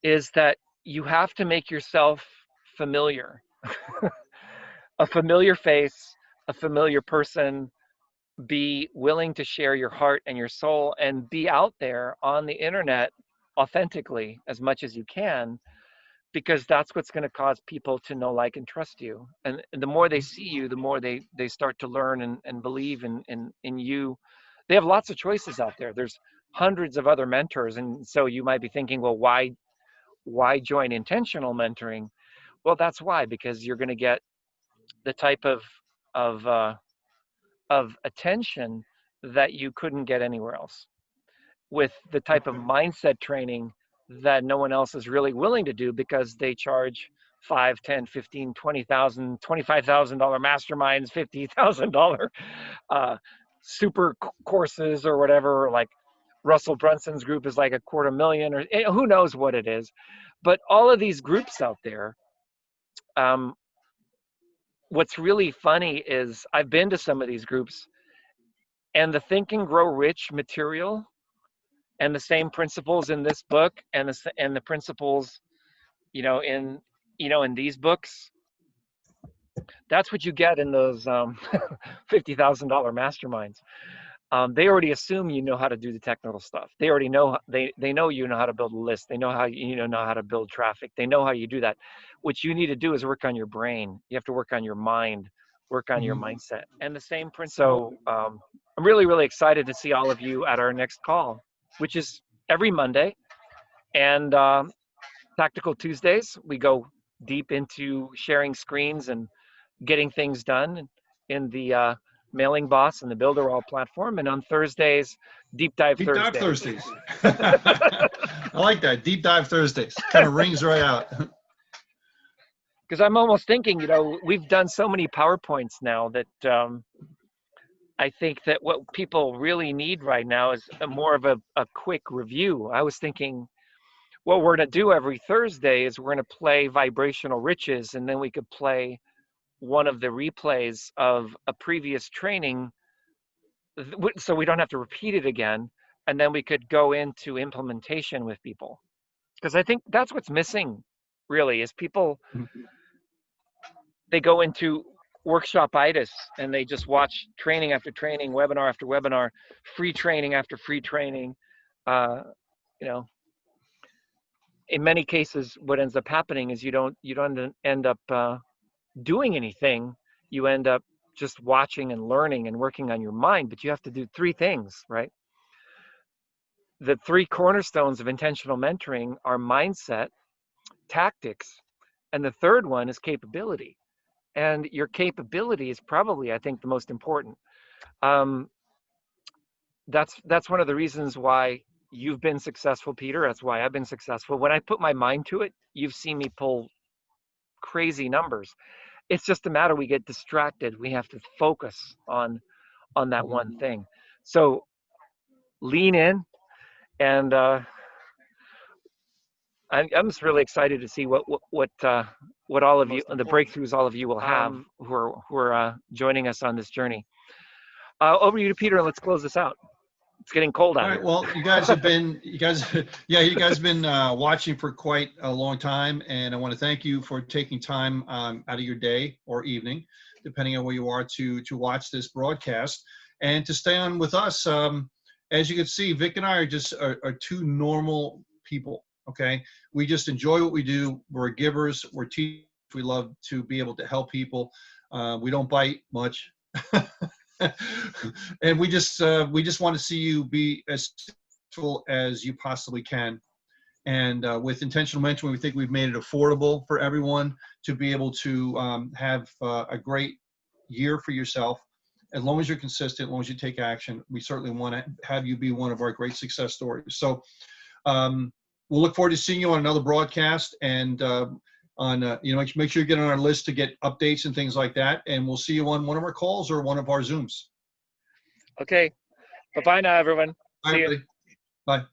[SPEAKER 1] is that you have to make yourself familiar. A familiar face, a familiar person, be willing to share your heart and your soul, and be out there on the internet authentically as much as you can, because that's what's going to cause people to know, like, and trust you. And the more they see you, the more they start to learn and believe in you. They have lots of choices out there. There's hundreds of other mentors. And so you might be thinking, well, why join intentional mentoring? Well, that's why, because you're going to get the type of attention that you couldn't get anywhere else, with the type of mindset training that no one else is really willing to do, because they charge $5, $10, $15, $20,000, $25,000 masterminds, $50,000 super courses or whatever. Like Russell Brunson's group is like $250,000, or who knows what it is. But all of these groups out there, what's really funny is I've been to some of these groups, and the Think and Grow Rich material and the same principles in this book and the principles, in these books, that's what you get in those $50,000 masterminds. They already assume you know how to do the technical stuff. They already know, they know you know how to build a list. They know how know how to build traffic. They know how you do that. What you need to do is work on your brain. You have to work on your mind, work on your mindset, and the same principle. So I'm really, really excited to see all of you at our next call, which is every Monday. And Tactical Tuesdays, we go deep into sharing screens and getting things done in the Mailing Boss and the Builderall platform. And on Thursdays, Deep Dive Thursdays.
[SPEAKER 2] I like that. Deep Dive Thursdays. Kind of rings right out.
[SPEAKER 1] Because I'm almost thinking, we've done so many PowerPoints now that I think that what people really need right now is more of a quick review. I was thinking what we're going to do every Thursday is we're going to play Vibrational Riches, and then we could play one of the replays of a previous training, so we don't have to repeat it again, and then we could go into implementation with people. Because I think that's what's missing, really, is people, they go into workshop-itis, and they just watch training after training, webinar after webinar, free training after free training. In many cases, what ends up happening is you don't end up doing anything. You end up just watching and learning and working on your mind. But you have to do three things, right? The three cornerstones of intentional mentoring are mindset, tactics, and the third one is capability. And your capability is probably, I think, the most important. That's one of the reasons why you've been successful, Peter. That's why I've been successful. When I put my mind to it, you've seen me pull crazy numbers. It's just a matter, we get distracted. We have to focus on that one thing. So lean in, and I'm just really excited to see what all of you, the breakthroughs all of you will have who are joining us on this journey. Over to you, Peter, and let's close this out. It's getting cold out.
[SPEAKER 2] All right.
[SPEAKER 1] Here.
[SPEAKER 2] Well, you guys have been watching for quite a long time, and I want to thank you for taking time out of your day or evening, depending on where you are, to watch this broadcast and to stay on with us. As you can see, Vic and I are just are two normal people. Okay, we just enjoy what we do. We're givers. We're teachers. We love to be able to help people. We don't bite much. And we just want to see you be as successful as you possibly can. And with intentional mentoring, we think we've made it affordable for everyone to be able to have a great year for yourself. As long as you're consistent, as long as you take action, we certainly want to have you be one of our great success stories. So we'll look forward to seeing you on another broadcast, and make sure you get on our list to get updates and things like that. And we'll see you on one of our calls or one of our Zooms.
[SPEAKER 1] Okay. Bye-bye now, everyone.
[SPEAKER 2] Bye,
[SPEAKER 1] See you.
[SPEAKER 2] everybody. Bye.